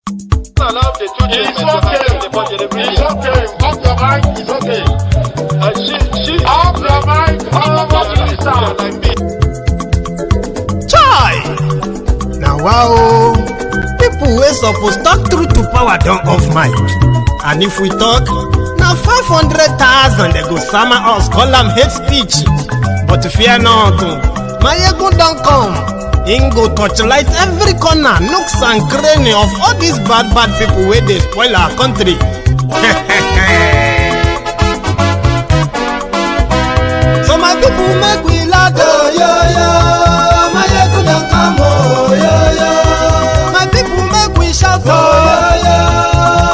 Allow the two it's okay. It's okay. Off your mic. It's okay. She off your mic. Chai! Now wow, people wey suppose talk truth to power don't off mic. And if we talk, now 500,000 they go summer us call them hate speech. But fear not, Maiyegun don't come. Ingo torchlight every corner, nooks and cranny of all these bad people where they spoil our country. So my people make we laugh, oh yo yo. Maiyegun don't come, oh yo yo. My people make we shout, oh yo yo.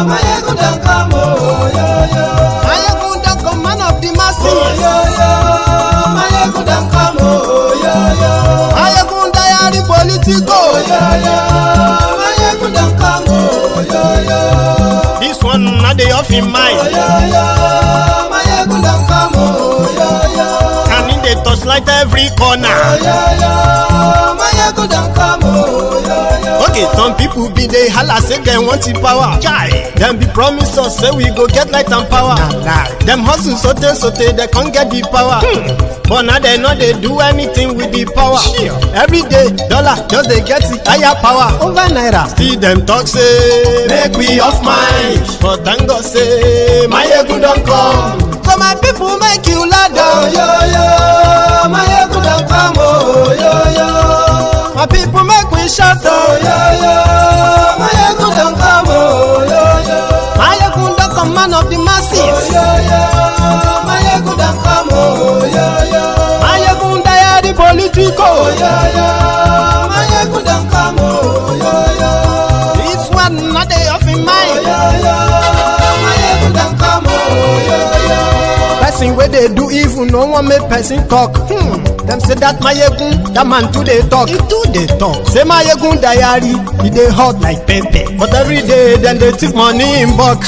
Maiyegun don't come, oh yo yo. Maiyegun don't come, man of the masses, oh yo yo. Maiyegun don't come, oh yo yo. Maiyegun diary Politico, oh yo yo. Maiyegun don't come, oh yo yo. This one not the off in mind, oh yo yo. Maiyegun don't come, oh yo yo. And in the touchlight every corner, oh yo yo. Maiyegun don't come, oh yo yo. Okay, some people be they holla say they want the power. Chai, them be promise us say we go get light and power. Them hustle sote they can't get the power. But now they know they do anything with the power. Every day, dollar just they get the higher power over naira. See them talk say make we off mind, but thank God say Maiyegun don't come. So my people make you laugh, oh yo yo. Maiyegun don't come, oh yo yo. My people make we shout, oh yo yo. Maiyegun don't come, oh yo yo. Maiyegun don't come, man of the masses, oh yo yo. Maiyegun don't come, oh yo yo. Maiyegun diary Politico, oh yo yo. Maiyegun don't come, oh yo yo. This one not they off in mind, oh yo yo. Maiyegun don't come, oh yo yo. Person where they do evil, no one make person talk. Them say that Maiyegun, that man too they talk. He too they talk. Say Maiyegun diary, he they hot like pepper. But every day then they take money in bulk.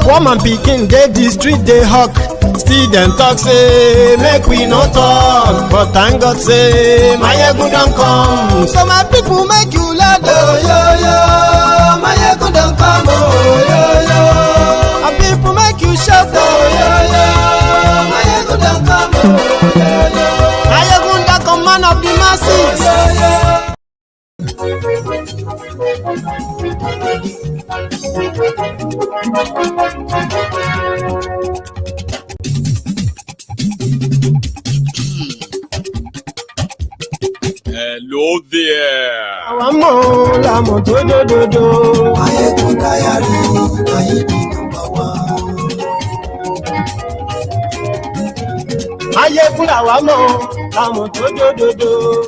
Woman picking they the street they hawk. Still them talk say make we no talk. But thank God say Maiyegun don't come. So my people make you laugh, oh yo yo. Maiyegun don't come, oh yo yo. My people make you shout, oh yo yo. Maiyegun don't come, oh yo yo. Maiyegun don't come, man of the masses, oh yo yo. Hello there. Maiyegun diary, Maiyegun number one.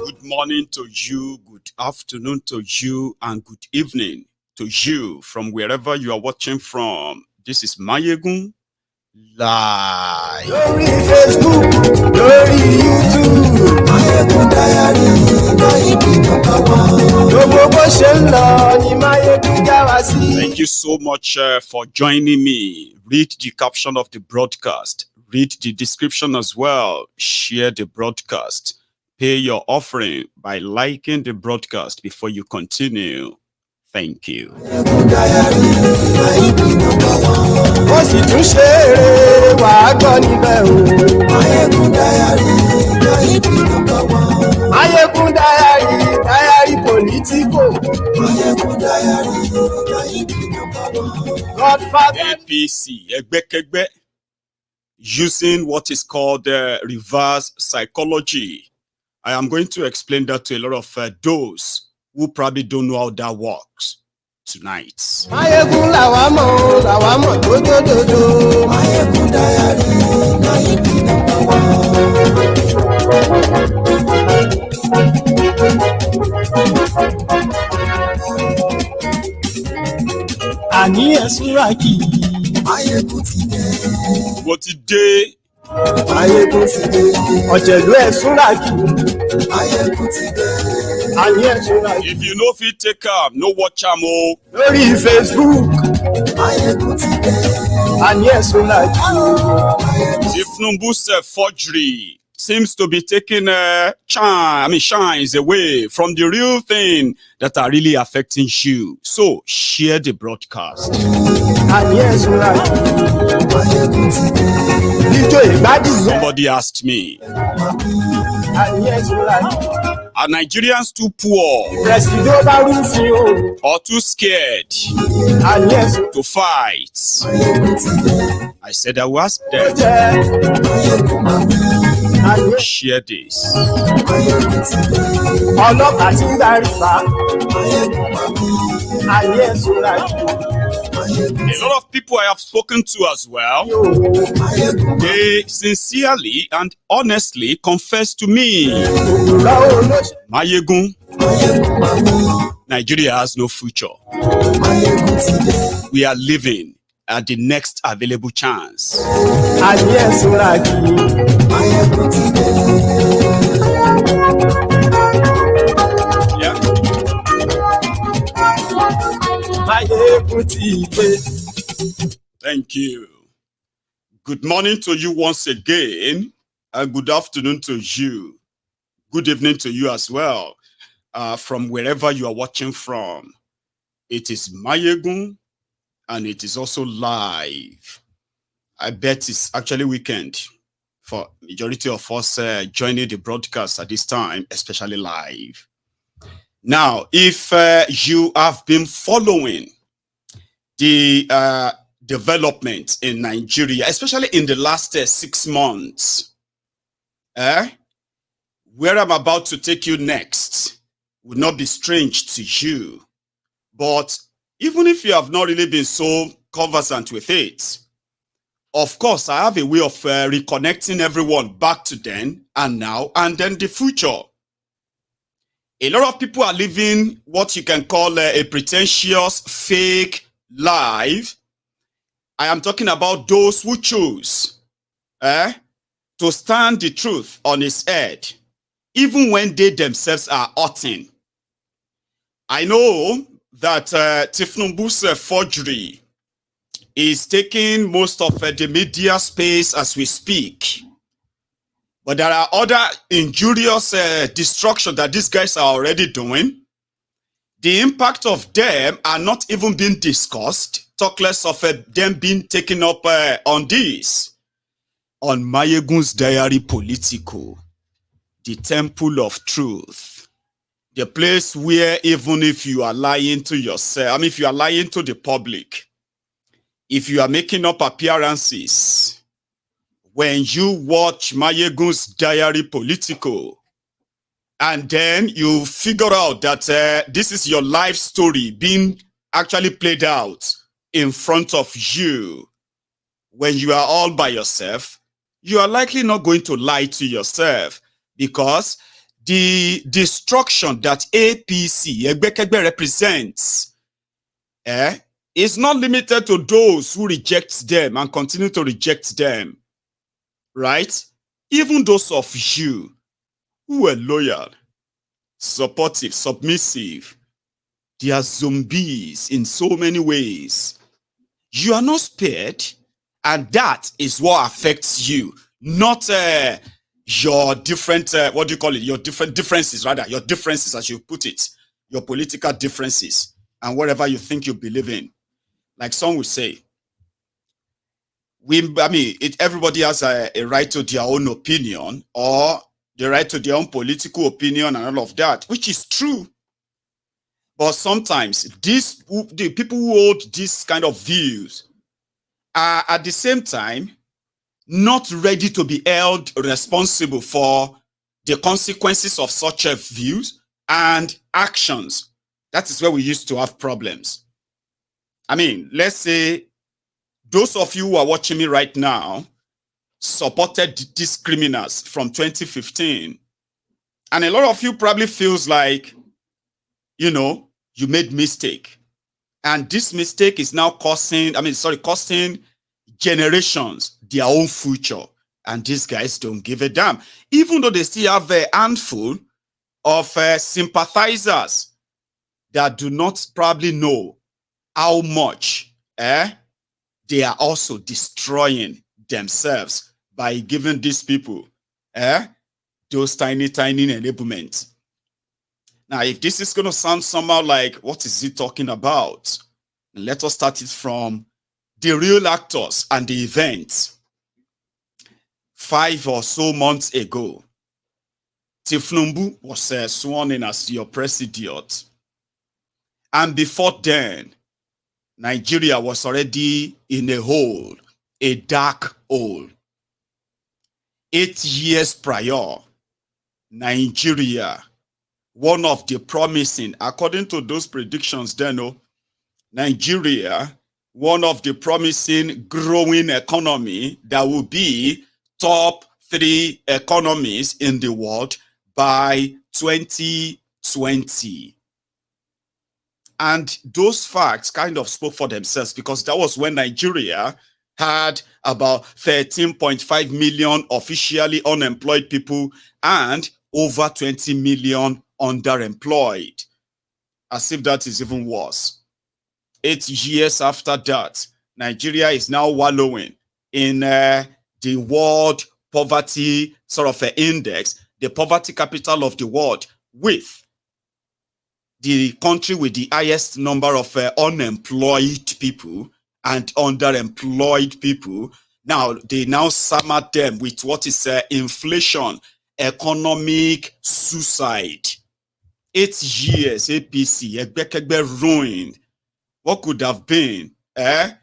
Good morning to you, good afternoon to you, and good evening to you from wherever you are watching from. This is Maiyegun Live. Glory Facebook, glory YouTube. Maiyegun diary, Maiyegun number one. Thank you so much for joining me. Read the caption of the broadcast. Read the description as well. Share the broadcast. Pay your offering by liking the broadcast before you continue. Thank you. Maiyegun diary, Maiyegun number one. Ó sì tún ṣe eré wàá gbọ́ níbẹ̀ o. Maiyegun diary, Maiyegun number one. Maiyegun diary Politico. Maiyegun diary, Maiyegun number one. Godfather. APC, Egbekegbe, using what is called reverse psychology. I am going to explain that to a lot of those who probably don't know how that works tonight. Maiyegun làwa mọ̀ dódódódó. Maiyegun diary, Maiyegun number one. Àní ẹ̀sùnra kì í. Maiyegun ti dé. What today? Maiyegun ti dé. Ọ̀jẹ̀lú ẹ̀sùnra kì í. Maiyegun ti dé. Àní ẹ̀sùnra kì í. If you know fit take am, no watch am o. Lórí Facebook. Maiyegun ti dé. Àní ẹ̀sùnra kì í. If Tinubu say forgery, seems to be taking shines away from the real thing that are really affecting you. So share the broadcast. Somebody asked me, are Nigerians too poor or too scared to fight? I said I will ask them. Share this. A lot of people I have spoken to as well, they sincerely and honestly confess to me, Maiyegun, Nigeria has no future. We are living at the next available chance. Yeah. Thank you. Good morning to you once again, and good afternoon to you. Good evening to you as well, from wherever you are watching from. It is Maiyegun, and it is also live. I bet it's actually weekend for majority of us joining the broadcast at this time, especially live. Now, if you have been following the development in Nigeria, especially in the last 6 months, where I'm about to take you next would not be strange to you. But even if you have not really been so conversant with it, of course, I have a way of reconnecting everyone back to then and now and then the future. A lot of people are living what you can call a pretentious, fake life. I am talking about those who choose to stand the truth on its head, even when they themselves are hurting. I know that Tifnumbu's forgery is taking most of the media space as we speak. But there are other injurious destruction that these guys are already doing. The impact of them are not even being discussed, talk less of them being taken up on this. On MaiyegunsDiary Politico, the temple of truth. The place where even if you are lying to yourself, if you are lying to the public, if you are making up appearances, when you watch MaiyegunsDiary Politico, and then you figure out that this is your life story being actually played out in front of you, when you are all by yourself, you are likely not going to lie to yourself, because the destruction that APC, Egbekegbe, represents is not limited to those who reject them and continue to reject them, right? Even those of you who were loyal, supportive, submissive, they are zombies in so many ways. You are not spared, and that is what affects you, not your different, what do you call it? Your different differences, rather, your differences, as you put it, your political differences, and whatever you think you believe in. Like some would say, everybody has a right to their own opinion, or the right to their own political opinion and all of that, which is true. But sometimes the people who hold this kind of views are at the same time not ready to be held responsible for the consequences of such views and actions. That is where we used to have problems. Let's say those of you who are watching me right now supported these criminals from 2015. And a lot of you probably feels like, you made mistake. And this mistake is now costing generations their own future. And these guys don't give a damn. Even though they still have a handful of sympathizers that do not probably know how much they are also destroying themselves by giving these people those tiny enablements. Now, if this is going to sound somehow like, what is he talking about? Let us start it from the real actors and the events. 5 or so months ago, Tifnumbu was sworn in as your president. And before then, Nigeria was already in a hole, a dark hole. 8 years prior, Nigeria, one of the promising, according to those predictions then, Nigeria, one of the promising growing economy that will be top 3 economies in the world by 2020. And those facts kind of spoke for themselves, because that was when Nigeria had about 13.5 million officially unemployed people and over 20 million underemployed. As if that is even worse. 8 years after that, Nigeria is now wallowing in the world poverty sort of index, the poverty capital of the world, with the country with the highest number of unemployed people and underemployed people. Now, they now summer them with what is inflation, economic suicide. 8 years, APC, Egbekegbe ruined. What could have been the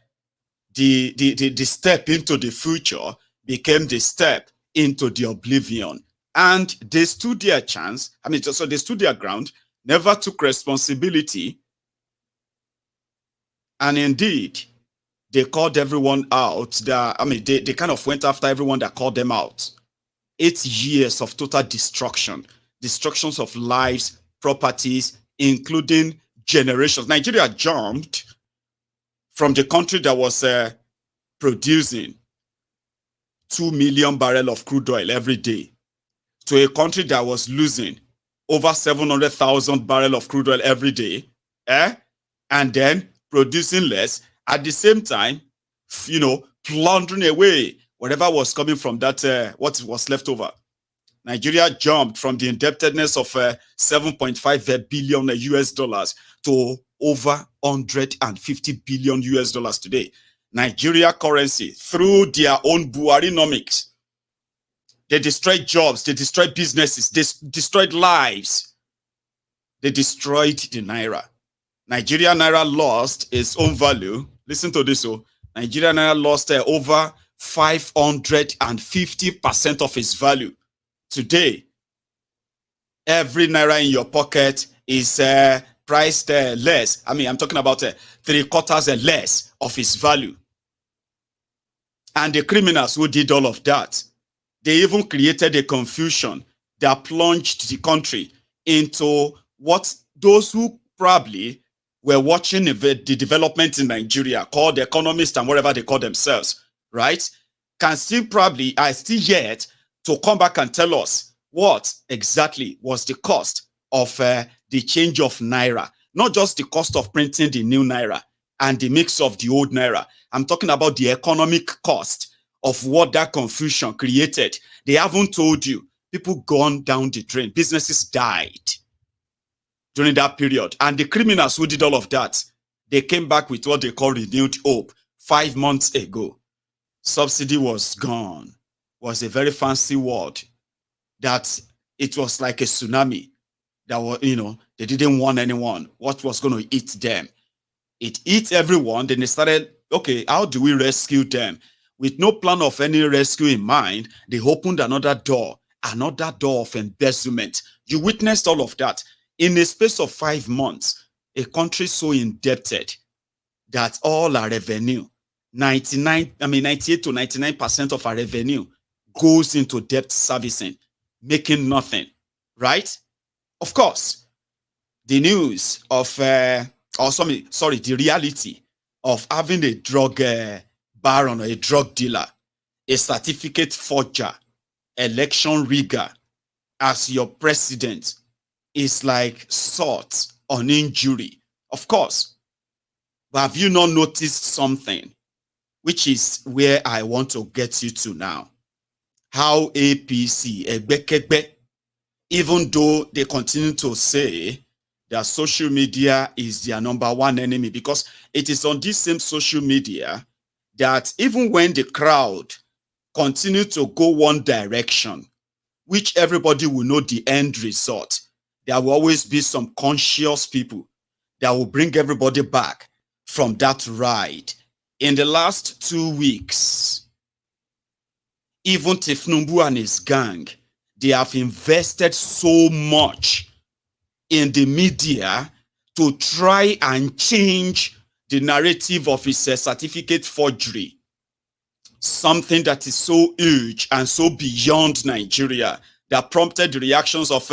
step into the future became the step into the oblivion. And they stood their chance. I mean, so they stood their ground, never took responsibility. And indeed, they called everyone out. They kind of went after everyone that called them out. 8 years of total destruction, destructions of lives, properties, including generations. Nigeria jumped from the country that was producing 2 million barrels of crude oil every day to a country that was losing over 700,000 barrels of crude oil every day, and then producing less at the same time, plundering away whatever was coming from that, what was left over. Nigeria jumped from the indebtedness of 7.5 billion US dollars to over 150 billion US dollars today. Nigeria currency, through their own Buharinomics, they destroyed jobs, they destroyed businesses, they destroyed lives. They destroyed the Naira. Nigeria Naira lost its own value. Listen to this. Nigeria Naira lost over 550% of its value. Today, every Naira in your pocket is priced less. I mean, I'm talking about 3/4 less of its value. And the criminals who did all of that, they even created a confusion that plunged the country into what those who probably were watching the development in Nigeria, called economists and whatever they call themselves, right, are still yet to come back and tell us what exactly was the cost of the change of Naira. Not just the cost of printing the new Naira and the mix of the old Naira. I'm talking about the economic cost of what that confusion created. They haven't told you. People gone down the drain. Businesses died during that period. And the criminals who did all of that, they came back with what they call renewed hope 5 months ago. Subsidy was gone. Was a very fancy word that it was like a tsunami that was, they didn't want anyone. What was going to eat them? It eats everyone. Then they started, okay, how do we rescue them? With no plan of any rescue in mind, they opened another door of embezzlement. You witnessed all of that. In a space of 5 months, a country so indebted that all our revenue, 98 to 99% of our revenue goes into debt servicing, making nothing, right? Of course, the news of, the reality of having a drug baron or a drug dealer, a certificate forger, election rigger as your president is like salt on injury. Of course, but have you not noticed something, which is where I want to get you to now? how APC, Egbekegbe, even though they continue to say that social media is their #1 enemy, because it is on this same social media that even when the crowd continue to go one direction, which everybody will know the end result, there will always be some conscious people that will bring everybody back from that ride. In the last 2 weeks, even Tifnumbu and his gang, they have invested so much in the media to try and change the narrative of his certificate forgery. Something that is so huge and so beyond Nigeria that prompted the reactions of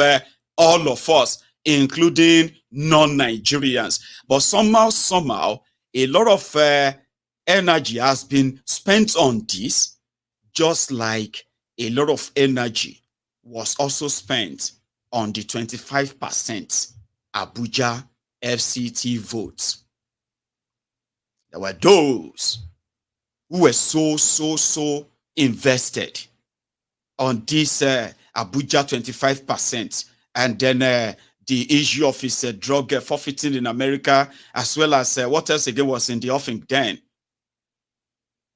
all of us, including non-Nigerians. But somehow, a lot of energy has been spent on this, just like a lot of energy was also spent on the 25% Abuja FCT votes. There were those who were so invested on this Abuja 25%, and then the issue of his drug forfeiting in America, as well as what else again was in the offing then.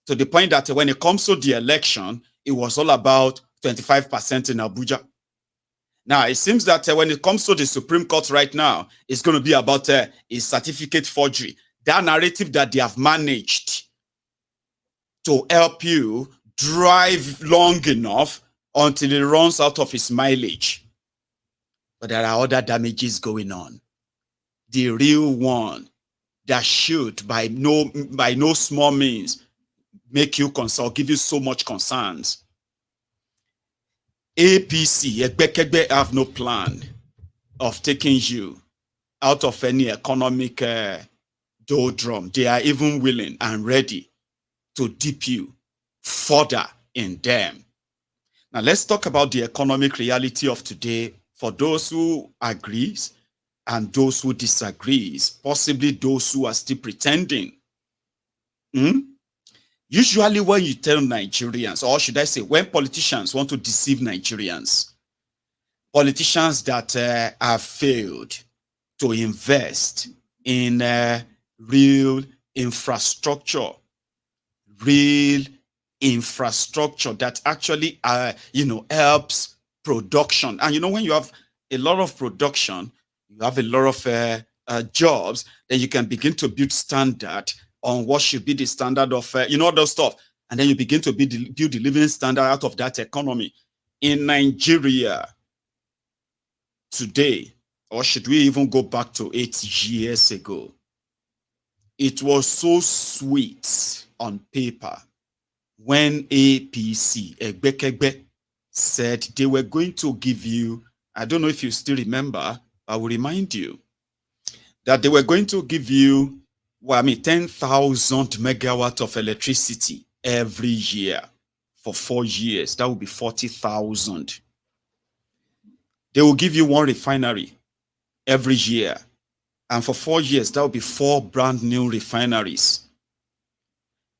To the point that when it comes to the election, it was all about 25% in Abuja. Now, it seems that when it comes to the Supreme Court right now, it's going to be about a certificate forgery. That narrative that they have managed to help you drive long enough until it runs out of its mileage. But there are other damages going on. The real one that should, by no small means, make you concerned, give you so much concerns. APC, Egbekegbe, have no plan of taking you out of any economic doldrum. They are even willing and ready to dip you further in them. Now, let's talk about the economic reality of today for those who agree and those who disagree, possibly those who are still pretending. Usually when you tell Nigerians, or should I say, when politicians want to deceive Nigerians, politicians that have failed to invest in real infrastructure that actually, helps production. And when you have a lot of production, you have a lot of jobs, then you can begin to build standard on what should be the standard of, other stuff. And then you begin to build the living standard out of that economy. In Nigeria today, or should we even go back to 8 years ago, it was so sweet on paper when APC, Egbekegbe, said they were going to give you, I don't know if you still remember, I will remind you, that they were going to give you 10,000 megawatts of electricity every year for 4 years. That would be 40,000. They will give you 1 refinery every year. And for 4 years, that would be 4 brand new refineries.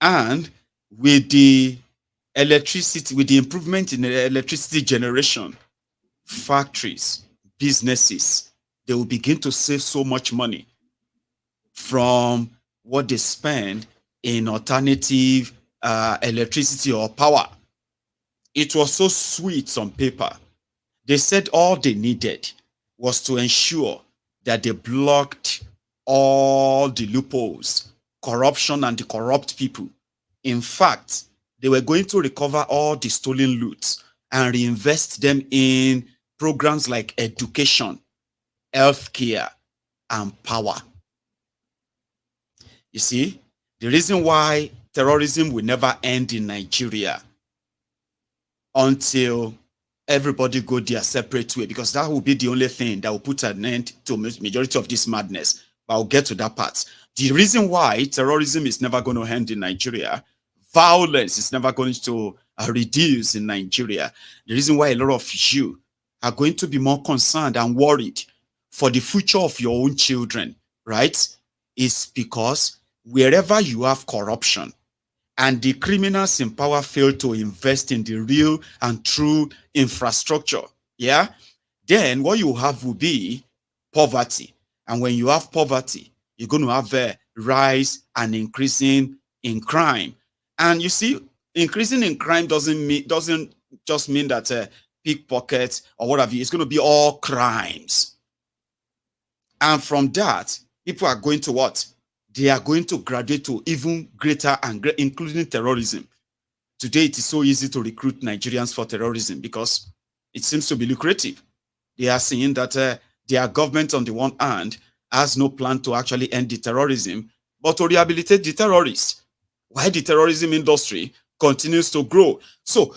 And with the electricity, with the improvement in the electricity generation, factories, businesses, they will begin to save so much money from what they spend in alternative electricity or power. It was so sweet on paper. They said all they needed was to ensure that they blocked all the loopholes, corruption and the corrupt people. In fact, they were going to recover all the stolen loot and reinvest them in programs like education, healthcare, and power. You see, the reason why terrorism will never end in Nigeria until everybody go their separate way, because that will be the only thing that will put an end to majority of this madness. But I'll get to that part. The reason why terrorism is never going to end in Nigeria, violence is never going to reduce in Nigeria. The reason why a lot of you are going to be more concerned and worried for the future of your own children, right, is because wherever you have corruption, and the criminals in power fail to invest in the real and true infrastructure, yeah, then what you have will be poverty. And when you have poverty, you're going to have a rise and increasing in crime. And you see, increasing in crime doesn't just mean that pickpockets or what have you. It's going to be all crimes. And from that, people are going to what? They are going to graduate to even greater and including terrorism. Today, it is so easy to recruit Nigerians for terrorism because it seems to be lucrative. They are seeing that their government, on the one hand, has no plan to actually end the terrorism, but to rehabilitate the terrorists, while the terrorism industry continues to grow. So,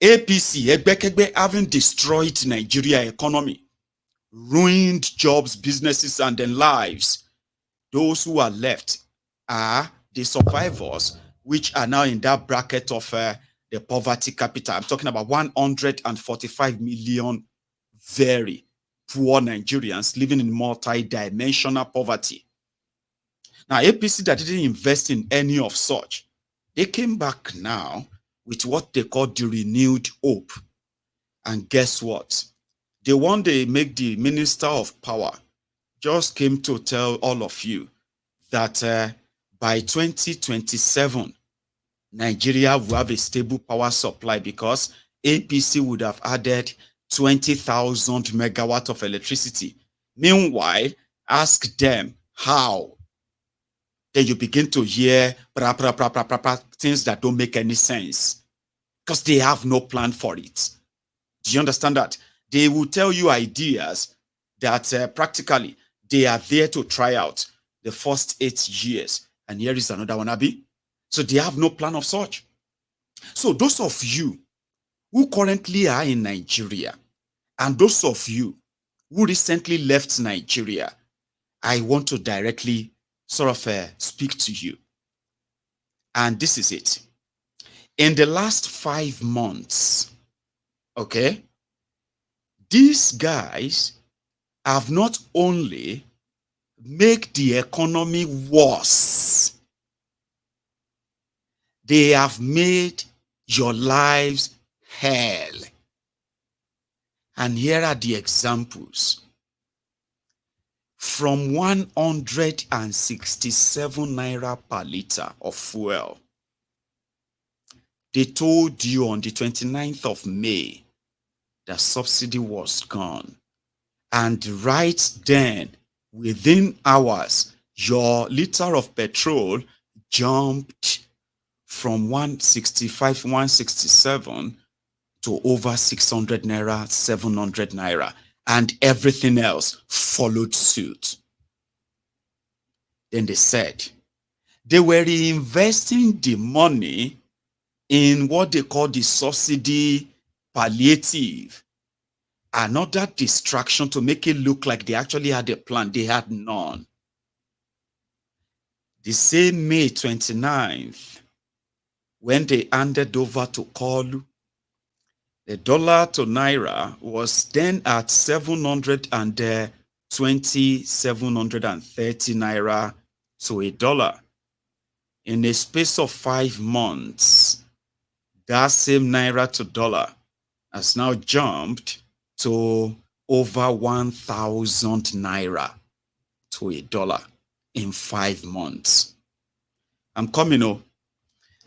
APC, Egbekegbe, having destroyed Nigeria economy, ruined jobs, businesses, and then lives. Those who are left are the survivors, which are now in that bracket of the poverty capital. I'm talking about 145 million very poor Nigerians living in multi-dimensional poverty. Now, APC that didn't invest in any of such, they came back now with what they call the renewed hope. And guess what? The one they make the minister of power just came to tell all of you that by 2027, Nigeria will have a stable power supply because APC would have added 20,000 megawatts of electricity. Meanwhile, ask them how. Then you begin to hear things that don't make any sense because they have no plan for it. Do you understand that? They will tell you ideas that practically they are there to try out the first 8 years. And here is another one, Abi. So they have no plan of such. So those of you who currently are in Nigeria and those of you who recently left Nigeria, I want to directly sort of speak to you. And this is it. In the last 5 months, okay, these guys have not only made the economy worse, they have made your lives hell. And here are the examples. From 167 naira per liter of fuel, they told you on the 29th of May that subsidy was gone. And right then, within hours, your liter of petrol jumped from 165, 167 to over 600 naira, 700 naira. And everything else followed suit. Then they said they were reinvesting the money in what they call the subsidy palliative. Another distraction to make it look like they actually had a plan. They had none. The same May 29th, when they handed over to Kolu, the dollar to naira was then at 720, 730 naira to a dollar. In a space of 5 months, that same naira to dollar has now jumped to over 1,000 naira to a dollar in 5 months. I'm coming on.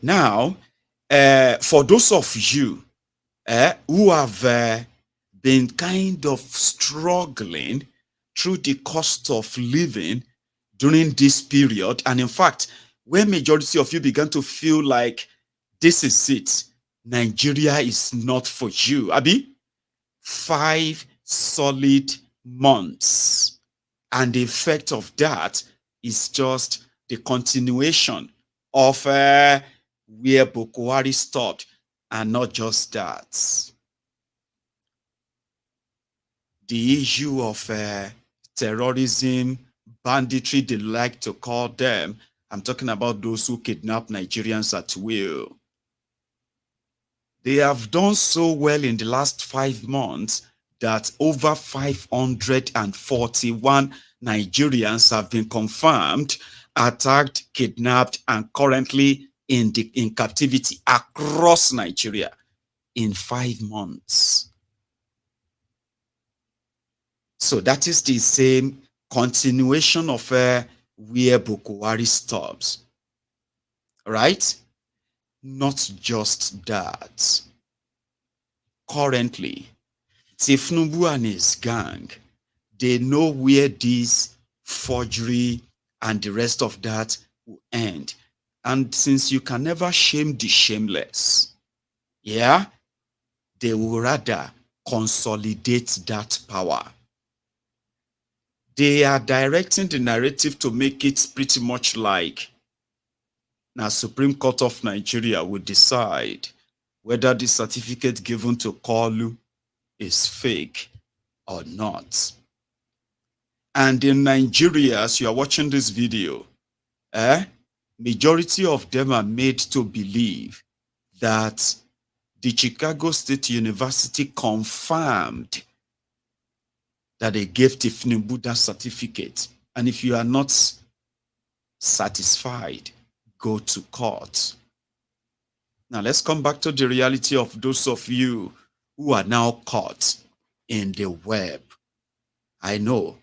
Now, for those of you who have been kind of struggling through the cost of living during this period, and in fact, when majority of you began to feel like this is it, Nigeria is not for you, Abi, 5 solid months, and the effect of that is just the continuation of where Boko Haram stopped. And not just that. The issue of terrorism, banditry, they like to call them. I'm talking about those who kidnap Nigerians at will. They have done so well in the last 5 months that over 541 Nigerians have been confirmed, attacked, kidnapped, and currently in captivity across Nigeria in 5 months. So that is the same continuation of where Boko Haram stops. Right? Not just that. Currently, Tifnubu and his gang, they know where this forgery and the rest of that will end. And since you can never shame the shameless, yeah, they will rather consolidate that power. They are directing the narrative to make it pretty much like now Supreme Court of Nigeria will decide whether the certificate given to Kalu is fake or not. And in Nigeria, as you are watching this video, majority of them are made to believe that the Chicago State University confirmed that they gave Tifnubu that certificate. And if you are not satisfied, go to court. Now let's come back to the reality of those of you who are now caught in the web. I know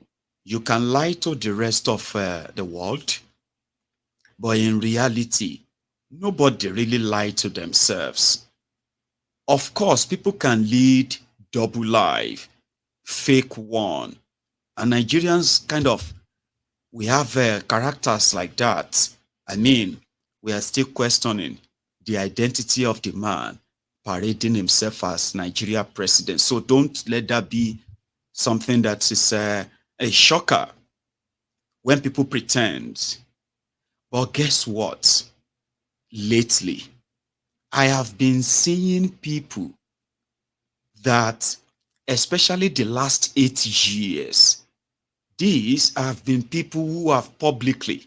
you can lie to the rest of the world, but in reality, nobody really lied to themselves. Of course, people can lead double life, fake one, and Nigerians we have characters like that. I mean, we are still questioning the identity of the man parading himself as Nigeria president. So don't let that be something that is a shocker when people pretend. But guess what? Lately, I have been seeing people that, especially the last 8 years, these have been people who have publicly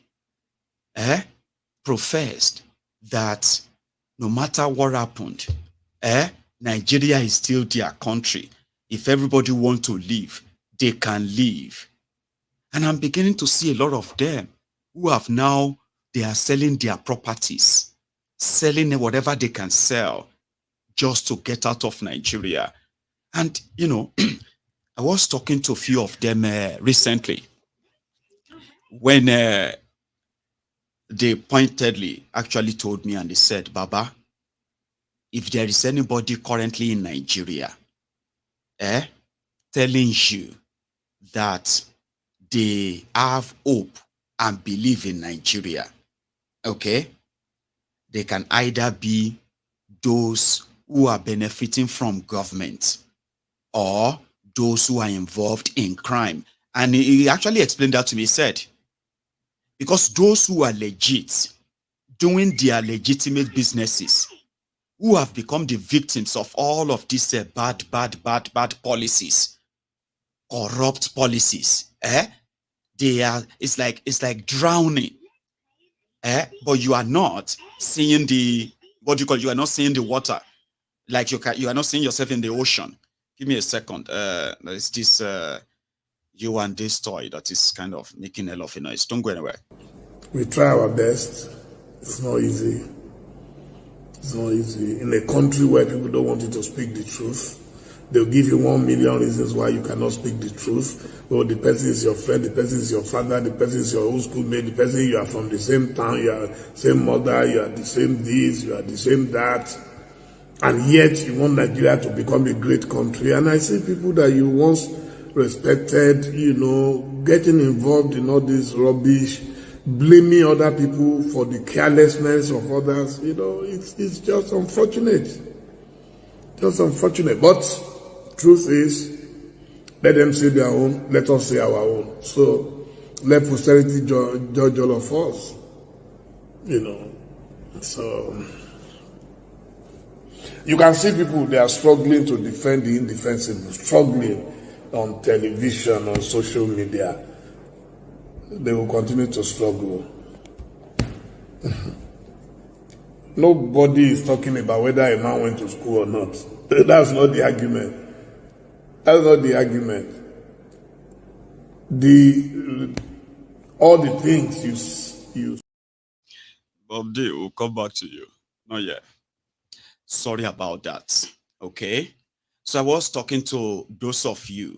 professed that no matter what happened, Nigeria is still their country. If everybody wants to leave, they can leave. And I'm beginning to see a lot of them who have now, they are selling their properties, selling whatever they can sell just to get out of Nigeria. And, you know, I was talking to a few of them recently when they pointedly actually told me and they said, Baba, if there is anybody currently in Nigeria telling you that they have hope and believe in Nigeria, okay, they can either be those who are benefiting from government or those who are involved in crime. And he actually explained that to me. He said, because those who are legit, doing their legitimate businesses, who have become the victims of all of these bad policies, corrupt policies, it's like drowning. But you are not seeing you are not seeing the water. Like you are not seeing yourself in the ocean. Give me a second. There's this you and this toy that is kind of making a lot of noise. Don't go anywhere. We try our best. It's not easy. It's not easy. In a country where people don't want you to speak the truth, they'll give you 1 million reasons why you cannot speak the truth. Well, the person is your friend, the person is your father, the person is your old schoolmate, the person you are from the same town, you are the same mother, you are the same this, you are the same that. And yet you want Nigeria to become a great country. And I see people that you once respected, you know, getting involved in all this rubbish, blaming other people for the carelessness of others. You know, it's just unfortunate. Just unfortunate. But truth is, let them say their own, let us say our own. So let posterity judge all of us. You know. So you can see people, they are struggling to defend the indefensible, struggling on television, on social media. They will continue to struggle. Nobody is talking about whether a man went to school or not. That's not the argument. That's not the argument. All the things you Bob D, we'll come back to you. Not yet. Sorry about that. Okay. So I was talking to those of you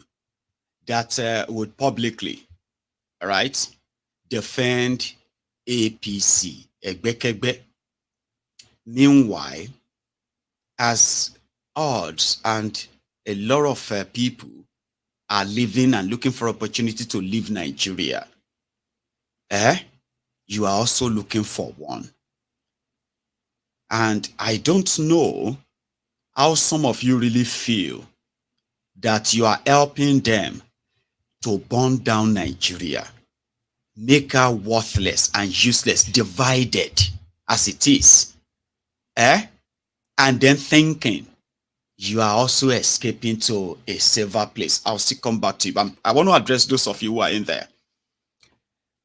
that would publicly, all right, defend APC. Egbekegbe. Meanwhile, as odds and a lot of people are living and looking for opportunity to leave Nigeria, you are also looking for one. And I don't know how some of you really feel that you are helping them to burn down Nigeria, make her worthless and useless, divided as it is, and then thinking you are also escaping to a safer place. I'll still come back to you. I want to address those of you who are in there.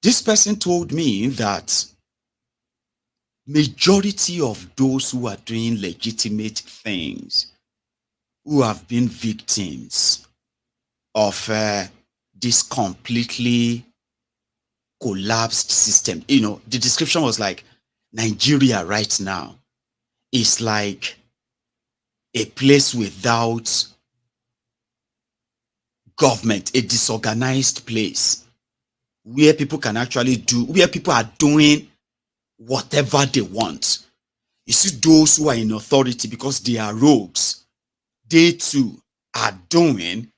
This person told me that majority of those who are doing legitimate things, who have been victims of this completely collapsed system. You know, the description was like, Nigeria right now is like a place without government, a disorganized place where people can actually do, where people are doing whatever they want. You see those who are in authority, because they are rogues, they too are doing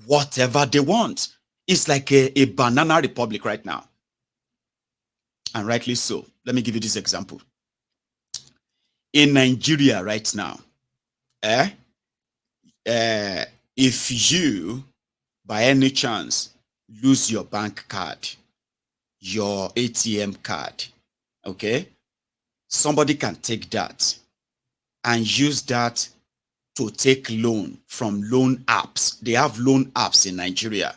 whatever they want. It's like a banana republic right now. And rightly so. Let me give you this example. In Nigeria right now, if you, by any chance, lose your bank card, your ATM card, okay, somebody can take that and use that to take loan from loan apps. They have loan apps in Nigeria.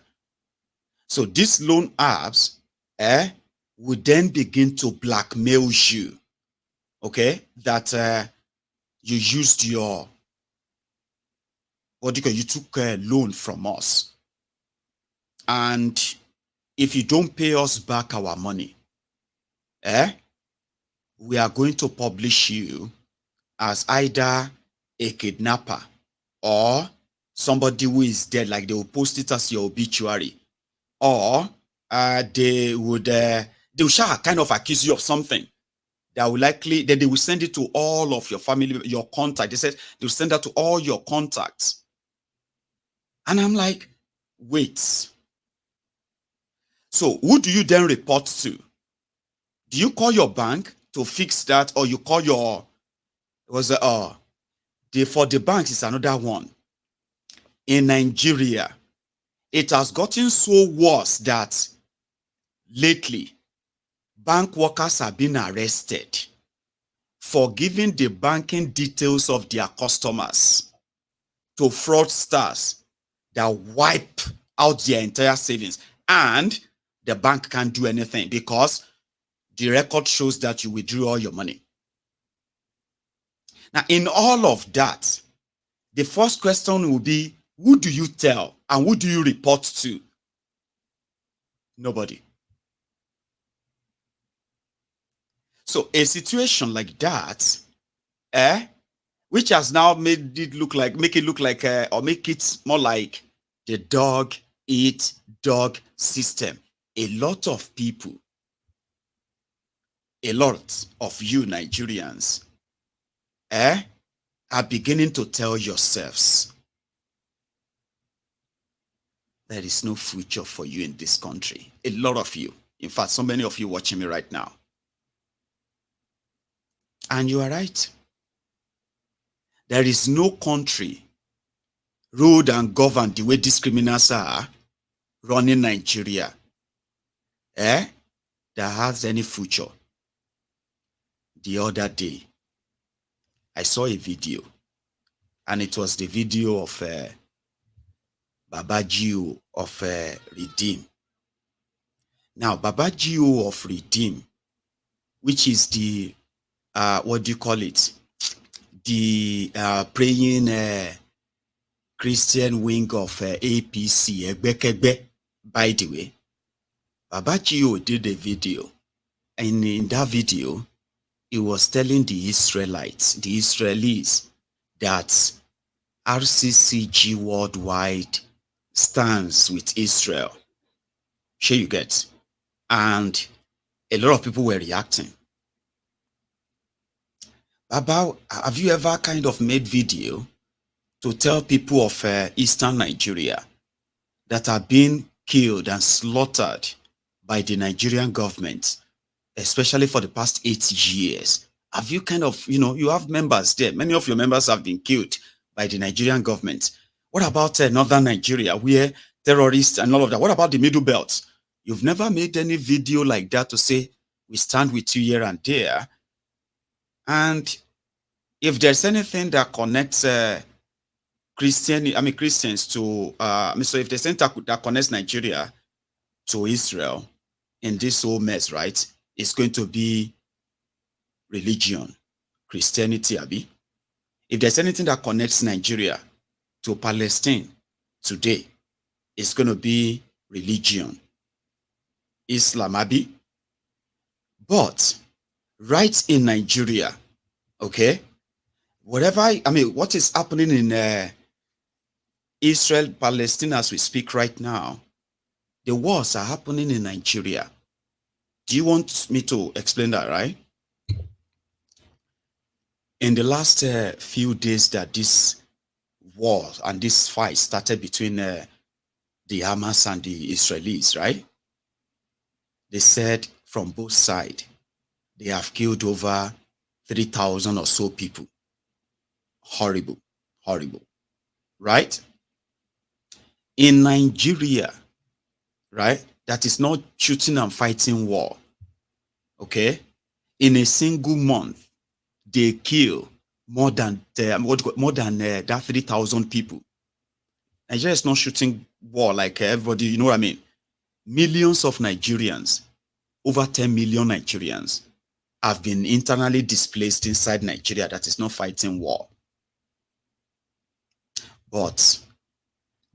So these loan apps would then begin to blackmail you, okay, that you used your, what do you call, you took a loan from us, and if you don't pay us back our money, we are going to publish you as either a kidnapper or somebody who is dead, like they will post it as your obituary, or they will kind of accuse you of something that will likely, then they will send it to all of your family, your contact. They said they will send that to all your contacts. And I'm like, wait. So who do you then report to? Do you call your bank to fix that, or you call your, for the banks is another one. In Nigeria, it has gotten so worse that lately, bank workers have been arrested for giving the banking details of their customers to fraudsters that wipe out their entire savings, and the bank can't do anything because the record shows that you withdrew all your money. Now, in all of that, the first question will be, who do you tell and who do you report to? Nobody. So a situation like that, which has now made it look like, or make it more like the dog eat dog system. A lot of people, a lot of you Nigerians, are beginning to tell yourselves there is no future for you in this country. A lot of you, in fact, so many of you watching me right now. And you are right. There is no country ruled and governed the way these criminals are running Nigeria, that has any future. The other day, I saw a video, and it was the video of Baba Gio of Redeem. Now, Baba Gio of Redeem, which is the, what do you call it? The praying Christian wing of APC, Egbekegbe, by the way. Baba Gio did a video, and in that video, he was telling the Israelites, the Israelis, that RCCG worldwide stands with Israel. Sure you get? And a lot of people were reacting. About, have you ever kind of made video to tell people of Eastern Nigeria that are being killed and slaughtered by the Nigerian government, especially for the past 8 years? Have you kind of, you have members there. Many of your members have been killed by the Nigerian government. What about Northern Nigeria, where terrorists and all of that? What about the Middle Belt? You've never made any video like that to say, we stand with you here and there. And if there's anything that connects Christians to, so if there's anything that connects Nigeria to Israel in this whole mess, right, it's going to be religion, Christianity, Abi. If there's anything that connects Nigeria to Palestine today, it's going to be religion, Islam, Abi. But right in Nigeria, okay, what is happening in Israel, Palestine as we speak right now, the wars are happening in Nigeria. Do you want me to explain that, right? In the last few days that this war and this fight started between the Hamas and the Israelis, right? They said from both sides, they have killed over 3,000 or so people. Horrible, horrible, right? In Nigeria, right, that is not shooting and fighting war, okay? In a single month, they kill more than that 3,000 people. Nigeria is not shooting war like everybody, you know what I mean? Millions of Nigerians, over 10 million Nigerians, have been internally displaced inside Nigeria that is not fighting war. But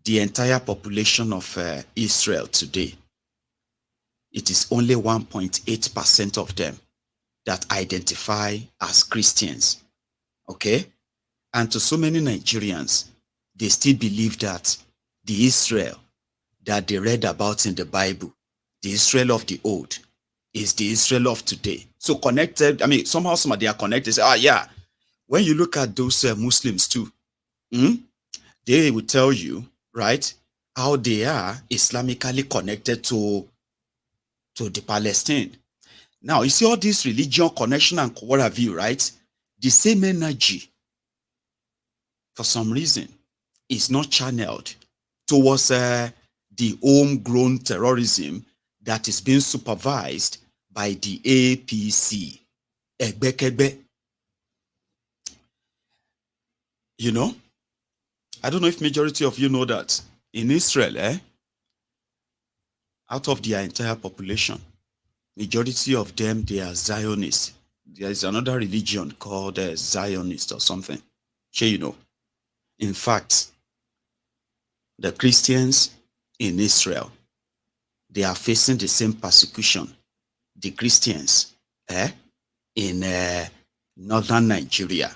the entire population of Israel today, it is only 1.8% of them that identify as Christians, okay? And to so many Nigerians, they still believe that the Israel that they read about in the Bible, the Israel of the old, is the Israel of today. So connected, somehow they are connected. Say, yeah, when you look at those Muslims too, they will tell you, right, how they are Islamically connected to the Palestine. Now, you see all this religion connection and what have you, right? The same energy, for some reason, is not channeled towards the homegrown terrorism that is being supervised by the APC. You know, I don't know if majority of you know that in Israel, out of their entire population, majority of them, they are Zionists. There is another religion called Zionist or something. Sure, you know. In fact, the Christians in Israel, they are facing the same persecution the Christians in northern Nigeria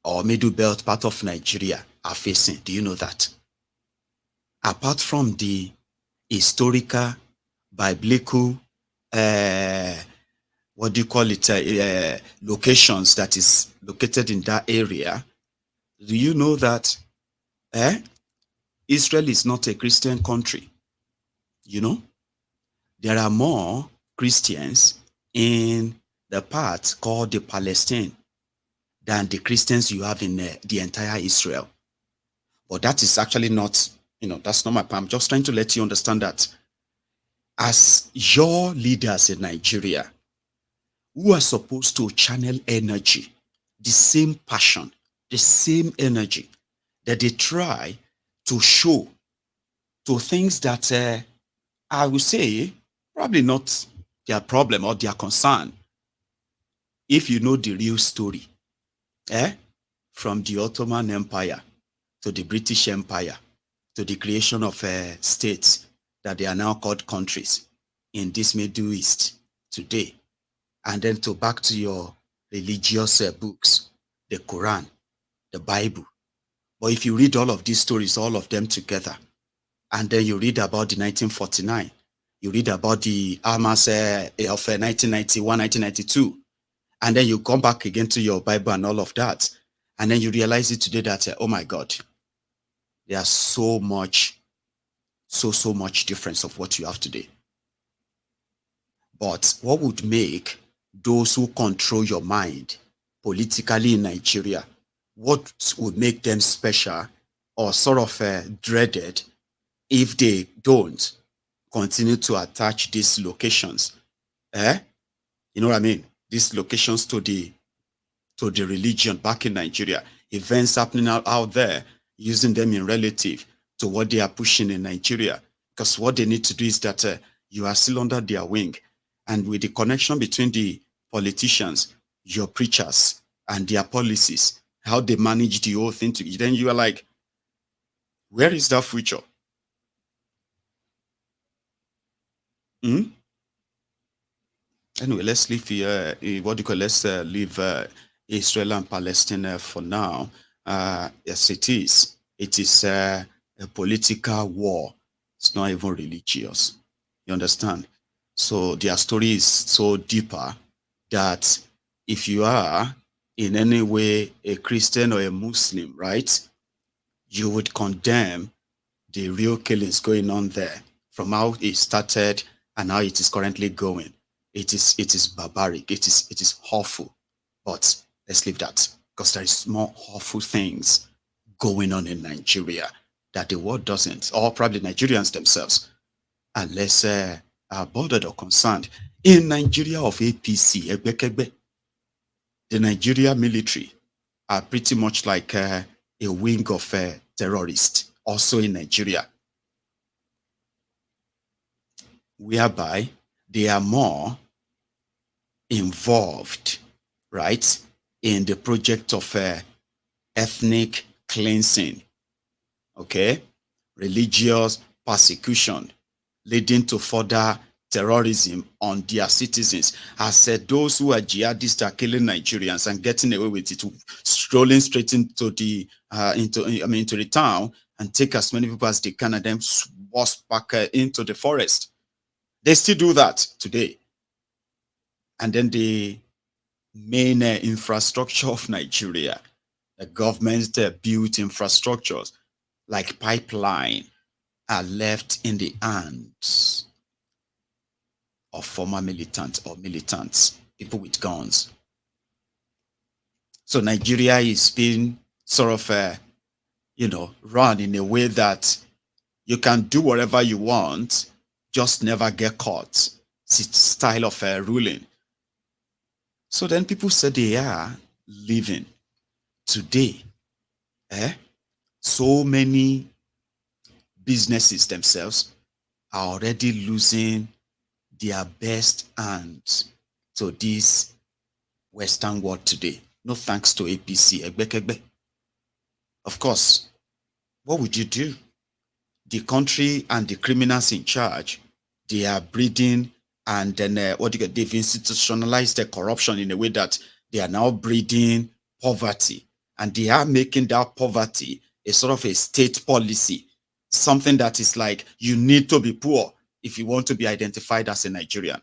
or Middle Belt part of Nigeria are facing. Do you know that? Apart from the historical, biblical, what do you call it, locations that is located in that area, do you know that Israel is not a Christian country? You know, there are more Christians in the part called the Palestine than the Christians you have in the entire Israel. But that is actually not, that's not my point. I'm just trying to let you understand that as your leaders in Nigeria, who are supposed to channel energy, the same passion, the same energy that they try to show to things that I would say probably not their problem or their concern. If you know the real story, from the Ottoman Empire to the British Empire to the creation of states that they are now called countries in this Middle East today, and then to back to your religious books, the Quran, the Bible. But if you read all of these stories, all of them together, and then you read about the 1949, you read about the Hamas of 1991, 1992, and then you come back again to your Bible and all of that, and then you realize it today that, oh my God, there's so much difference of what you have today. But what would make those who control your mind politically in Nigeria, what would make them special or sort of dreaded if they don't continue to attach these locations? You know what I mean? These locations to the religion back in Nigeria, events happening out there, using them in relative to what they are pushing in Nigeria. Because what they need to do is that you are still under their wing. And with the connection between the politicians, your preachers, and their policies, how they manage the whole thing, then you are like, where is that future? Anyway, let's leave let's leave Israel and Palestine for now. Yes, it is. It is a political war. It's not even religious. You understand? So their story is so deeper that if you are in any way a Christian or a Muslim, right, you would condemn the real killings going on there from how it started and how it is currently going. It is barbaric. It is awful. But let's leave that, because there is more awful things going on in Nigeria that the world doesn't, or probably Nigerians themselves, unless are bothered or concerned. In Nigeria of APC, the Nigeria military are pretty much like a wing of terrorists also in Nigeria, whereby they are more involved, right, in the project of ethnic cleansing, okay, religious persecution, leading to further terrorism on their citizens. As said, those who are jihadists are killing Nigerians and getting away with it, strolling straight into the into the town and take as many people as they can and then wasp back into the forest. They still do that today. And then the main infrastructure of Nigeria, the government built infrastructures like pipeline, are left in the hands of former militants or militants, people with guns. So Nigeria is being sort of, run in a way that you can do whatever you want, just never get caught. It's style of ruling. So then people say they are living today. So many businesses themselves are already losing their best hands to this Western world today. No thanks to APC. Of course, what would you do? The country and the criminals in charge, they are breeding, and then they've institutionalized the corruption in a way that they are now breeding poverty, and they are making that poverty a sort of a state policy, something that is like, you need to be poor if you want to be identified as a Nigerian.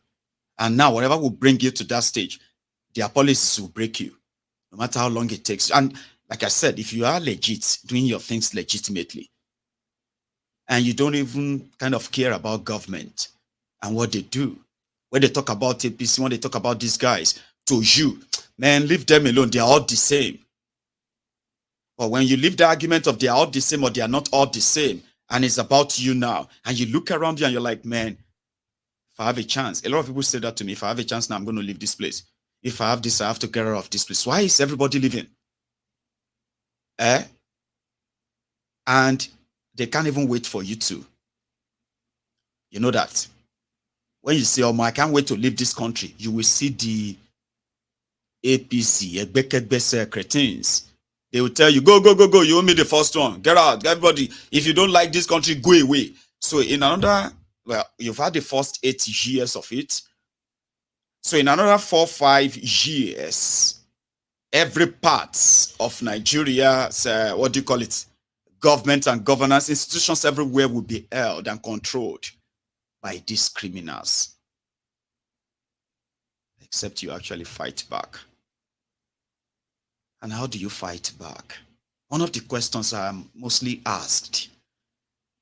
And now whatever will bring you to that stage, their policies will break you, no matter how long it takes. And like I said, if you are legit, doing your things legitimately, and you don't even kind of care about government and what they do, when they talk about APC, when they talk about these guys, to you, man, leave them alone. They are all the same. But when you leave the argument of they are all the same or they are not all the same, and it's about you now, and you look around you and you're like, man, if I have a chance, a lot of people say that to me, if I have a chance now, I'm going to leave this place. If I have this, I have to get out of this place. Why is everybody leaving? And they can't even wait for you to. You know that. When you say, oh, I can't wait to leave this country, you will see the APC, cretins. They will tell you, go, you owe me the first one. Get out, everybody. If you don't like this country, go away. So in another, well, you've had the first 8 years of it. So in another 4 or 5 years, every part of Nigeria's, what do you call it, government and governance institutions everywhere will be held and controlled by these criminals. Except you actually fight back. And how do you fight back? One of the questions I'm mostly asked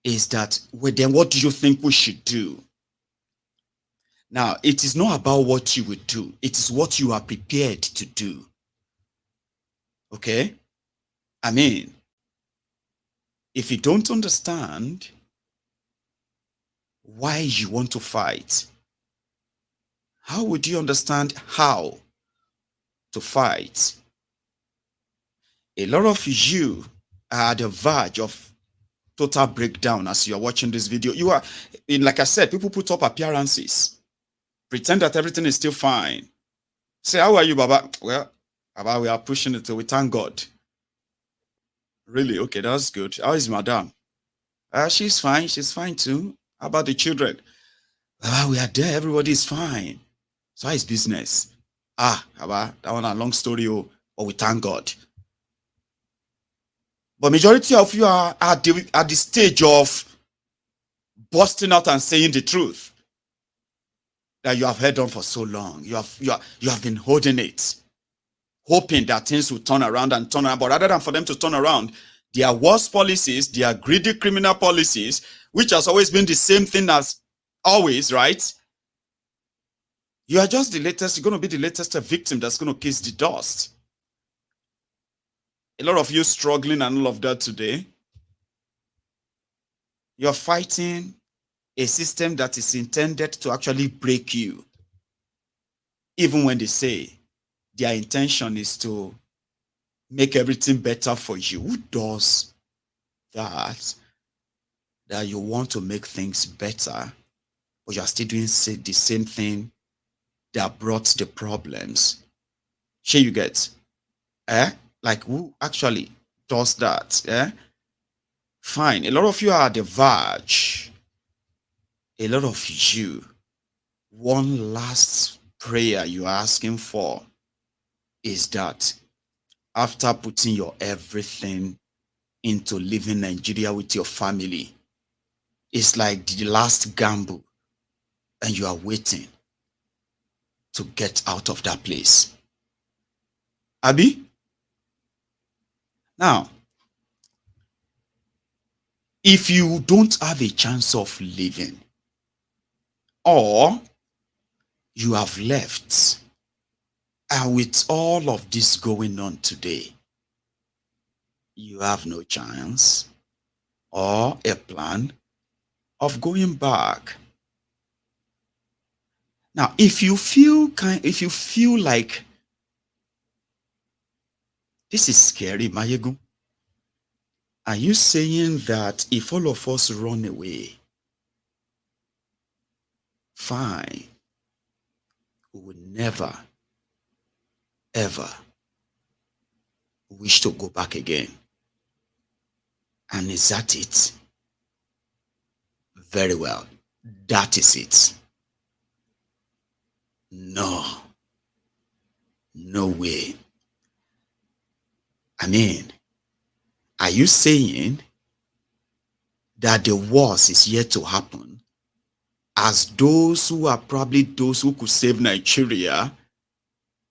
is that, well, then what do you think we should do? Now, it is not about what you would do. It is what you are prepared to do. Okay? I mean, if you don't understand why you want to fight, how would you understand how to fight? A lot of you are at the verge of total breakdown as you are watching this video. You are, like I said, people put up appearances, pretend that everything is still fine. Say, how are you, Baba? Well, Baba, we are pushing it, so we thank God. Really? Okay, that's good. How is Madam? She's fine. She's fine too. How about the children? Baba, we are there. Everybody is fine. So how is business? Baba, that one a long story, but we thank God. But majority of you are at the stage of busting out and saying the truth that you have held on for so long. You have been holding it, hoping that things will turn around and turn around. But rather than for them to turn around, their worst policies, their greedy criminal policies, which has always been the same thing as always, right? You are just the latest. You're going to be the latest victim that's going to kiss the dust. A lot of you struggling and all of that today. You're fighting a system that is intended to actually break you. Even when they say their intention is to make everything better for you. Who does that? That you want to make things better, but you're still doing the same thing that brought the problems. Sure, you get? Like, who actually does that? Fine. A lot of you are at the verge. A lot of you, one last prayer you're asking for is that after putting your everything into living Nigeria with your family, it's like the last gamble and you are waiting to get out of that place. Abi? Now, if you don't have a chance of living, or you have left, and with all of this going on today, you have no chance or a plan of going back. Now, if you feel like this is scary, Maiyegun, are you saying that if all of us run away, fine, we will never, ever wish to go back again? And is that it? Very well, that is it. No way. I mean, are you saying that the worst is yet to happen, as those who are probably those who could save Nigeria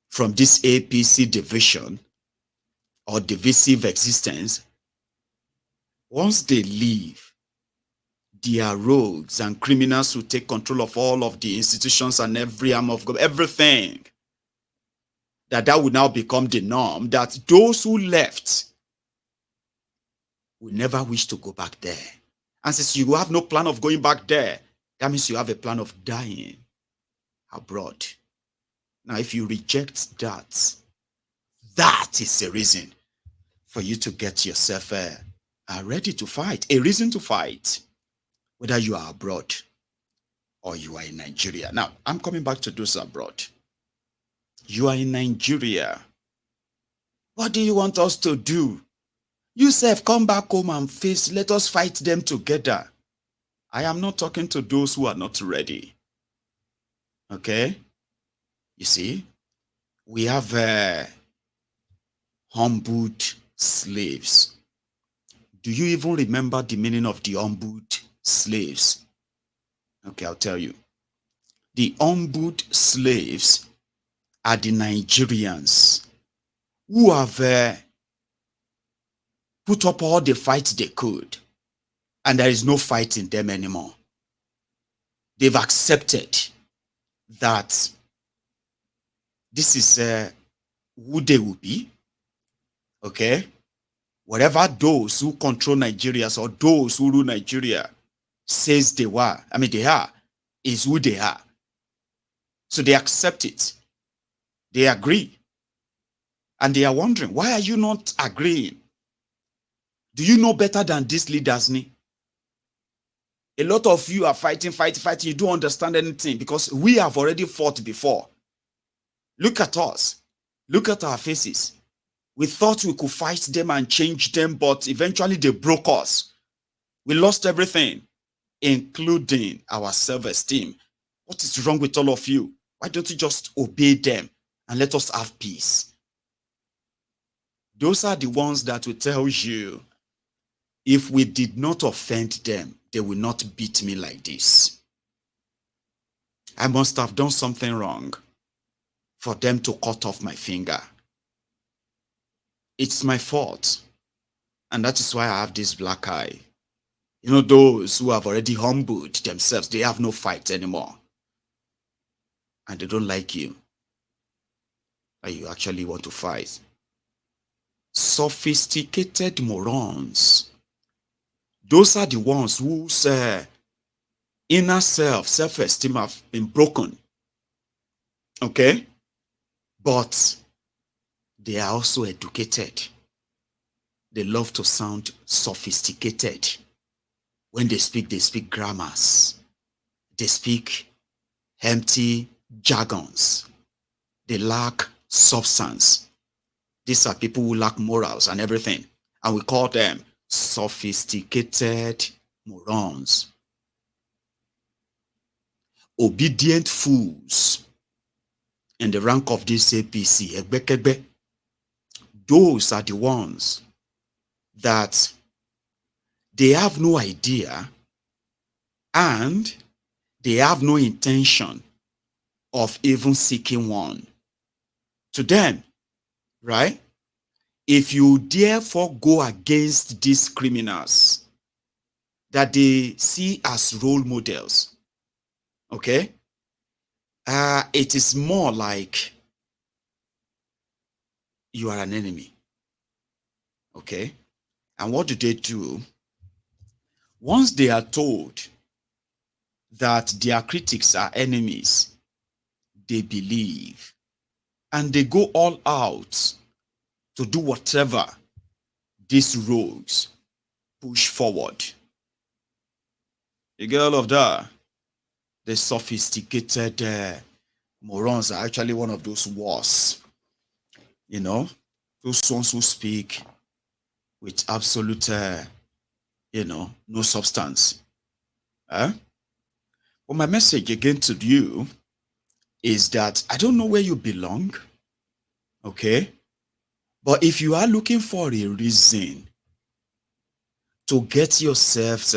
from this APC division or divisive existence, once they leave, their rogues and criminals who take control of all of the institutions and every arm of God, everything, that would now become the norm, that those who left will never wish to go back there. And since you have no plan of going back there, that means you have a plan of dying abroad. Now, if you reject that, that is a reason for you to get yourself ready to fight, a reason to fight, whether you are abroad or you are in Nigeria. Now, I'm coming back to those abroad. You are in Nigeria. What do you want us to do? You self, come back home and face, let us fight them together. I am not talking to those who are not ready. Okay? You see, we have humbled slaves. Do you even remember the meaning of the humbled slaves? Okay, I'll tell you. The humbled slaves are the Nigerians who have put up all the fights they could, and there is no fight in them anymore. They've accepted that this is who they will be, okay? Whatever those who control Nigeria or those who rule Nigeria says they are, is who they are. So they accept it. They agree. And they are wondering, why are you not agreeing? Do you know better than these leaders? A lot of you are fighting. You don't understand anything because we have already fought before. Look at us. Look at our faces. We thought we could fight them and change them, but eventually they broke us. We lost everything, including our self-esteem. What is wrong with all of you? Why don't you just obey them and let us have peace? Those are the ones that will tell you, if we did not offend them, they will not beat me like this. I must have done something wrong for them to cut off my finger. It's my fault. And that is why I have this black eye. You know, those who have already humbled themselves, they have no fight anymore. And they don't like you. And you actually want to fight. Sophisticated morons. Those are the ones whose inner self-esteem have been broken. Okay? But they are also educated. They love to sound sophisticated. When they speak grammars. They speak empty jargons. They lack substance. These are people who lack morals and everything. And we call them sophisticated morons. Obedient fools in the rank of this APC. Those are the ones that they have no idea and they have no intention of even seeking one. To them, right? If you therefore go against these criminals that they see as role models, okay? It is more like you are an enemy, okay? And what do? Once they are told that their critics are enemies, they believe and they go all out to do whatever these rogues push forward. You get all of that? The sophisticated morons are actually one of those worst. You know, those ones who speak with absolute, no substance. Well, my message again to you is that I don't know where you belong, okay? But if you are looking for a reason to get yourselves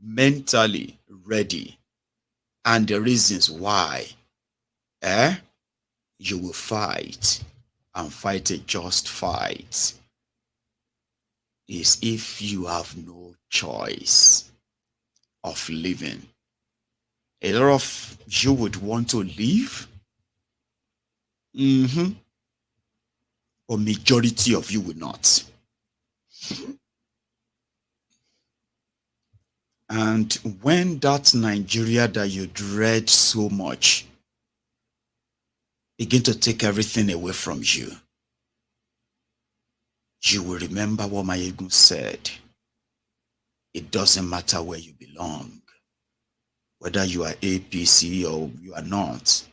mentally ready and the reasons why, you will fight and fight a just fight, is if you have no choice of living. A lot of you would want to live, but majority of you will not. And when that Nigeria that you dread so much begin to take everything away from you, you will remember what Maiyegun said. It doesn't matter where you belong, whether you are APC or you are not.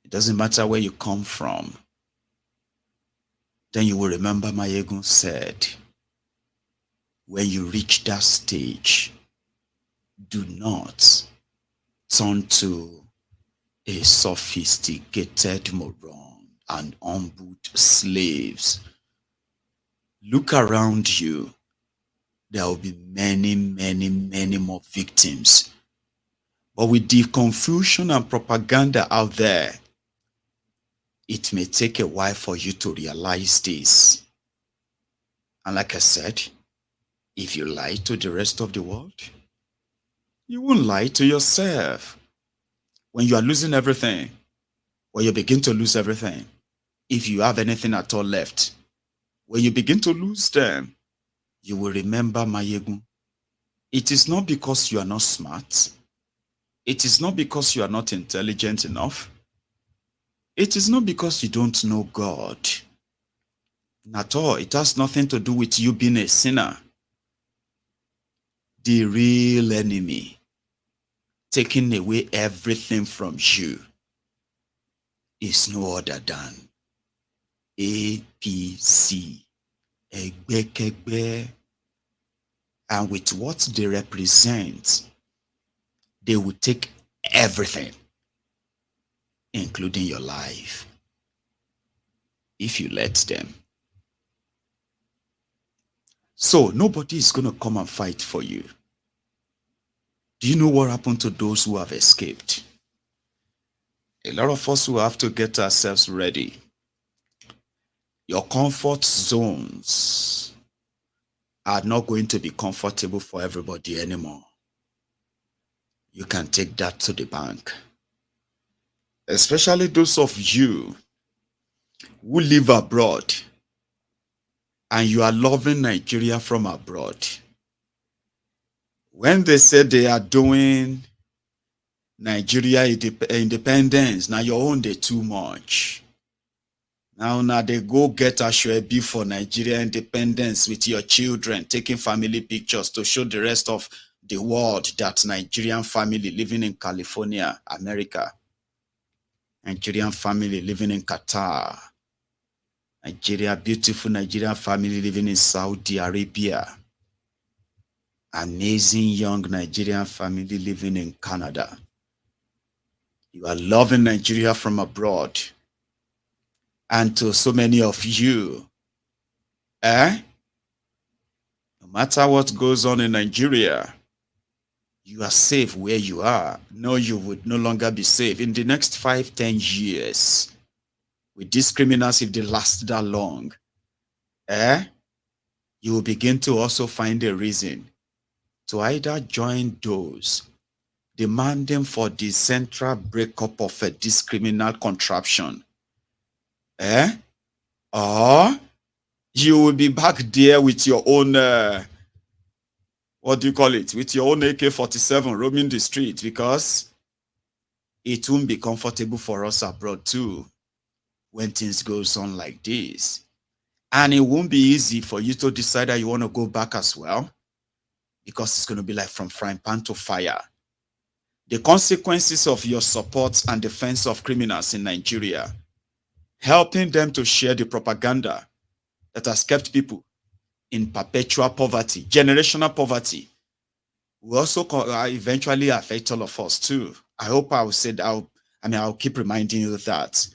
It doesn't matter where you come from. Then you will remember Maiyegun said, when you reach that stage, do not turn to a sophisticated moron and humbled slaves. Look around you. There will be many, many, many more victims. But with the confusion and propaganda out there, it may take a while for you to realize this. And like I said, if you lie to the rest of the world, you won't lie to yourself. When you are losing everything, when you begin to lose everything, if you have anything at all left, when you begin to lose them, you will remember Maiyegun. It is not because you are not smart. It is not because you are not intelligent enough. It is not because you don't know God. At all, it has nothing to do with you being a sinner. The real enemy taking away everything from you is no other than APC. Egbekegbe. And with what they represent, they will take everything, including your life, if you let them. So nobody is going to come and fight for you. Do you know what happened to those who have escaped? A lot of us will have to get ourselves ready. Your comfort zones are not going to be comfortable for everybody anymore. You can take that to the bank. Especially those of you who live abroad and you are loving Nigeria from abroad. When they say they are doing Nigeria independence, now your own they too much. Now they go get a Ashwebi for Nigeria independence with your children, taking family pictures to show the rest of the world that Nigerian family living in California, America, Nigerian family living in Qatar, beautiful Nigerian family living in Saudi Arabia, amazing young Nigerian family living in Canada. You are loving Nigeria from abroad. And to so many of you, no matter what goes on in Nigeria, you are safe where you are. No, you would no longer be safe. In the next 5-10 years, with these criminals, if they last that long, you will begin to also find a reason to either join those demanding for the central breakup of this criminal contraption, or you will be back there with your own, what do you call it? With your own AK-47 roaming the street, because it won't be comfortable for us abroad too when things goes on like this. And it won't be easy for you to decide that you want to go back as well, because it's going to be like from frying pan to fire. The consequences of your support and defense of criminals in Nigeria, helping them to share the propaganda that has kept people in perpetual poverty, generational poverty, will also eventually affect all of us too. I hope I will say that. I'll keep reminding you that.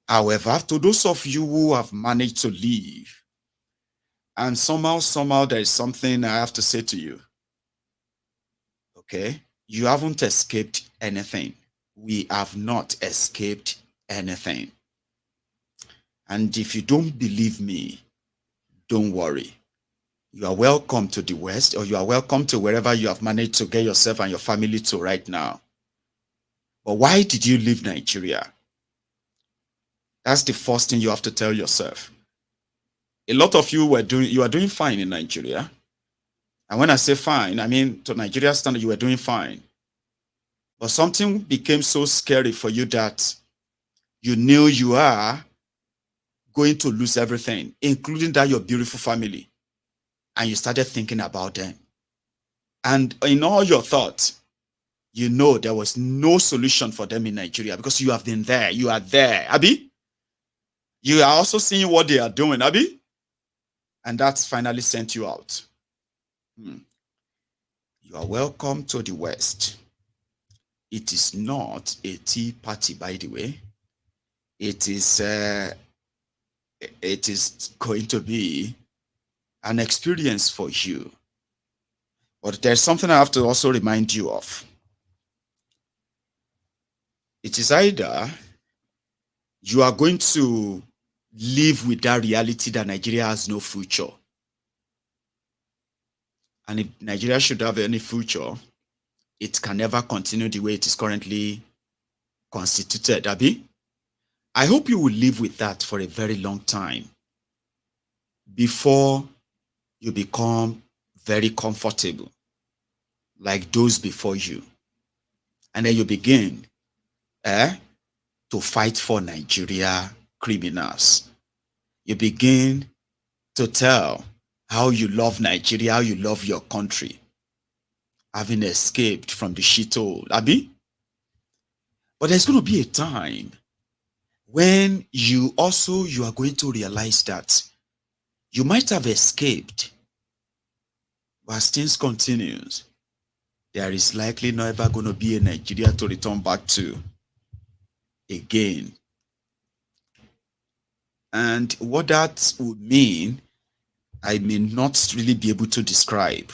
However, to those of you who have managed to leave, and somehow there is something I have to say to you. Okay? You haven't escaped anything. We have not escaped anything. And if you don't believe me, don't worry. You are welcome to the West, or you are welcome to wherever you have managed to get yourself and your family to right now. But why did you leave Nigeria? That's the first thing you have to tell yourself. A lot of you are doing fine in Nigeria. And when I say fine, I mean to Nigeria's standard, you were doing fine. But something became so scary for you that you knew you are going to lose everything, including that your beautiful family. And you started thinking about them. And in all your thoughts, you know there was no solution for them in Nigeria because you have been there. You are there, Abi. You are also seeing what they are doing, Abi. And that's finally sent you out. You are welcome to the West. It is not a tea party, by the way. It is going to be an experience for you. But there's something I have to also remind you of. It is either you are going to live with that reality that Nigeria has no future. And if Nigeria should have any future, it can never continue the way it is currently constituted, Abi. I hope you will live with that for a very long time before you become very comfortable like those before you. And then you begin to fight for Nigeria criminals. You begin to tell how you love Nigeria, how you love your country, having escaped from the shithole, Abi. But there's going to be a time when you are going to realize that you might have escaped, but as things continues, there is likely not ever going to be a Nigeria to return back to again. And what that would mean, I may not really be able to describe.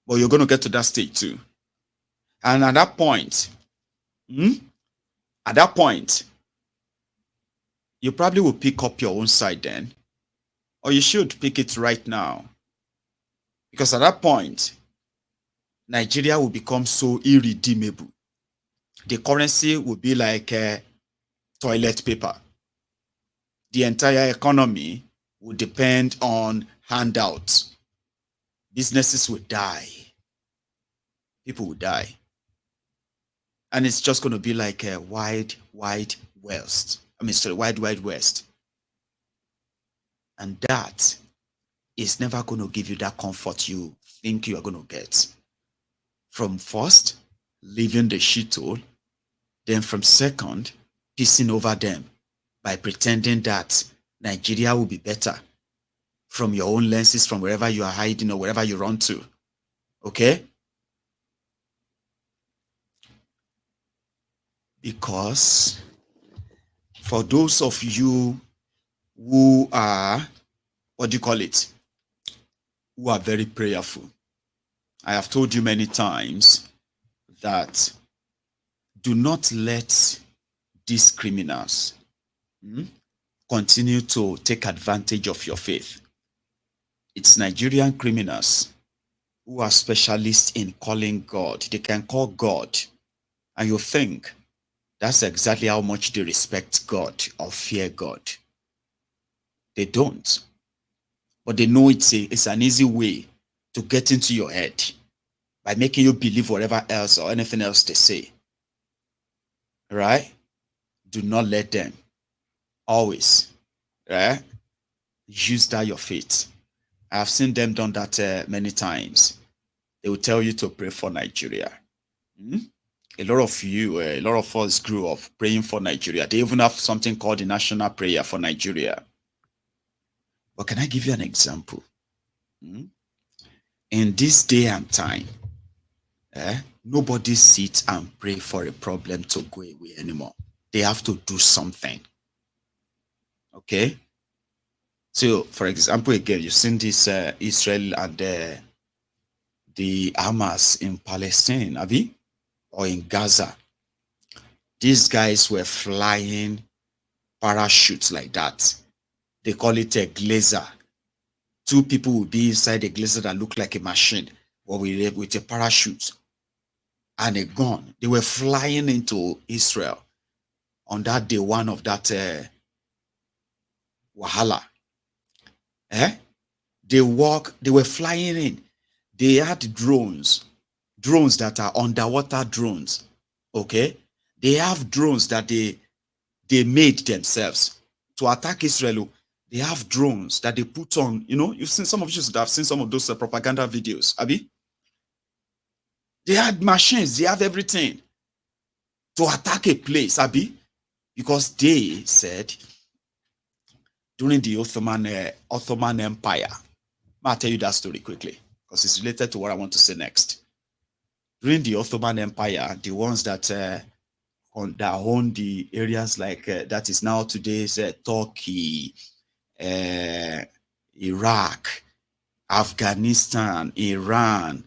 But you're going to get to that stage too. And at that point, you probably will pick up your own side then. Or you should pick it right now. Because at that point, Nigeria will become so irredeemable. The currency will be like toilet paper. The entire economy will depend on handouts. Businesses will die. People will die. And it's just going to be like a wide west. Wide west. And that is never going to give you that comfort you think you are going to get. From first, leaving the shithole, then from second, piecing over them by pretending that Nigeria will be better from your own lenses, from wherever you are hiding or wherever you run to. Okay? Because for those of you who are, who are very prayerful, I have told you many times that do not let these criminals continue to take advantage of your faith. It's Nigerian criminals who are specialists in calling God. They can call God, and you think that's exactly how much they respect God or fear God. They don't. But they know it's an easy way to get into your head by making you believe whatever else or anything else they say. Right? Do not let them. Always. Right? Use that your faith. I've seen them done that many times. They will tell you to pray for Nigeria. A lot of us grew up praying for Nigeria. They even have something called the National Prayer for Nigeria. But can I give you an example? In this day and time, nobody sits and pray for a problem to go away anymore. They have to do something. Okay? So, for example, again, you've seen this Israel and the Hamas in Palestine, Abi, or in Gaza. These guys were flying parachutes like that. They call it a glazer. Two people will be inside a glazer that look like a machine, or with a parachute and a gun. They were flying into Israel on that day one of that Wahala. They were flying in. They had drones that are underwater drones. Okay? They have drones that they made themselves to attack Israel. They have drones that they put on, you've seen some of you that have seen some of those propaganda videos, Abi. They had machines, they have everything to attack a place, Abi, because they said during the Ottoman Empire, I'll tell you that story quickly because it's related to what I want to say next. during the Ottoman Empire, the ones that own the areas like that is now today's Turkey, Iraq, Afghanistan, Iran,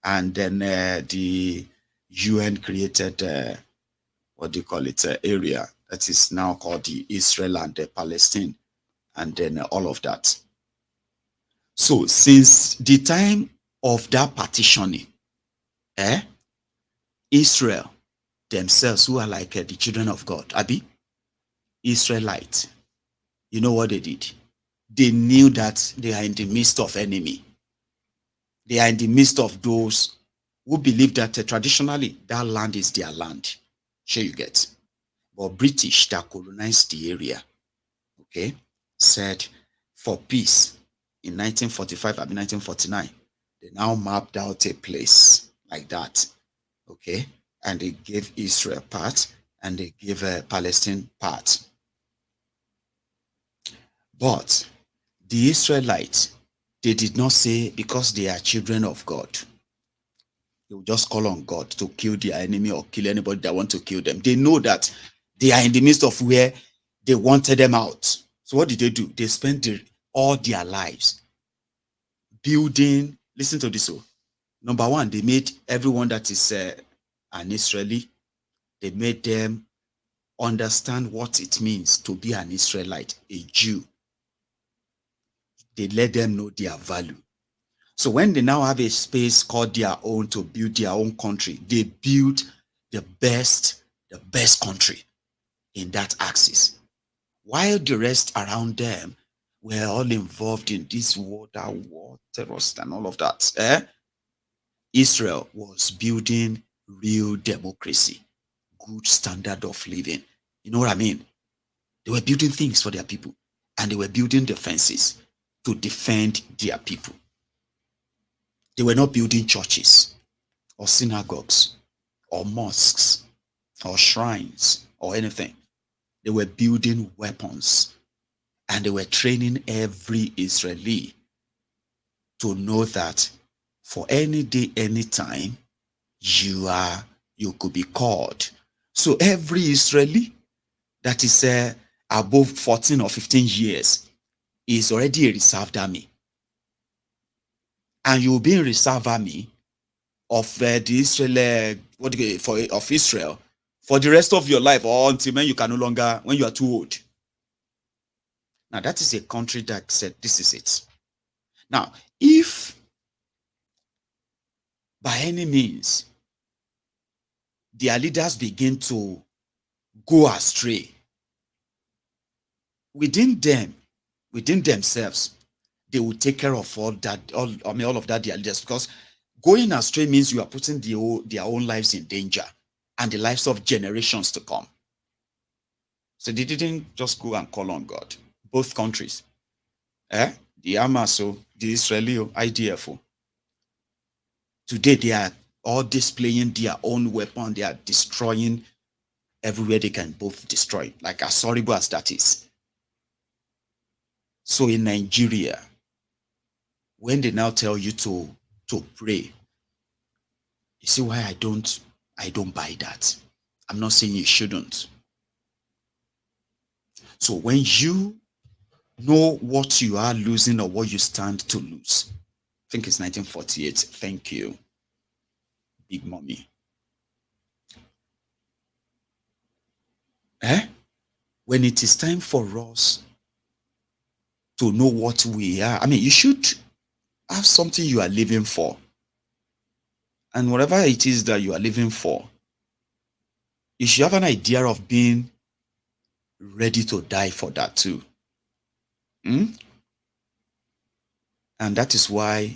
and then the UN created what do you call it, area that is now called the Israel and Palestine, and then all of that. So since the time of that partitioning, Israel themselves, who are like the children of God, Abi, Israelites, you know what they did? They knew that they are in the midst of enemy. They are in the midst of those who believe that traditionally that land is their land. Sure you get. But British that colonized the area, okay, said for peace in 1945 and 1949, they now mapped out a place like that, okay, and they gave Israel part and they gave Palestine part. But the Israelites, they did not say because they are children of God, they will just call on God to kill their enemy or kill anybody that want to kill them. They know that they are in the midst of where they wanted them out. So what did they do? They spent all their lives building. Listen to this. Number one, they made everyone that is an Israeli, they made them understand what it means to be an Israelite, a Jew. They let them know their value. So when they now have a space called their own to build their own country, they build the best country in that axis. While the rest around them were all involved in this war, terrorist and all of that, Israel was building real democracy, good standard of living. You know what I mean? They were building things for their people, and they were building defenses to defend their people. They were not building churches or synagogues or mosques or shrines or anything. They were building weapons, and they were training every Israeli to know that for any day, any time, you could be called. So every Israeli that is above 14 or 15 years is already a reserved army. And you will be in reserve army of the Israel, of Israel for the rest of your life, or until when you can no longer, when you are too old. Now that is a country that said this is it. Now, if by any means their leaders begin to go astray within themselves, they will take care of all of that, their leaders, because going astray means you are putting their own lives in danger and the lives of generations to come. So they didn't just go and call on God. Both countries, the Hamas, the Israeli, IDF, today they are all displaying their own weapon. They are destroying everywhere they can both destroy, like as horrible as that is. So in Nigeria, when they now tell you to pray, you see why I don't buy that. I'm not saying you shouldn't. So when you know what you are losing or what you stand to lose, I think it's 1948. Thank you, Big Mommy. When it is time for us to know what we are, you should have something you are living for. And whatever it is that you are living for, you should have an idea of being ready to die for that too. And that is why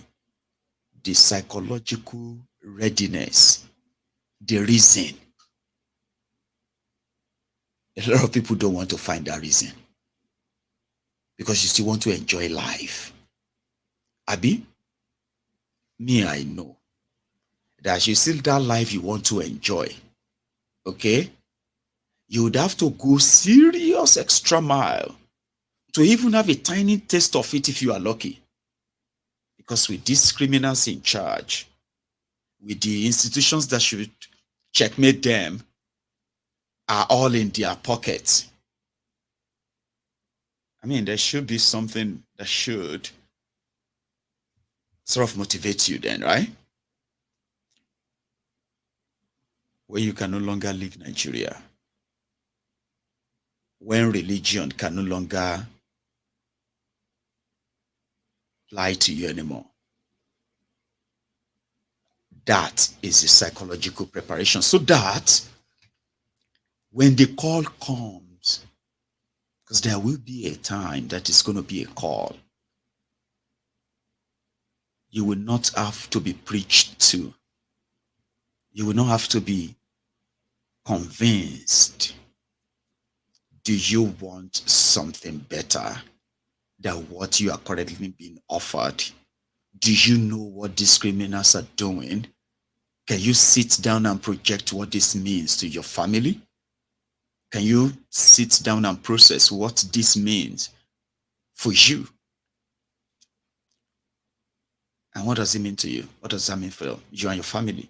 the psychological readiness, the reason, a lot of people don't want to find that reason, because you still want to enjoy life. Abi, me, I know that you still that life you want to enjoy, okay? You would have to go serious extra mile to even have a tiny taste of it if you are lucky. Because with these criminals in charge, with the institutions that should checkmate them are all in their pockets. I mean, there should be something that should sort of motivate you then, right? Where you can no longer leave Nigeria. When religion can no longer lie to you anymore. That is a psychological preparation. So that when the call comes, because there will be a time that is going to be a call, you will not have to be preached to. You will not have to be convinced. Do you want something better than what you are currently being offered? Do you know what these criminals are doing? Can you sit down and project what this means to your family? Can you sit down and process what this means for you? And what does it mean to you? What does that mean for you and your family?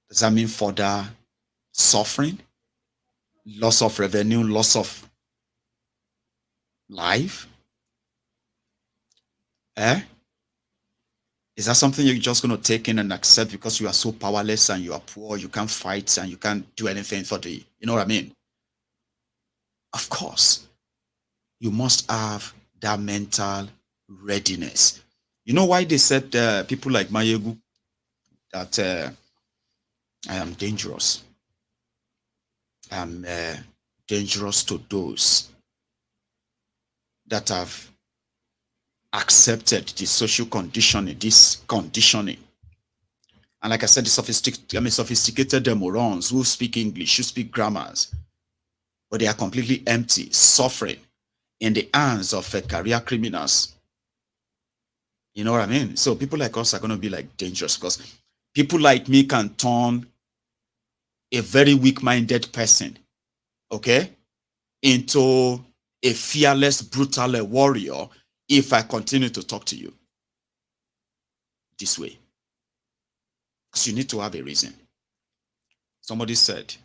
Does that mean further suffering? Loss of revenue, loss of life? Is that something you're just going to take in and accept because you are so powerless and you are poor, you can't fight and you can't do anything for the, you know what I mean? Of course, you must have that mental readiness. You know why they said people like Maiyegun that I am dangerous. I am dangerous to those that have accepted the social conditioning, this conditioning. And like I said, the sophisticated morons who speak English, who speak grammars, but they are completely empty, suffering in the hands of career criminals. You know what I mean? So people like us are going to be like dangerous because people like me can turn a very weak-minded person, okay, into a fearless, brutal warrior if I continue to talk to you this way. Because you need to have a reason. Somebody said,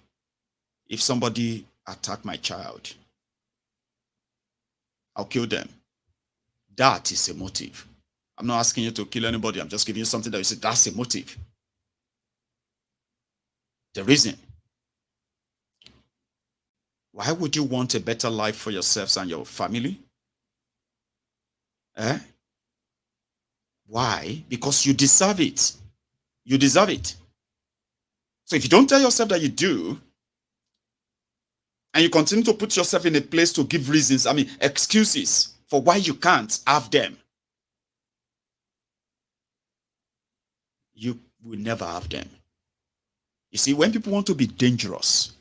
if somebody attacked my child, I'll kill them. That is a motive. I'm not asking you to kill anybody. I'm just giving you something that you say, that's a motive. The reason. Why would you want a better life for yourselves and your family? Why? Because you deserve it. You deserve it. So if you don't tell yourself that you do, and you continue to put yourself in a place to give reasons, excuses for why you can't have them, you will never have them. You see, when people want to be dangerous,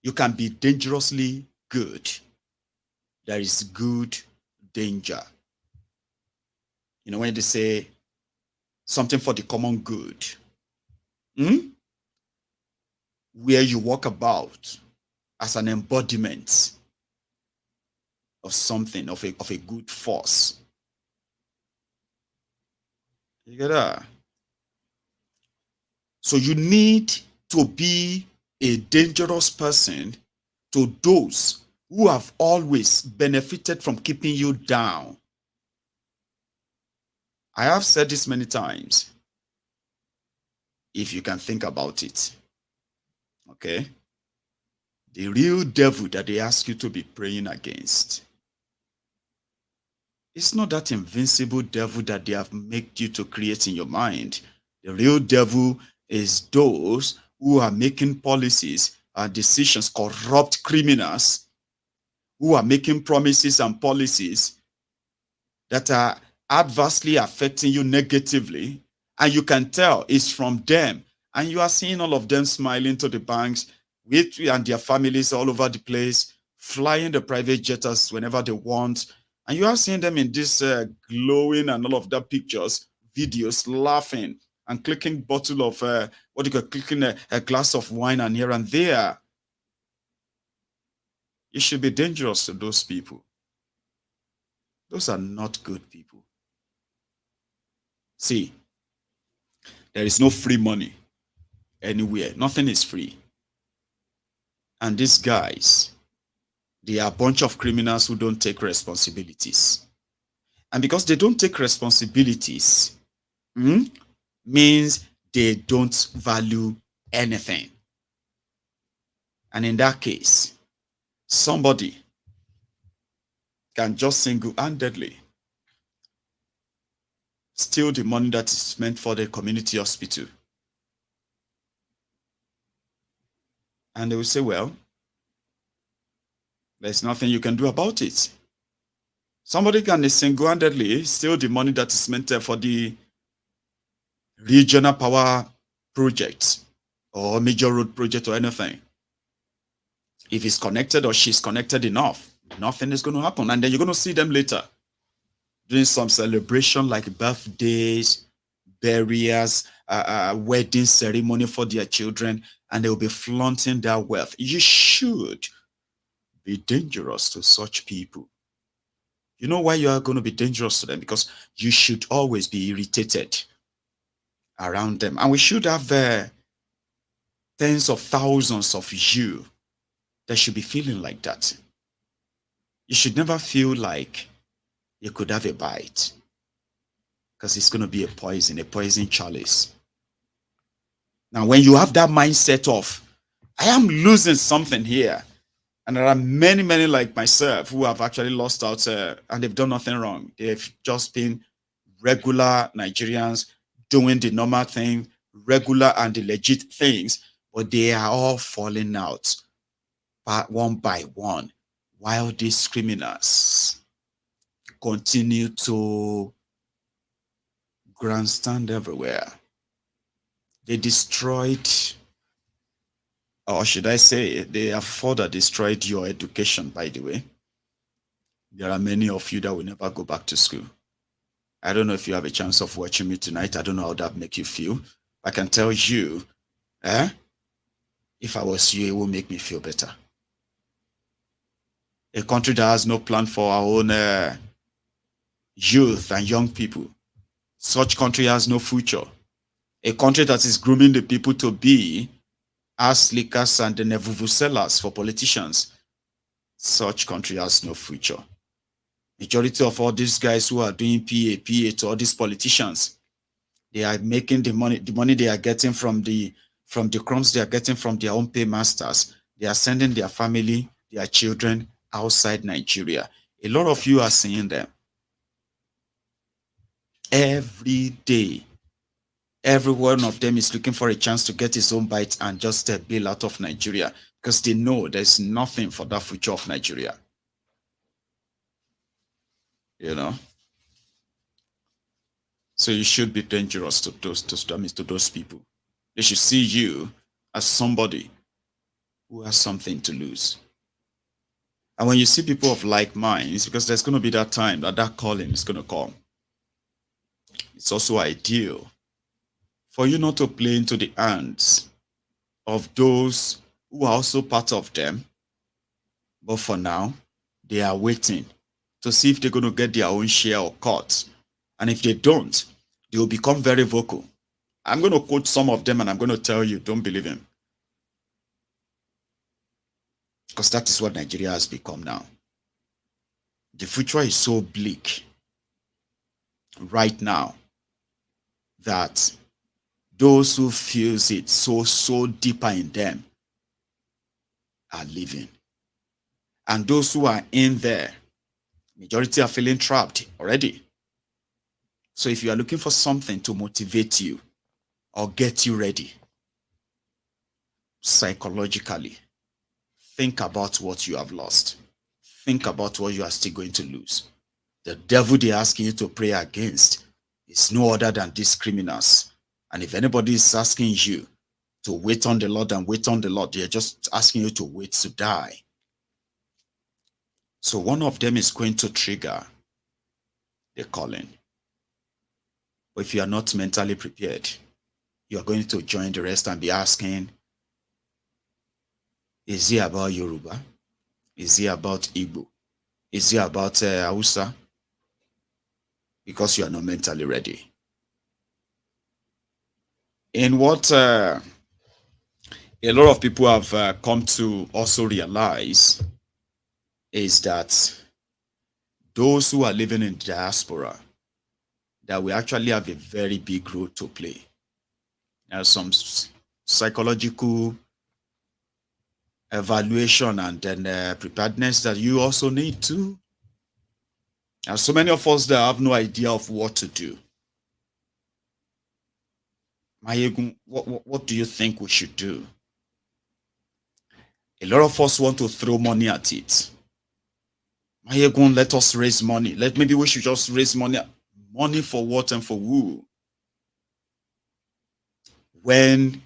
you can be dangerously good. There is good danger. You know, when they say something for the common good, where you walk about as an embodiment of something, of a good force. You get that? So you need to be a dangerous person to those who have always benefited from keeping you down. I have said this many times. If you can think about it, okay? The real devil that they ask you to be praying against, it's not that invincible devil that they have made you to create in your mind. The real devil is those who are making policies and decisions, corrupt criminals, who are making promises and policies that are adversely affecting you negatively, and you can tell it's from them. And you are seeing all of them smiling to the banks with and their families all over the place, flying the private jets whenever they want. And you are seeing them in this glowing and all of that pictures, videos, laughing and clicking bottle of, clicking a glass of wine and here and there. It should be dangerous to those people. Those are not good people. See, There is no free money anywhere. Nothing is free. And these guys, they are a bunch of criminals who don't take responsibilities. And because they don't take responsibilities, means they don't value anything. And in that case, somebody can just single-handedly steal the money that is meant for the community hospital. And they will say, well, there's nothing you can do about it. Somebody can single-handedly steal the money that is meant for the regional power project or major road project or anything. If it's connected or she's connected enough, nothing is going to happen. And then you're going to see them later doing some celebration like birthdays, burials, wedding ceremony for their children, and they will be flaunting their wealth. You should be dangerous to such people. You know why you are going to be dangerous to them? Because you should always be irritated around them. And we should have tens of thousands of you that should be feeling like that. You should never feel like you could have a bite, because it's going to be a poison chalice. Now, when you have that mindset of, I am losing something here, and there are many, many like myself who have actually lost out and they've done nothing wrong. They've just been regular Nigerians doing the normal thing, regular and the legit things, but they are all falling out one by one, while these criminals continue to grandstand everywhere. They destroyed, or should I say, they have further destroyed your education, by the way. There are many of you that will never go back to school. I don't know if you have a chance of watching me tonight. I don't know how that make you feel. I can tell you, if I was you, it will make me feel better. A country that has no plan for our own youth and young people. Such country has no future. A country that is grooming the people to be ass lickers and the nevuvuzelas for politicians. Such country has no future. Majority of all these guys who are doing PA to all these politicians, they are making the money they are getting from the crumbs they are getting from their own paymasters. They are sending their family, their children outside Nigeria. A lot of you are seeing them every day. Every one of them is looking for a chance to get his own bite and just bail out of Nigeria, because they know there's nothing for that future of Nigeria. You know, so you should be dangerous to those people. They should see you as somebody who has something to lose. And when you see people of like minds, because there's going to be that time that calling is going to come, it's also ideal for you not to play into the hands of those who are also part of them. But for now, they are waiting to see if they're going to get their own share or cut. And if they don't, they will become very vocal. I'm going to quote some of them and I'm going to tell you, don't believe him. Because that is what Nigeria has become now. The future is so bleak right now that those who feels it so deeper in them are leaving. And those who are in there, majority are feeling trapped already. So if you are looking for something to motivate you or get you ready psychologically, think about what you have lost. Think about what you are still going to lose. The devil they're asking you to pray against is no other than these criminals. And if anybody is asking you to wait on the Lord and wait on the Lord, they're just asking you to wait to die. So one of them is going to trigger the calling. But if you are not mentally prepared, you are going to join the rest and be asking, is it about Yoruba? Is it about Igbo? Is it about Hausa? Because you are not mentally ready. In what a lot of people have come to also realize is that those who are living in diaspora, that we actually have a very big role to play. There's some psychological evaluation and then preparedness that you also need to. There's so many of us that have no idea of what to do. Maiyegun, what do you think we should do? A lot of us want to throw money at it. Maiyegun, let us raise money. Maybe we should just raise money. Money for what and for who? When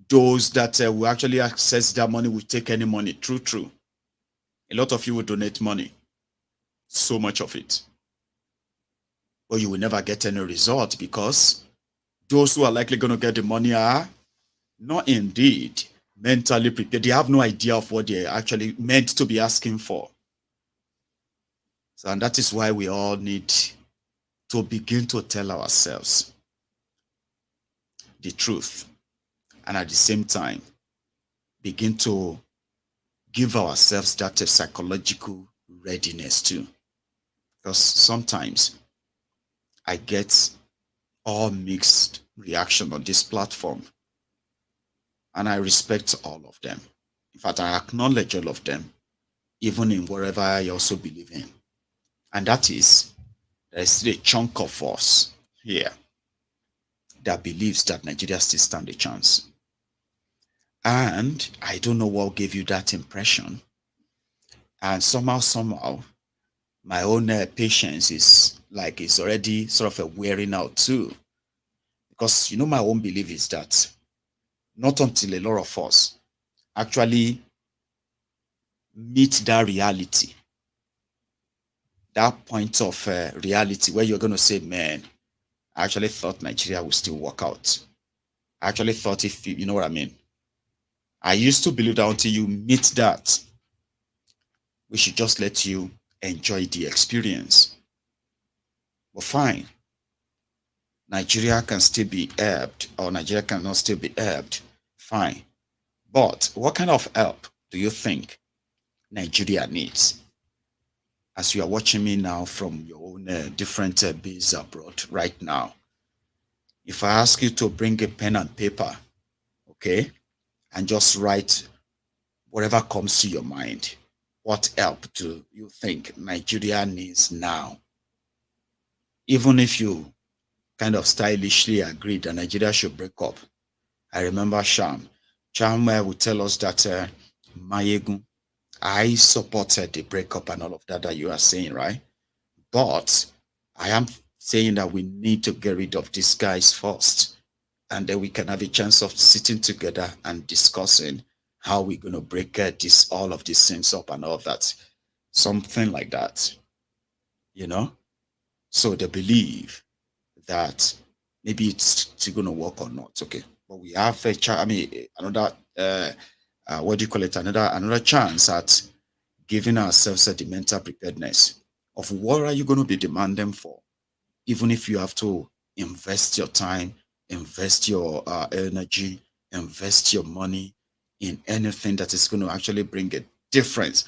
those that will actually access that money will take any money. True. A lot of you will donate money. So much of it. But you will never get any result because those who are likely going to get the money are not indeed mentally prepared. They have no idea of what they're actually meant to be asking for. So, and that is why we all need to begin to tell ourselves the truth, and at the same time begin to give ourselves that psychological readiness too. Because sometimes I get all mixed reaction on this platform, and I respect all of them. In fact, I acknowledge all of them, even in whatever I also believe in. And that is, there's still a chunk of us here that believes that Nigeria still stands a chance. And I don't know what gave you that impression. And somehow, my own patience is already sort of wearing out too. Because, my own belief is that not until a lot of us actually meet that reality, that point of reality where you're going to say, man, I actually thought Nigeria would still work out. I actually thought if you know what I mean. I used to believe that until you meet that, we should just let you enjoy the experience. But fine, Nigeria can still be helped, or Nigeria cannot still be helped. Fine. But what kind of help do you think Nigeria needs? As you are watching me now from your own different base abroad right now, if I ask you to bring a pen and paper, okay, and just write whatever comes to your mind, what help do you think Nigeria needs now? Even if you kind of stylishly agree that Nigeria should break up. I remember Sham would tell us that Maiyegun, I supported the breakup and all of that you are saying, right? But I am saying that we need to get rid of these guys first. And then we can have a chance of sitting together and discussing how we're going to break all of these things up and all of that. Something like that, So they believe that maybe it's going to work or not, okay? But we have another another chance at giving ourselves the mental preparedness of what are you going to be demanding for, even if you have to invest your time, invest your energy, invest your money in anything that is going to actually bring a difference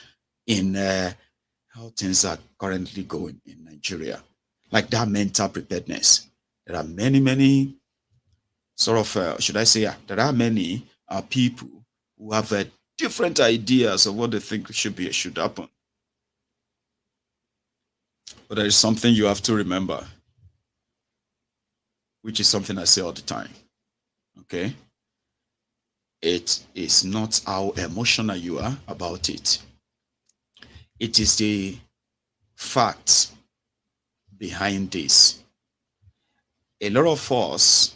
in how things are currently going in Nigeria. Like that mental preparedness. There are many sort of, there are many people who have different ideas of what they think should happen. But there is something you have to remember, which is something I say all the time, okay? It is not how emotional you are about it. It is the facts behind this. A lot of us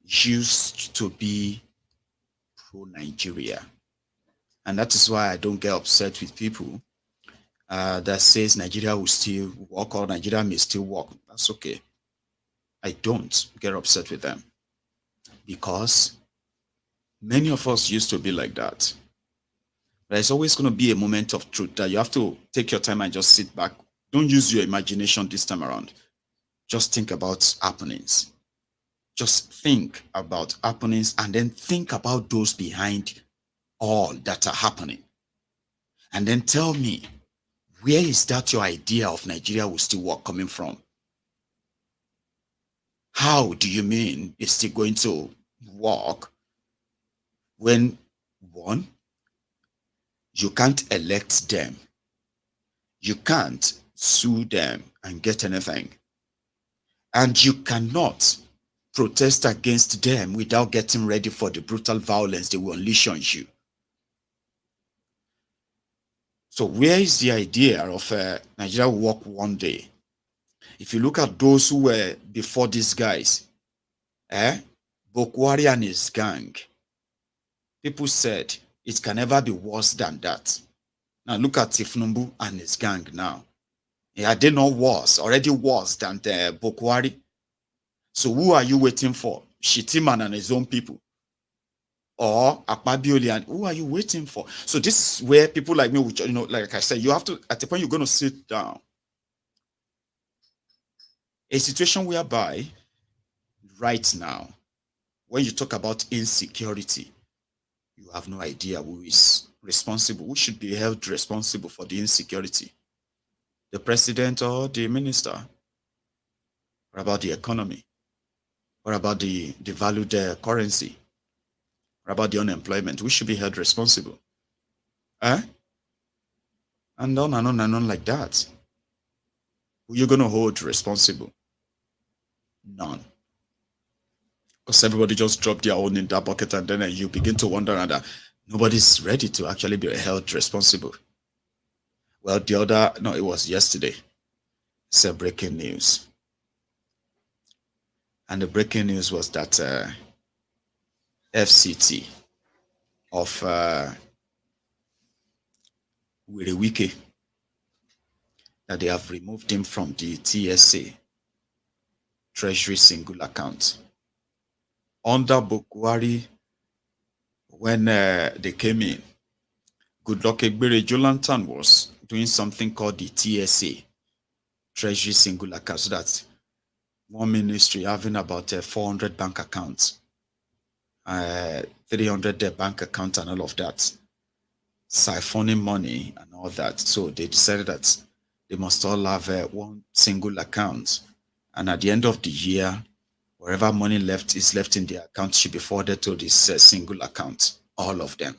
used to be pro-Nigeria. And that is why I don't get upset with people that says Nigeria will still work or Nigeria may still work. That's okay. I don't get upset with them because many of us used to be like that. But there's always going to be a moment of truth that you have to take your time and just sit back. Don't use your imagination this time around. Just think about happenings. Just think about happenings and then think about those behind all that are happening. And then tell me, where is that your idea of Nigeria will still work coming from? How do you mean it's still going to work when, one, you can't elect them, you can't sue them and get anything, and you cannot protest against them without getting ready for the brutal violence they will unleash on you? So where is the idea of Nigeria will work one day? If you look at those who were before these guys, Bokwari and his gang, people said it can never be worse than that. Now look at Tifnumbu and his gang now. Are they not worse, already worse than the Bokwari? So who are you waiting for? Shitiman and his own people? Or Akpabioli, and who are you waiting for? So this is where people like me, which, you know, like I said, you have to, at the point you're going to sit down. A situation whereby right now, when you talk about insecurity, you have no idea who is responsible, who should be held responsible for the insecurity. The president or the minister? What about the economy? What about the devalued currency? What about the unemployment? We should be held responsible. And on and on and on like that. Who are you going to hold responsible? None. Because everybody just dropped their own in that bucket, and then you begin to wonder, and nobody's ready to actually be held responsible. Well, it was yesterday. It's a breaking news. And the breaking news was that FCT of Wirewike, that they have removed him from the TSA, Treasury Single Account. Under Bokwari, when they came in, Goodluck Egbere Jolantan was doing something called the TSA, Treasury Single Account, so that one ministry having about 400 bank accounts, 300 bank accounts and all of that, siphoning money and all that. So they decided that they must all have one single account. And at the end of the year, wherever money is left in the account should be forwarded to this single account, all of them.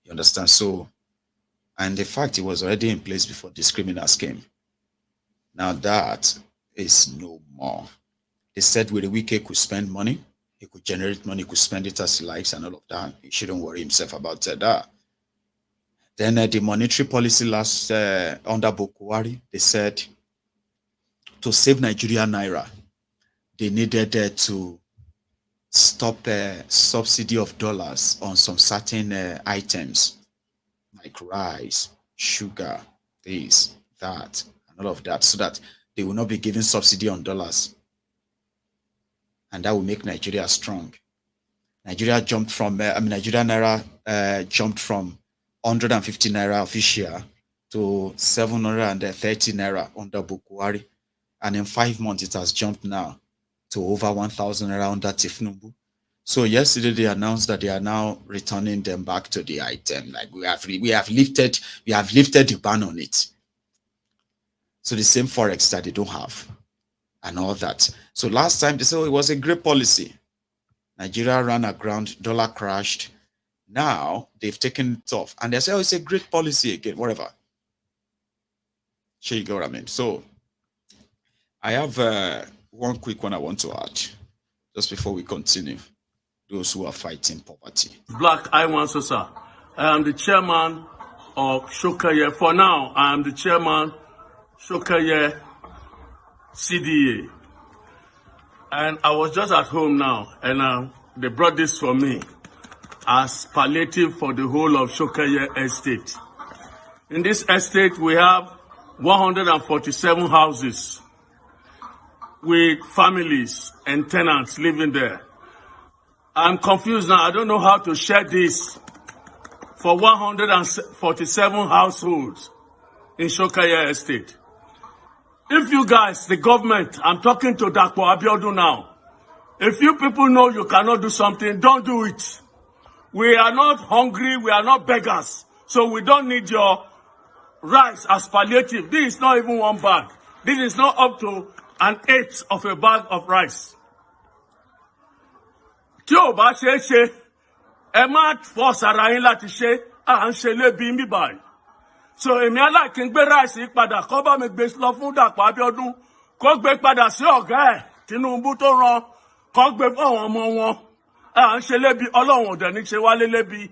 You understand? So, and the fact it was already in place before these criminals came. Now that is no more. They said Wirewike could spend money, he could generate money, he could spend it as he likes and all of that. He shouldn't worry himself about that. Then the monetary policy last under Bokwari, they said to save Nigerian naira, they needed to stop subsidy of dollars on some certain items like rice, sugar, this, that, and all of that, so that they will not be giving subsidy on dollars. And that will make Nigeria strong. Nigeria jumped from, Nigerian naira jumped from 150 naira official to 730 naira under Bokwari. And in 5 months, it has jumped now to over 1,000 naira under Tifnumbu. So yesterday they announced that they are now returning them back to the item. Like we have lifted the ban on it. So the same forex that they don't have and all that. So last time they said, oh, it was a great policy. Nigeria ran aground, dollar crashed. Now they've taken it off and they say, oh, it's a great policy again, whatever. Sure, you get what I mean? So I have one quick one I want to add just before we continue. Those who are fighting poverty. Black Iwan Sosa. I am the chairman of Shokaye. For now, I am the chairman Shokaye CDA. And I was just at home now, and they brought this for me as palliative for the whole of Shokaye estate. In this estate, we have 147 houses with families and tenants living there. I'm confused now. I don't know how to share this for 147 households in Shokaye Estate. If you guys, the government, I'm talking to Dr. Abiodun now, If you people know you cannot do something, don't do it. We are not hungry, we are not beggars. So we don't need your rice as palliative. This is not even one bag. This is not up to an eighth of a bag of rice. Tí ò bá ṣe é ṣe, ẹ má force ara yín láti ṣe, à ń ṣe lébi mí báyìí. So èmi aláìkí ń gbé rice yìí padà, kó bá mi gbé lọ fún Dàpọ̀ Abíọ́dún, kó gbé padà sí ọ̀gá ẹ̀ Tinubu tó rán, kó gbé fún àwọn ọmọ wọn. À ń ṣe lébi, Ọlọ́run ò dẹ̀ ní ṣe wálé lébi.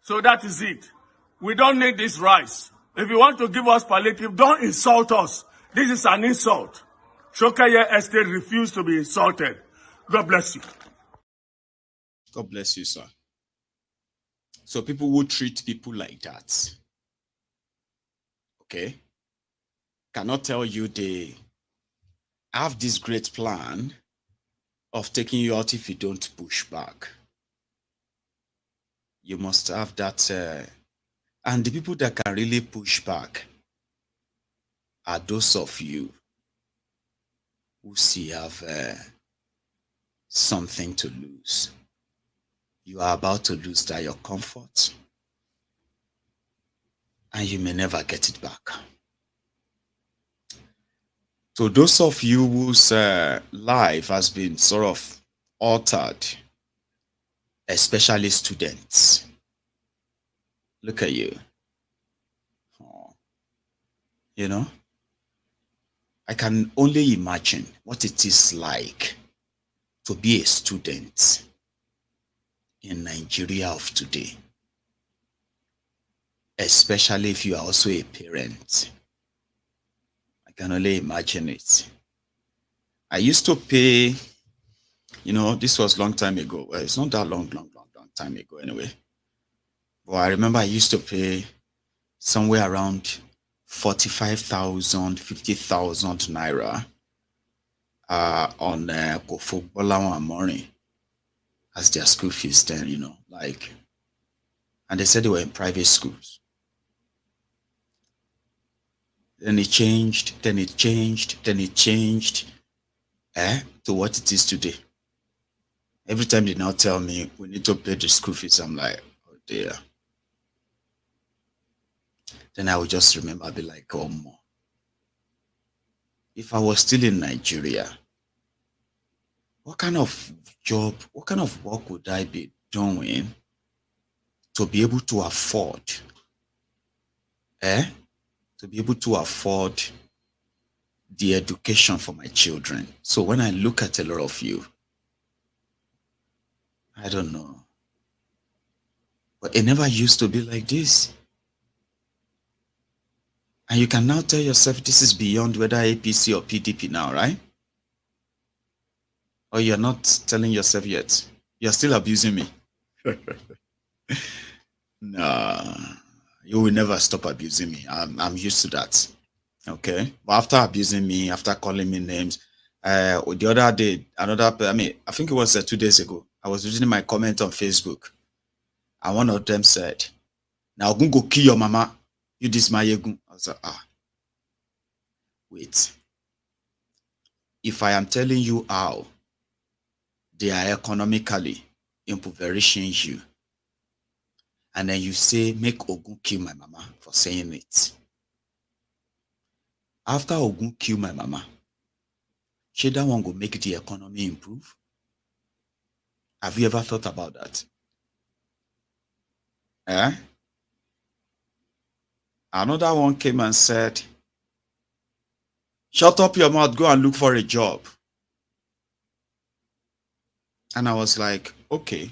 So that is it. We don't need this rice. If you want to give us palliative, don't insult us. This is an insult. Shokaye Estate refused to be insulted. God bless you. God bless you, sir. So people who treat people like that, okay, cannot tell you they have this great plan of taking you out if you don't push back. You must have that, and the people that can really push back are those of you who still have something to lose. You are about to lose that your comfort, and you may never get it back. So those of you whose life has been sort of altered, especially students, look at you. Oh, you know, I can only imagine what it is like to be a student in Nigeria of today, especially if you are also a parent. I can only imagine it. I used to pay, you know, this was a long time ago. Well, it's not that long time ago anyway. But I remember I used to pay somewhere around 45,000, 50,000 naira on Kofu Bolawan Amori as their school fees then, you know, like, and they said they were in private schools. Then it changed, then it changed, then it changed to what it is today. Every time they now tell me we need to pay the school fees, I'm like, oh dear. Then I would just remember, I'd be like, oh more. If I was still in Nigeria, what kind of job, what kind of work would I be doing to be able to afford, to be able to afford the education for my children? So when I look at a lot of you, I don't know, but it never used to be like this. And you can now tell yourself this is beyond whether APC or PDP now, right? Or you're not telling yourself yet. You're still abusing me. No, you will never stop abusing me. I'm used to that. Okay. But after abusing me, after calling me names, the other day, I think it was 2 days ago, I was reading my comment on Facebook, and one of them said, now go kill your mama, you this Maiyegun. I was like, wait. If I am telling you how they are economically impoverishing you, and then you say, make Ogun kill my mama for saying it. After Ogun kill my mama, should that one go make the economy improve? Have you ever thought about that? Another one came and said, shut up your mouth, go and look for a job. And I was like, okay,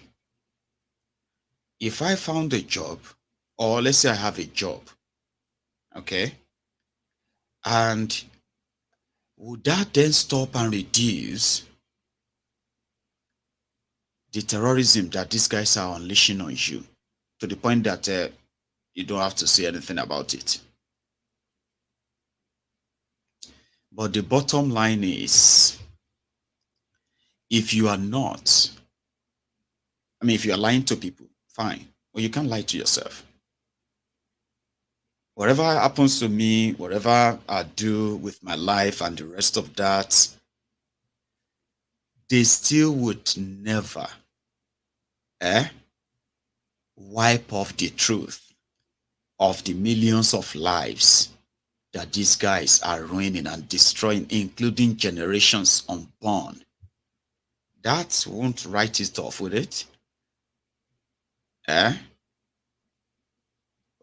if I found a job, or let's say I have a job, okay, and would that then stop and reduce the terrorism that these guys are unleashing on you to the point that you don't have to say anything about it? But the bottom line is, if you are not, if you are lying to people, fine. Well, you can't lie to yourself. Whatever happens to me, whatever I do with my life and the rest of that, they still would never wipe off the truth of the millions of lives that these guys are ruining and destroying, including generations unborn. That won't write it off, would it?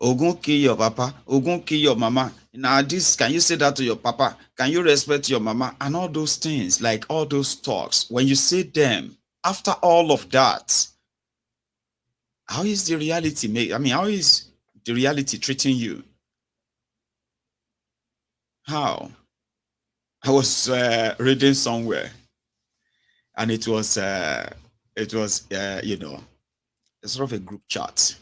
Ogun kill your papa, Ogun kill your mama. Now this, can you say that to your papa? Can you respect your mama? And all those things, like all those talks, when you say them, after all of that, how is the reality how is the reality treating you? How? I was reading somewhere, and it was you know, sort of a group chat,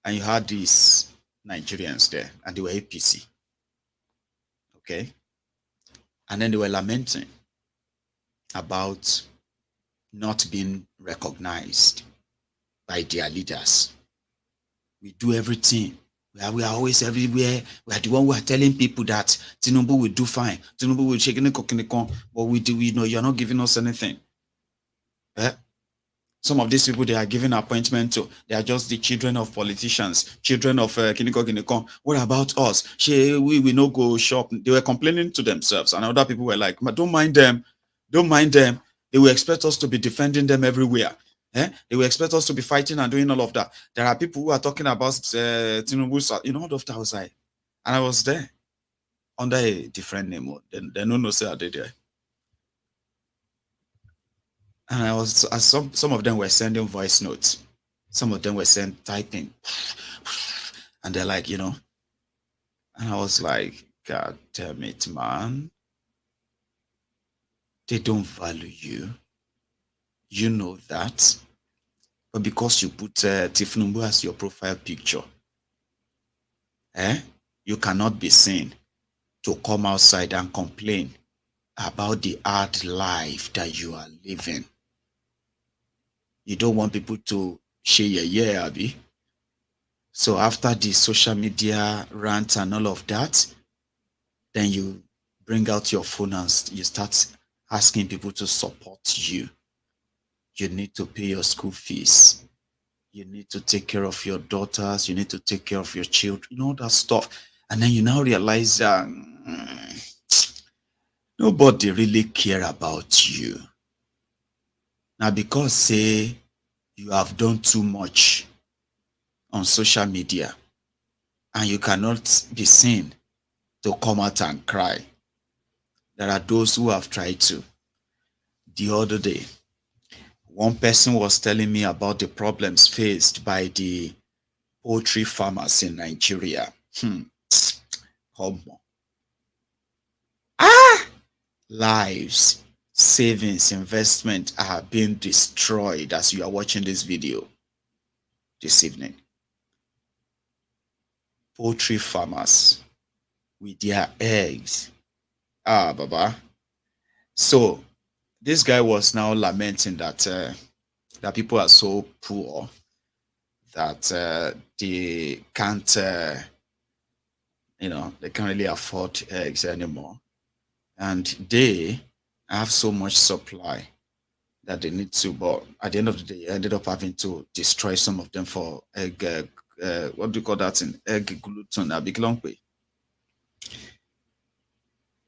and you had these Nigerians there, and they were APC, okay, and then they were lamenting about not being recognized by their leaders. We do everything. We are always everywhere. We are the one who are telling people that Tinubu will do fine. Tinubu will shake in the coconut, but we know you're not giving us anything. Some of these people they are giving appointment to, they are just the children of politicians, children of Kiniko. What about us? We no go shop. They were complaining to themselves, and other people were like, don't mind them. Don't mind them. They will expect us to be defending them everywhere. They will expect us to be fighting and doing all of that. There are people who are talking about Tinubu, all of that. Was and I was there under a different name. They no say I did there. And I was, some of them were sending voice notes. Some of them were typing. And they're like, and I was like, God damn it, man. They don't value you. You know that. But because you put Tifnumbu as your profile picture, you cannot be seen to come outside and complain about the hard life that you are living. You don't want people to share your Abby. So after the social media rant and all of that, then you bring out your phone and you start asking people to support you. You need to pay your school fees. You need to take care of your daughters. You need to take care of your children, all that stuff. And then you now realize that nobody really care about you. Now, because say you have done too much on social media and you cannot be seen to come out and cry. There are those who have tried to. The other day, one person was telling me about the problems faced by the poultry farmers in Nigeria. Lives, savings, investment are being destroyed as you are watching this video this evening. Poultry farmers with their eggs. Baba. So this guy was now lamenting that that people are so poor that they can't, they can't really afford eggs anymore, and they have so much supply that they need to. But at the end of the day, ended up having to destroy some of them for egg. What do you call that? In egg gluten, a big long way.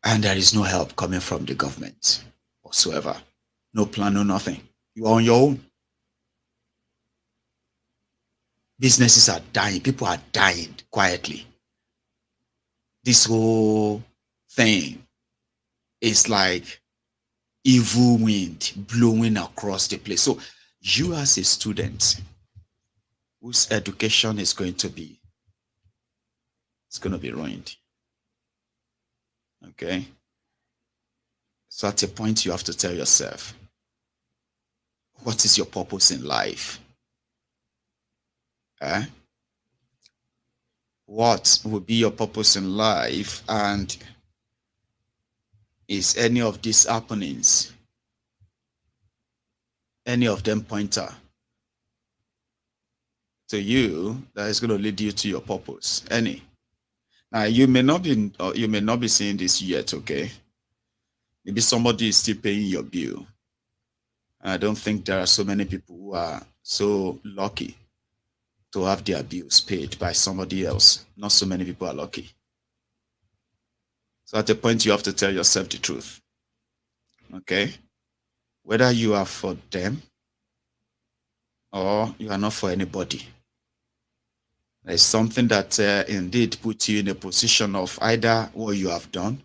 And there is no help coming from the government whatsoever. No plan, no nothing. You are on your own. Businesses are dying. People are dying quietly. This whole thing is like evil wind blowing across the place. So you as a student whose education is going to be ruined. Okay? So at a point you have to tell yourself, what is your purpose in life? What would be your purpose in life? And is any of these happenings, any of them pointer to you that is going to lead you to your purpose? Any? Now you may not be seeing this yet, okay? Maybe somebody is still paying your bill. I don't think there are so many people who are so lucky to have their bills paid by somebody else. Not so many people are lucky. So at a point, you have to tell yourself the truth. Okay? Whether you are for them or you are not for anybody. There's something that indeed puts you in a position of either what you have done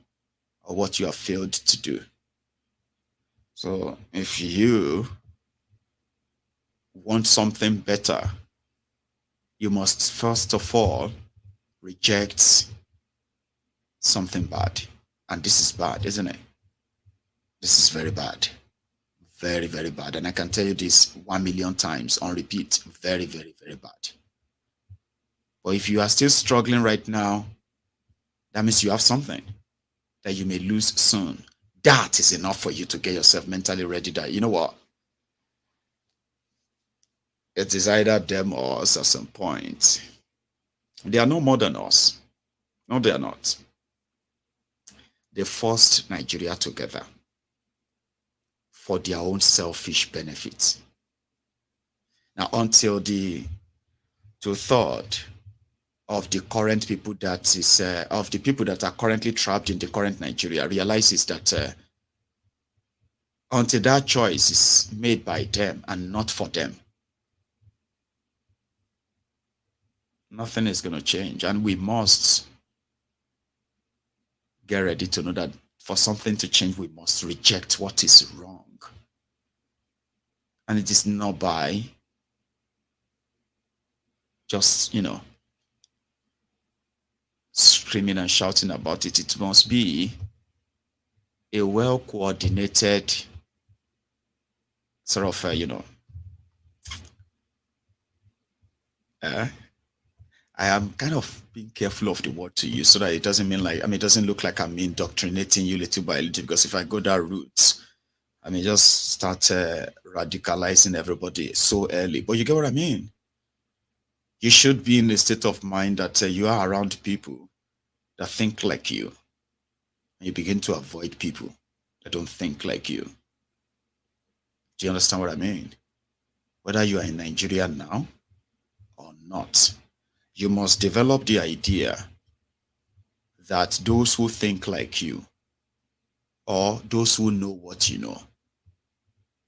or what you have failed to do. So if you want something better, you must first of all reject something bad. And this is bad, isn't it? This is very bad. Very, very bad. And I can tell you this 1 million times on repeat. Very, very, very bad. But if you are still struggling right now, that means you have something that you may lose soon. That is enough for you to get yourself mentally ready that, you know what? It is either them or us at some point. They are no more than us. No, they are not. They forced Nigeria together for their own selfish benefits. Now, until the two-thirds of the current people that is of the people that are currently trapped in the current Nigeria realizes that until that choice is made by them and not for them, nothing is going to change. And we must get ready to know that for something to change, we must reject what is wrong. And it is not by just, screaming and shouting about it. It must be a well-coordinated sort of, I am kind of being careful of the word to use so that it doesn't mean like, it doesn't look like I'm indoctrinating you little by little, because if I go that route, just start radicalizing everybody so early. But you get what I mean? You should be in a state of mind that you are around people that think like you. And you begin to avoid people that don't think like you. Do you understand what I mean? Whether you are in Nigeria now or not, you must develop the idea that those who think like you or those who know what you know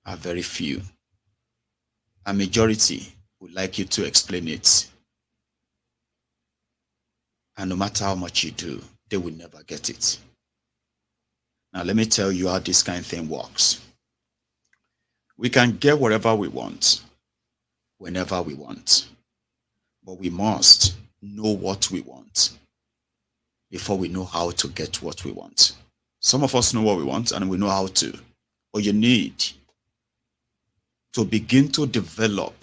are very few. A majority would like you to explain it. And no matter how much you do, they will never get it. Now, let me tell you how this kind of thing works. We can get whatever we want, whenever we want. But we must know what we want before we know how to get what we want. Some of us know what we want and we know how to. But you need to begin to develop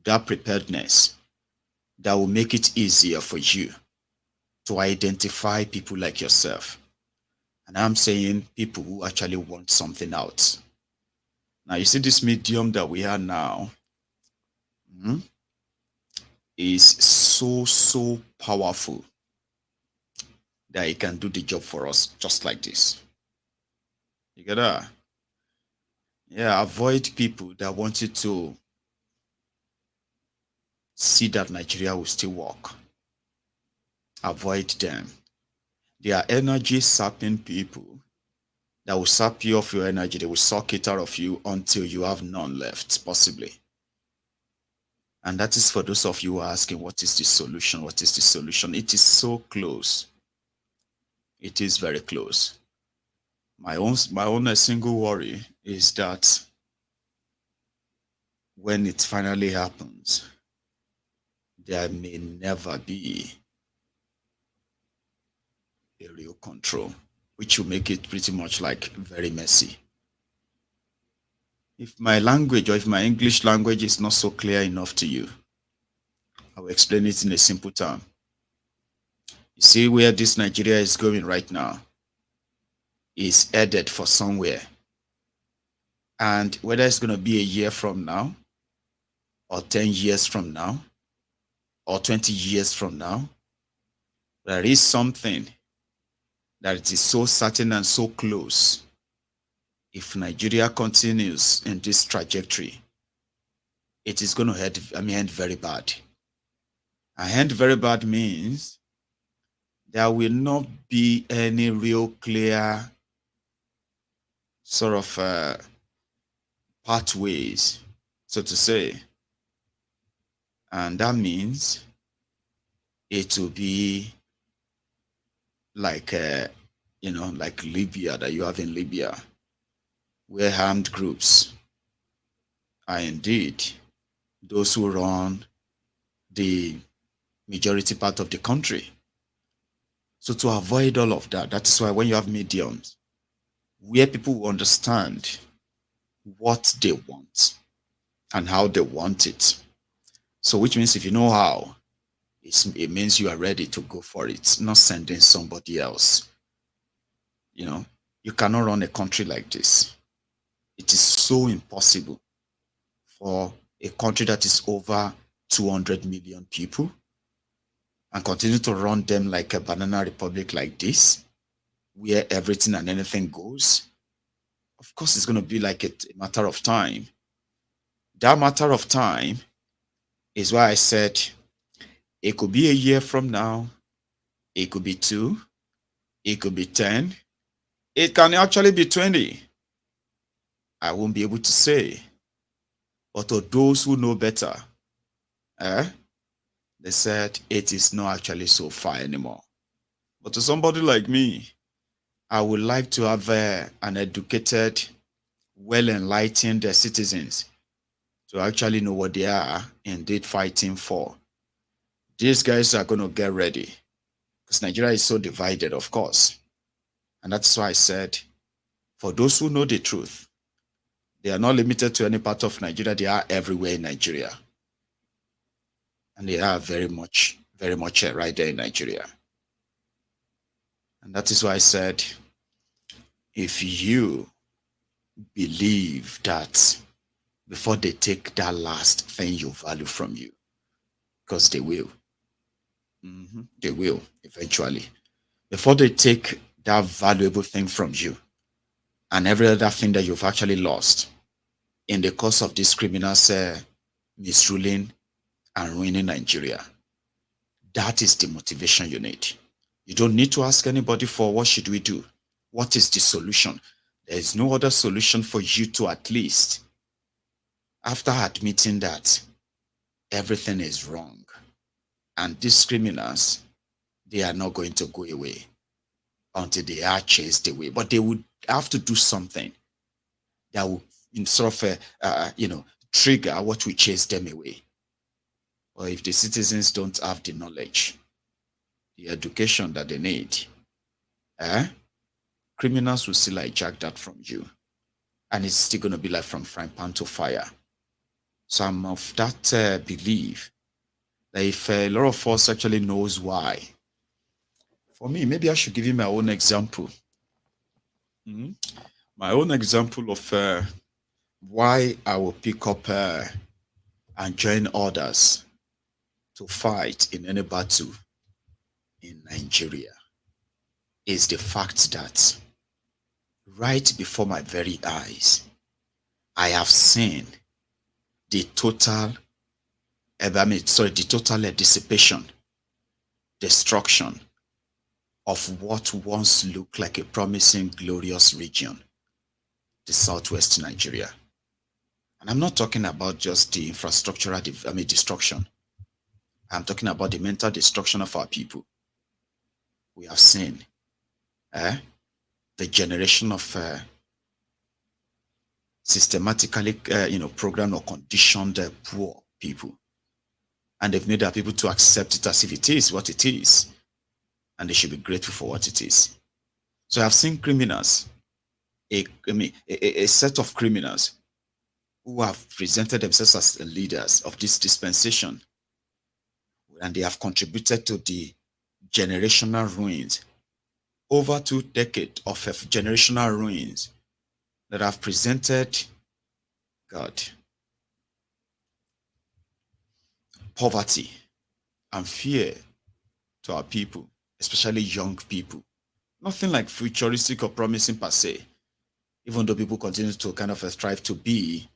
that preparedness that will make it easier for you to identify people like yourself. And I'm saying people who actually want something out. Now, you see this medium that we are now is so powerful that it can do the job for us just like this. You get that? Yeah, avoid people that want you to see that Nigeria will still work. Avoid them. They are energy sapping people that will sap you off your energy. They will suck it out of you until you have none left, possibly. And that is for those of you who are asking, what is the solution? What is the solution? It is so close. It is very close. My own single worry is that when it finally happens, there may never be a real control, which will make it pretty much like very messy. If my language or if my English language is not so clear enough to you, I will explain it in a simple term. You see where this Nigeria is going right now is headed for somewhere. And whether it's going to be a year from now, or 10 years from now, or 20 years from now, there is something that it is so certain and so close if Nigeria continues in this trajectory, it is going to end very bad. And end very bad means there will not be any real clear sort of pathways, so to say. And that means it will be like, like Libya that you have in Libya, where armed groups are indeed those who run the majority part of the country. So to avoid all of that, that is why when you have mediums, where people will understand what they want and how they want it. So which means if you know how, it means you are ready to go for it, not sending somebody else. You cannot run a country like this. It is so impossible for a country that is over 200 million people and continue to run them like a banana republic like this, where everything and anything goes. Of course, it's going to be like a matter of time. That matter of time is why I said it could be a year from now, it could be 2, it could be 10, it can actually be 20. I won't be able to say. But to those who know better, they said it is not actually so far anymore. But to somebody like me, I would like to have an educated, well-enlightened citizens to actually know what they are indeed fighting for. These guys are going to get ready because Nigeria is so divided, of course. And that's why I said, for those who know the truth, they are not limited to any part of Nigeria. They are everywhere in Nigeria. And they are very much right there in Nigeria. And that is why I said, if you believe that before they take that last thing you value from you, because they will. They will eventually. Before they take that valuable thing from you and every other thing that you've actually lost in the course of this criminals misruling and ruining Nigeria, that is the motivation you need. You don't need to ask anybody for what should we do? What is the solution? There is no other solution for you to, at least, after admitting that everything is wrong and these criminals, they are not going to go away until they are chased away. But they would have to do something that will sort of, trigger what will chase them away. Or if the citizens don't have the knowledge, the education that they need, criminals will still hijack that from you. And it's still going to be like from frying pan to fire. So I'm of that belief that if a lot of us actually knows why, for me, maybe I should give you my own example. My own example of why I will pick up and join others to fight in any battle in Nigeria is the fact that right before my very eyes, I have seen the total dissipation, destruction of what once looked like a promising, glorious region, the southwest Nigeria. And I'm not talking about just the infrastructural destruction. I'm talking about the mental destruction of our people. We have seen the generation of systematically programmed or conditioned poor people. And they've made our people to accept it as if it is what it is. And they should be grateful for what it is. So I've seen criminals, a set of criminals who have presented themselves as leaders of this dispensation. And they have contributed to the generational ruins, over 2 decades of generational ruins that have presented, poverty and fear to our people, especially young people. Nothing like futuristic or promising per se, even though people continue to kind of strive to be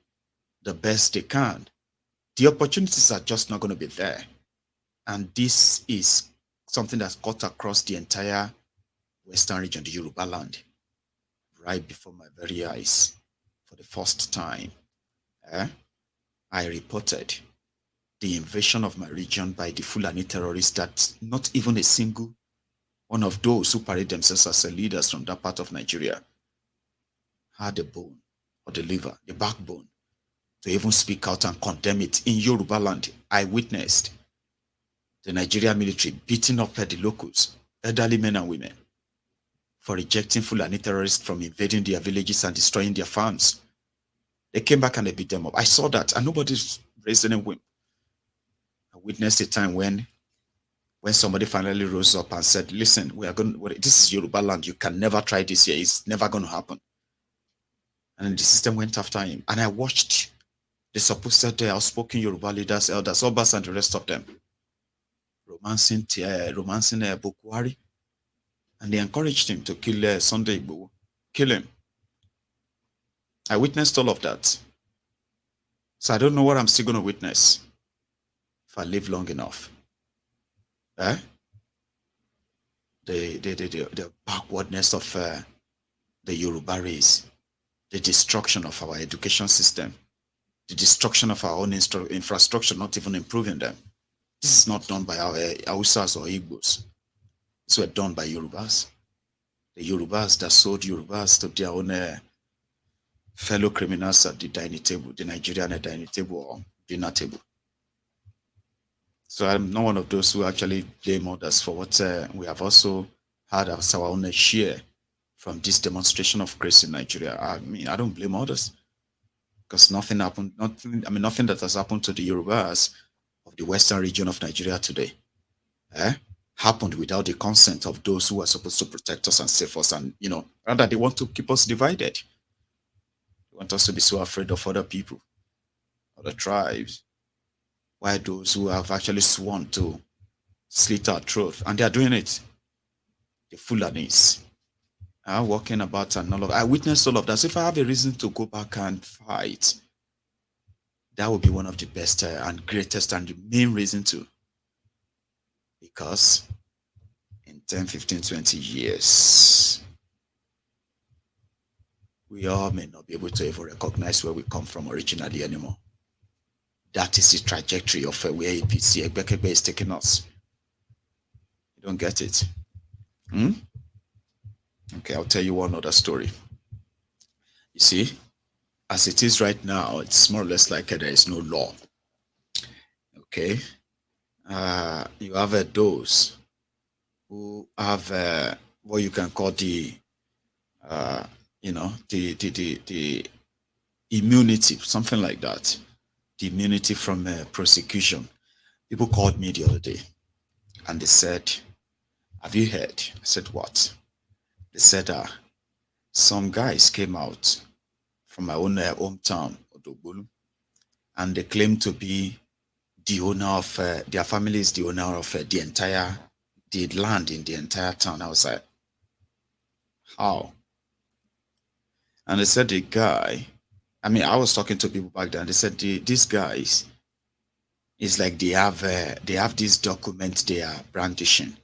the best they can, the opportunities are just not going to be there. And this is something that's cut across the entire Western region, the Yoruba land, right before my very eyes for the first time. I reported the invasion of my region by the Fulani terrorists that not even a single one of those who parade themselves as leaders from that part of Nigeria had the bone or the liver, the backbone to even speak out and condemn it. In Yoruba land, I witnessed the Nigerian military beating up the locals, elderly men and women, for rejecting Fulani terrorists from invading their villages and destroying their farms. They came back and they beat them up. I saw that, and nobody's raised any whim. I witnessed a time when somebody finally rose up and said, listen, this is Yoruba land. You can never try this here. It's never going to happen. And the system went after him. And I watched the supposed outspoken Yoruba leaders, elders, Obas, and the rest of them romancing Bokwari. And they encouraged him to kill Sunday Igboho. Kill him. I witnessed all of that. So I don't know what I'm still going to witness if I live long enough. The backwardness of the Yoruba race, the destruction of our education system, the destruction of our own infrastructure, not even improving them. This is not done by our Hausas or Igbos. These were done by Yorubas. The Yorubas that sold Yorubas to their own fellow criminals at the dining table, the Nigerian dining table or dinner table. So I'm not one of those who actually blame others for what we have also had as our own share from this demonstration of grace in Nigeria. I mean, I don't blame others because nothing happened. Nothing that has happened to the Yorubas of the Western region of Nigeria today happened without the consent of those who are supposed to protect us and save us. And rather they want to keep us divided. They want us to be so afraid of other people, other tribes. Why those who have actually sworn to slit our throat, and they are doing it. The Fulanis are walking about and all of. I witnessed all of that. So if I have a reason to go back and fight, that would be one of the best and greatest and the main reason to. Because in 10, 15, 20 years, we all may not be able to ever recognize where we come from originally anymore. That is the trajectory of where APC Egbekebe is taking us. You don't get it? Okay, I'll tell you one other story. You see, as it is right now, it's more or less like there is no law. Okay? You have those who have what you can call the immunity, something like that. The immunity from prosecution. People called me the other day and they said, have you heard? I said, what? They said, some guys came out from my own hometown, Odogbolu, and they claim to be the owner of, their family is the owner of the land in the entire town. I was like, how? And they said the guy, I was talking to people back then. They said these guys, it's like they have this document they are brandishing,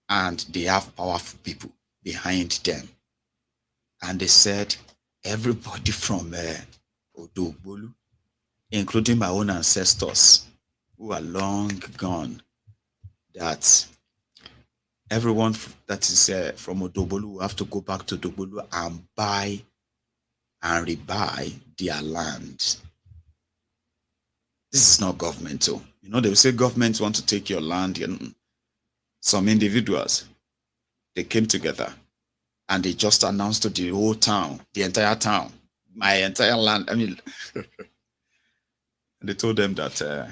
and they have powerful people behind them. And they said everybody from Odogbolu, including my own ancestors who are long gone, that everyone that is from Odogbolu will have to go back to Odogbolu and buy and rebuy their land. This is not governmental. They will say governments want to take your land. Some individuals, they came together and they just announced to the whole town, the entire town, my entire land. And they told them that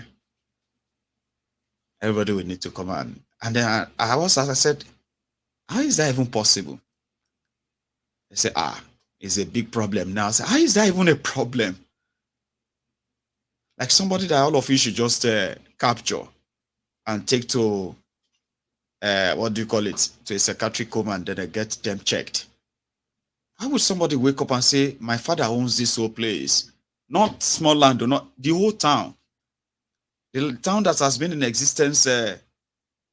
everybody will need to come on. And then I said, how is that even possible? They said, it's a big problem now. I said, how is that even a problem? Like somebody that all of you should just capture and take to, what do you call it, to a psychiatric home and then get them checked. How would somebody wake up and say, my father owns this whole place? Not small land, or not the whole town. The town that has been in existence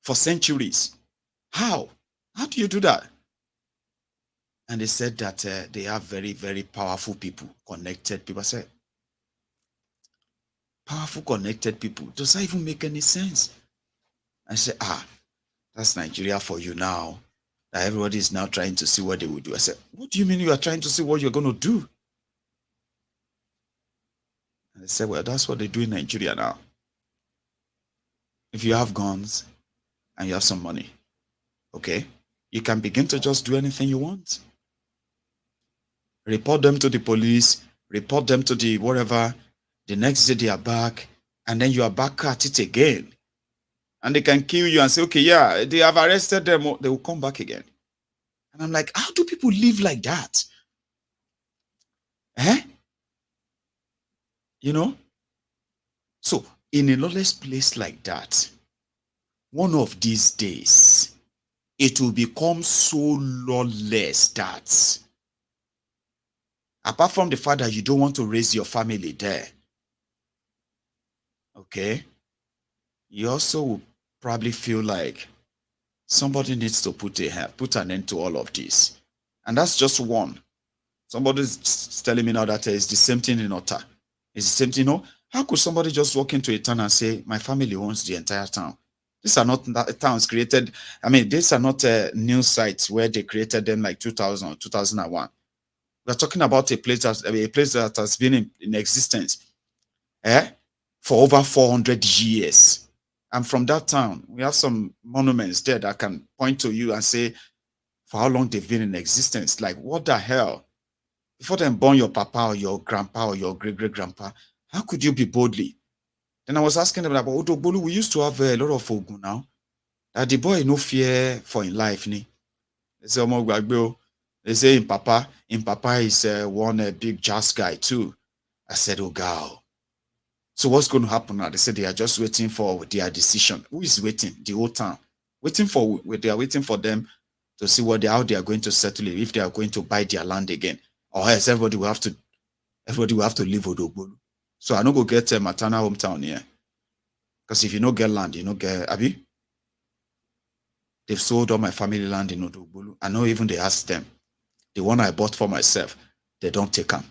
for centuries. How? How do you do that? And they said that they have very, very powerful people, connected people. I said, powerful, connected people. Does that even make any sense? I said, that's Nigeria for you now. That everybody is now trying to see what they will do. I said, what do you mean you are trying to see what you're going to do? And they said, well, that's what they do in Nigeria now. If you have guns and you have some money, okay, you can begin to just do anything you want. Report them to the police, report them to the whatever. The next day they are back, and then you are back at it again. And they can kill you and say, okay, yeah, they have arrested them, they will come back again. And I'm like, how do people live like that? You know? So, in a lawless place like that, one of these days, it will become so lawless that, apart from the fact that you don't want to raise your family there, okay, you also will probably feel like somebody needs to put an end to all of this. And that's just one. Somebody's telling me now that it's the same thing in Otta. It's the same thing, you know? How could somebody just walk into a town and say, my family owns the entire town? These are not towns created. I mean, these are not news sites where they created them like 2000 or 2001. We're talking about a place that has been in existence for over 400 years. And from that town, we have some monuments there that can point to you and say for how long they've been in existence. Like, what the hell? Before them born your papa or your grandpa or your great-great-grandpa, how could you be boldly? Then I was asking them about Odogbolu. We used to have a lot of Ogun now. That the boy no fear for in life. Ni. They say, they say in Papa is one big jazz guy too. I said, oh God. So what's going to happen now? They said they are just waiting for their decision. Who is waiting? The whole town. They are waiting for them to see how they are going to settle it, if they are going to buy their land again. Or else everybody will have to leave Odogbolu. So I no go get a maternal hometown here. Because if you no get land, you no get Abi. They've sold all my family land in Odogbolu. I know even they asked them. The one I bought for myself, they don't take them.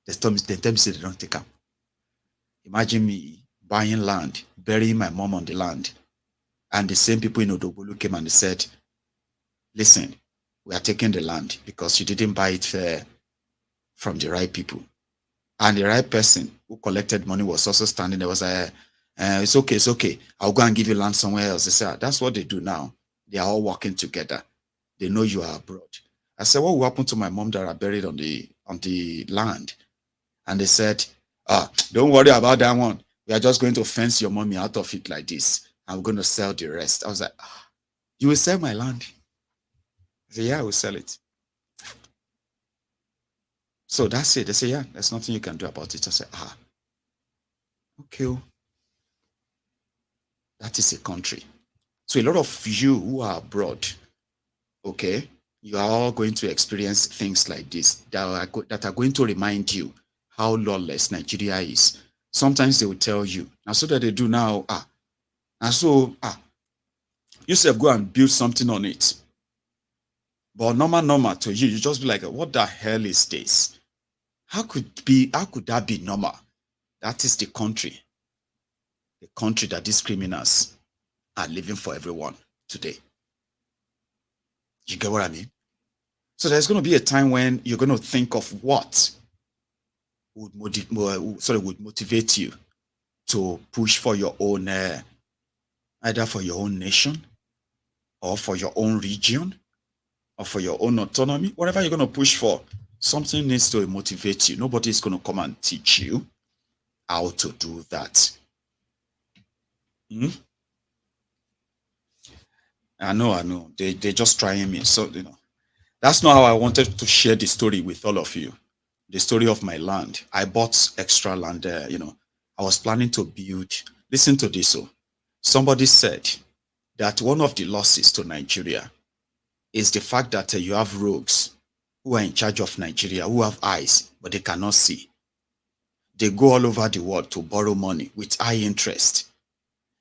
They tell me say they don't take them. Imagine me buying land, burying my mom on the land, and the same people in Odogbolu came and they said, listen, we are taking the land because you didn't buy it from the right people. And the right person who collected money was also standing there, was like, it's okay. I'll go and give you land somewhere else. They said, that's what they do now. They are all working together. They know you are abroad. I said, what will happen to my mom that are buried on the land? And they said, don't worry about that one. We are just going to fence your mommy out of it like this. I'm going to sell the rest. I was like, you will sell my land? I said, yeah, I will sell it. So that's it. They say, yeah, there's nothing you can do about it. I said, okay. That is a country. So a lot of you who are abroad, okay, you are all going to experience things like this that are going to remind you how lawless Nigeria is. Sometimes they will tell you, and so that they do now, you say go and build something on it. But normal to you, you just be like, what the hell is this? How could that be normal? That is the country that these criminals are living for everyone today. You get what I mean? So there's going to be a time when you're going to think of what would motivate you to push for your own, either for your own nation, or for your own region, or for your own autonomy, whatever you're going to push for. Something needs to motivate you. Nobody is going to come and teach you how to do that. I know. They're just trying me. So, that's not how I wanted to share the story with all of you. The story of my land. I bought extra land there, I was planning to build. Listen to this. Somebody said that one of the losses to Nigeria is the fact that you have rogues who are in charge of Nigeria, who have eyes, but they cannot see. They go all over the world to borrow money with high interest.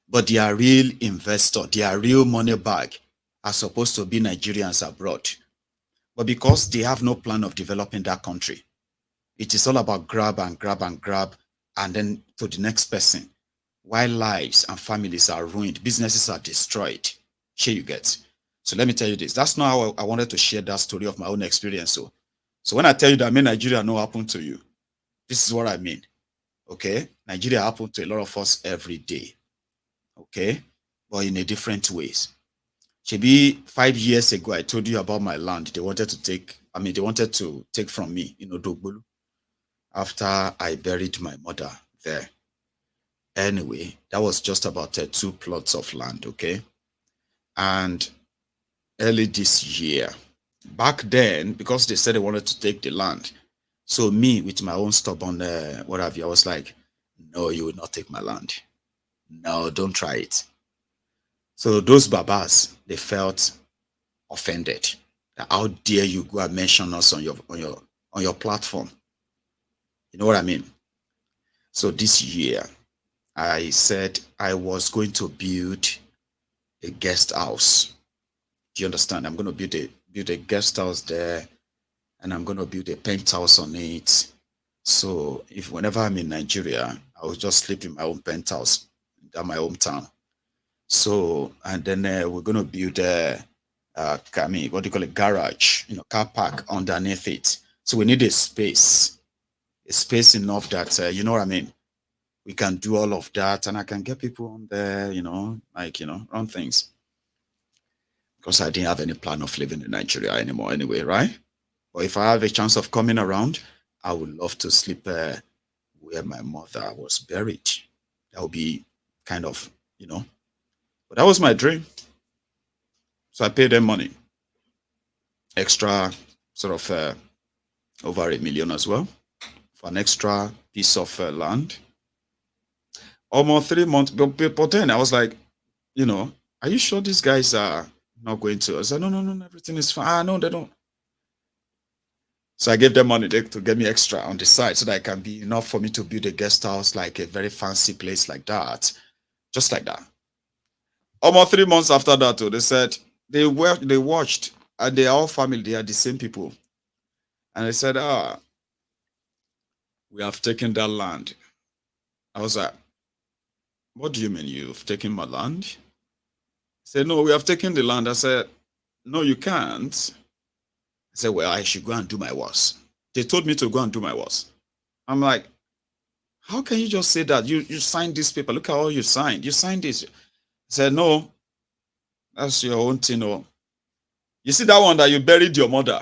But their real investor, their real money bag are supposed to be Nigerians abroad. But because they have no plan of developing that country, it is all about grab and grab and grab, and then to the next person. While lives and families are ruined, businesses are destroyed. Here you get. So let me tell you this. That's not how I wanted to share that story of my own experience. So when I tell you that Nigeria no happen to you, this is what I mean. Okay? Nigeria happen to a lot of us every day. Okay? But in a different ways. Maybe 5 years ago, I told you about my land. They wanted to take from me, Dogbolu, after I buried my mother there. Anyway, that was just about 2 plots of land, okay? And early this year, back then, because they said they wanted to take the land, so me, with my own stubborn, what have you, I was like, no, you will not take my land. No, don't try it. So those babas, they felt offended. How dare you go and mention us on your platform? You know what I mean? So this year, I said I was going to build a guest house. Do you understand? I'm going to build a guest house there, and I'm going to build a penthouse on it. So whenever I'm in Nigeria, I will just sleep in my own penthouse in my hometown. So, and then we're going to build what do you call it, garage, car park underneath it. So we need a space enough that, you know what I mean? We can do all of that, and I can get people on there, run things. Because I didn't have any plan of living in Nigeria anymore anyway, right? But if I have a chance of coming around, I would love to sleep where my mother was buried. That would be kind of, But that was my dream. So I paid them money. Extra, sort of over $1 million as well, for an extra piece of land. Almost 3 months, but then I was like, are you sure these guys are not going to? I said, no, everything is fine. No, they don't. So I gave them money to get me extra on the side so that it can be enough for me to build a guest house, like a very fancy place like that. Just like that. Almost 3 months after that, they said they watched, and they are all family. They are the same people. And they said, we have taken that land. I was like, what do you mean you've taken my land? He said, no, we have taken the land. I said, no, you can't. I said, well, I should go and do my worst. They told me to go and do my worst. I'm like, how can you just say that? You signed this paper. Look at all you signed. You signed this. I said, no, that's your own thing. No. You see that one that you buried your mother?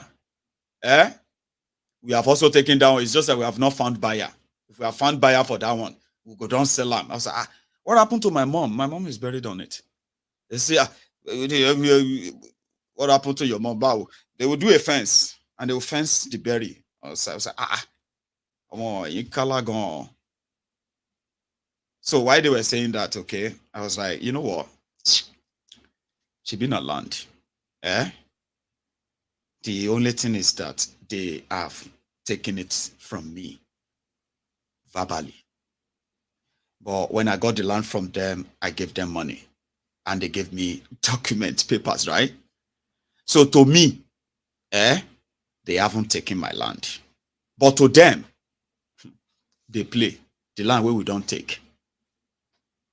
We have also taken down. It's just that we have not found buyer. If we have found buyer for that one, we'll go down sell them. I was like, what happened to my mom? My mom is buried on it. They say, what happened to your mom? They will do a fence, and they will fence the bury. I was like, come on, you color gone. So why they were saying that, okay, I was like, you know what? She been a land. The only thing is that they have taken it from me verbally. But when I got the land from them, I gave them money. And they gave me document papers, right? So to me, they haven't taken my land. But to them, they play the land where we don't take.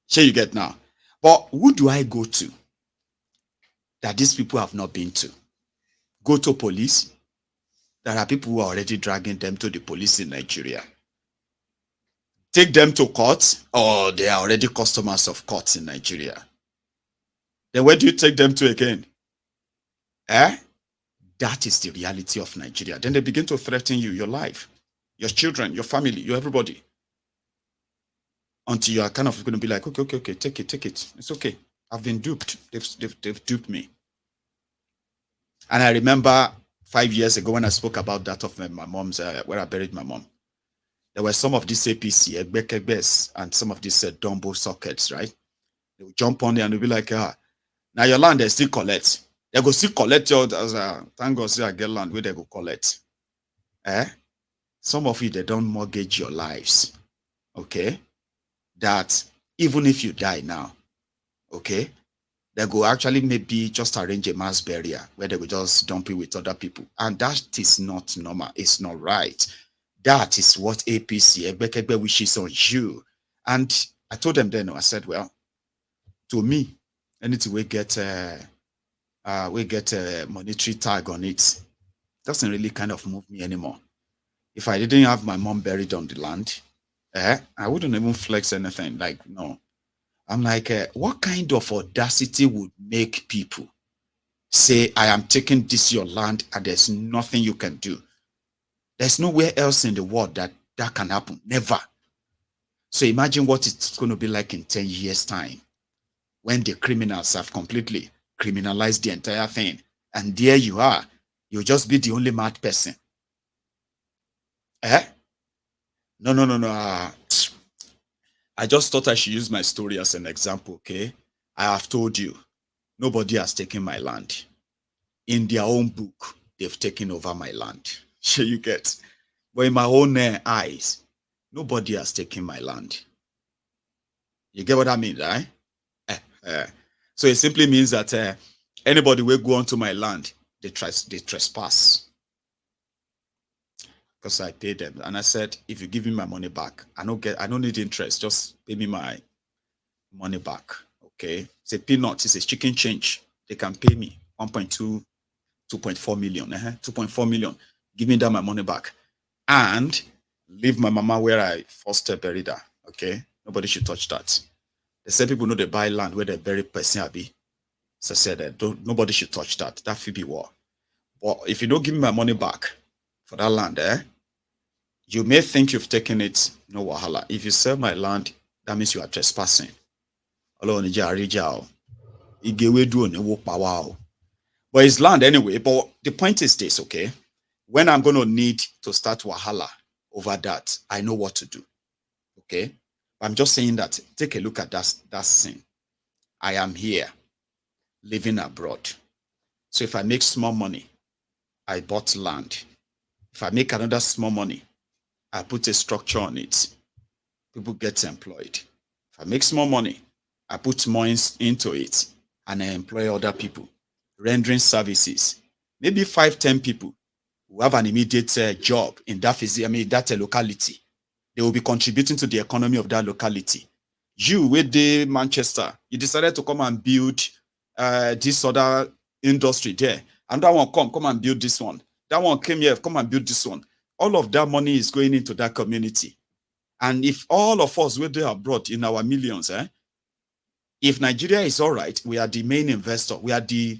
Sure you get now. But who do I go to that these people have not been to? Go to police? There are people who are already dragging them to the police in Nigeria. Take them to court, or they are already customers of courts in Nigeria. Then where do you take them to again? That is the reality of Nigeria. Then they begin to threaten you, your life, your children, your family, your everybody. Until you are kind of going to be like, okay, take it. It's okay. I've been duped. They've duped me. And I remember 5 years ago when I spoke about that of my mom's, where I buried my mom. There were some of these APC, Egbes, and some of these Dumbo sockets, right? They would jump on there and they'll be like, now your land, they still collect. They go see collect your thank God say I get land where they go collect. Some of you they don't mortgage your lives. Okay. That even if you die now, okay, they go actually maybe just arrange a mass burial where they will just dump it with other people. And that is not normal. It's not right. That is what APC, Egbekegbe, wishes on you. And I told them then, I said, well, to me, anything we get a monetary tag on it doesn't really kind of move me anymore. If I didn't have my mom buried on the land, I wouldn't even flex anything. Like, no. I'm like, what kind of audacity would make people say, I am taking this your land and there's nothing you can do? There's nowhere else in the world that can happen. Never. So imagine what it's going to be like in 10 years' time when the criminals have completely criminalized the entire thing. And there you are. You'll just be the only mad person. No. I just thought I should use my story as an example, okay? I have told you, nobody has taken my land. In their own book, they've taken over my land. Sure you get. But in my own eyes, nobody has taken my land. You get what I mean, right? So it simply means that anybody will go onto my land, they trespass. Because I paid them. And I said, if you give me my money back, I don't need interest. Just pay me my money back. Okay. It's a peanut, it's a chicken change. They can pay me 2.4 million. 2.4 million. Give me that my money back. And leave my mama where I first buried her. Okay. Nobody should touch that. They said people know they buy land where they bury person abi. So I said nobody should touch that. That should be war. But if you don't give me my money back for that land, you may think you've taken it, no wahala. If you sell my land, that means you are trespassing. But it's land anyway. But the point is this, okay? When I'm going to need to start wahala over that, I know what to do. Okay? I'm just saying that, take a look at that scene. I am here, living abroad. So if I make small money, I bought land. If I make another small money, I put a structure on it. People get employed. If I make small money, I put more into it and I employ other people, rendering services. Maybe 5-10 people who have an immediate job in that locality. They will be contributing to the economy of that locality. You, with the Manchester, you decided to come and build this other industry there. And that one come and build this one. That one came here, come and build this one. All of that money is going into that community. And if all of us were there abroad in our millions, if Nigeria is all right, we are the main investor. We are the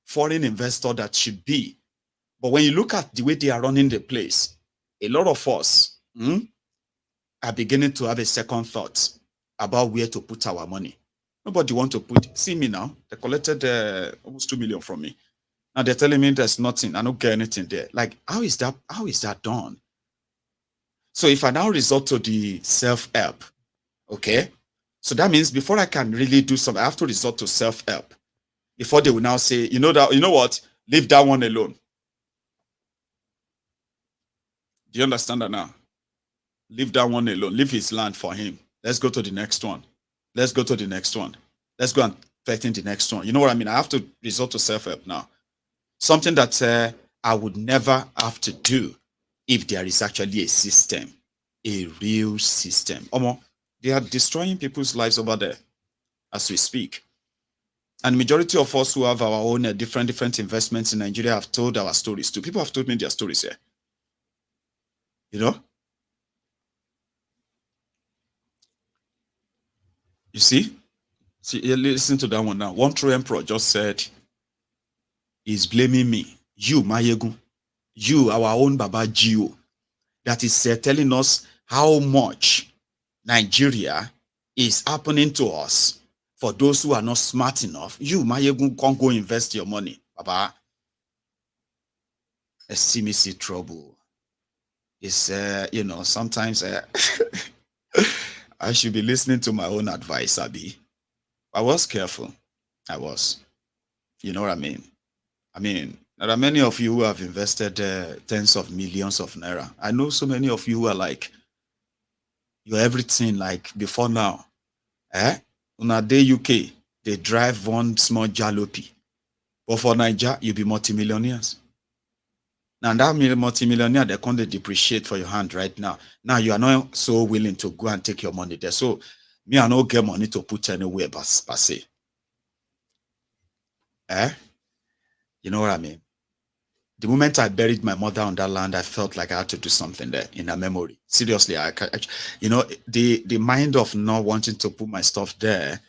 foreign investor that should be. But when you look at the way they are running the place, a lot of us are beginning to have a second thought about where to put our money. Nobody want to put, see me now, they collected almost 2 million from me. Now they're telling me there's nothing, I don't get anything there. Like, how is that done? So if I now resort to the self-help, okay? So that means before I can really do something, I have to resort to self-help. Before they will now say, you know what? Leave that one alone. Do you understand that now? Leave that one alone. Leave his land for him. Let's go to the next one. Let's go to the next one. Let's go and threaten the next one. You know what I mean? I have to resort to self-help now. Something that I would never have to do if there is actually a system, a real system. They are destroying people's lives over there as we speak. And the majority of us who have our own different investments in Nigeria have told our stories too. People have told me their stories here. You know? You see, listen to that one now. One true emperor just said, he's blaming me. You, Maiyegun. You, our own Baba Gio. That is telling us how much Nigeria is happening to us for those who are not smart enough. You, Maiyegun, can't go invest your money. Baba, see me see trouble. It's, sometimes I should be listening to my own advice, Abi. I was careful. I was. You know what I mean? I mean, there are many of you who have invested tens of millions of naira. I know so many of you who are like, you're everything like before now. On a day UK, they drive one small jalopy. But for Niger, you'll be multimillionaires. Now that multimillionaire, they can't depreciate for your hand right now. Now you are not so willing to go and take your money there. So me, I don't get money to put anywhere per se. You know what I mean? The moment I buried my mother on that land, I felt like I had to do something there in her memory. Seriously, the mind of not wanting to put my stuff there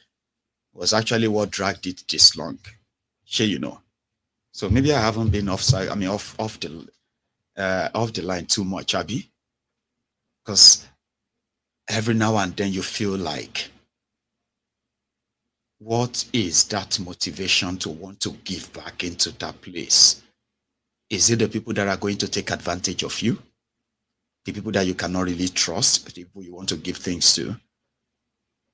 was actually what dragged it this long. Sure, you know. So maybe I haven't been off the line too much, Abby. Because every now and then you feel like, what is that motivation to want to give back into that place? Is it the people that are going to take advantage of you? The people that you cannot really trust? The people you want to give things to?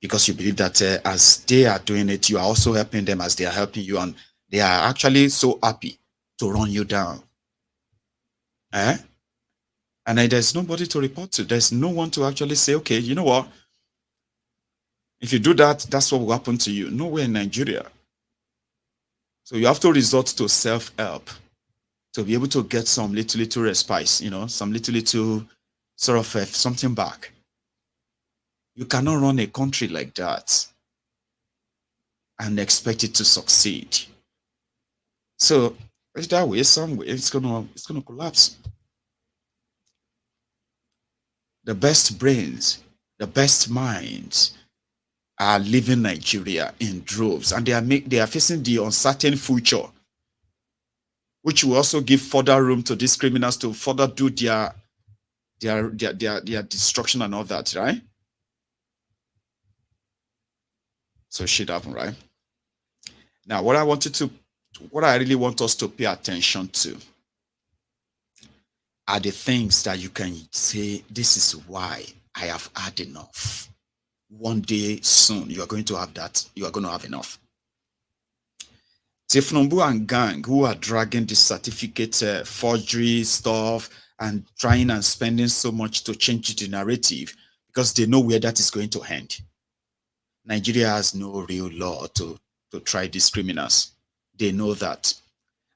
Because you believe that as they are doing it, you are also helping them as they are helping you, and they are actually so happy to run you down. And there's nobody to report to. There's no one to actually say, okay, you know what? If you do that, that's what will happen to you. Nowhere in Nigeria. So you have to resort to self-help to be able to get some little respite, some little sort of something back. You cannot run a country like that and expect it to succeed. So that way, some way, it's gonna collapse. The best brains, the best minds are leaving Nigeria in droves, and they are facing the uncertain future, which will also give further room to these criminals to further do their destruction and all that, right? So shit happened, right? Now, what I really want us to pay attention to are the things that you can say, this is why I have had enough. One day soon, you are going to have that. You are going to have enough. Tifnumbu and gang who are dragging the certificate forgery stuff and trying and spending so much to change the narrative because they know where that is going to end. Nigeria has no real law to try these criminals. They know that.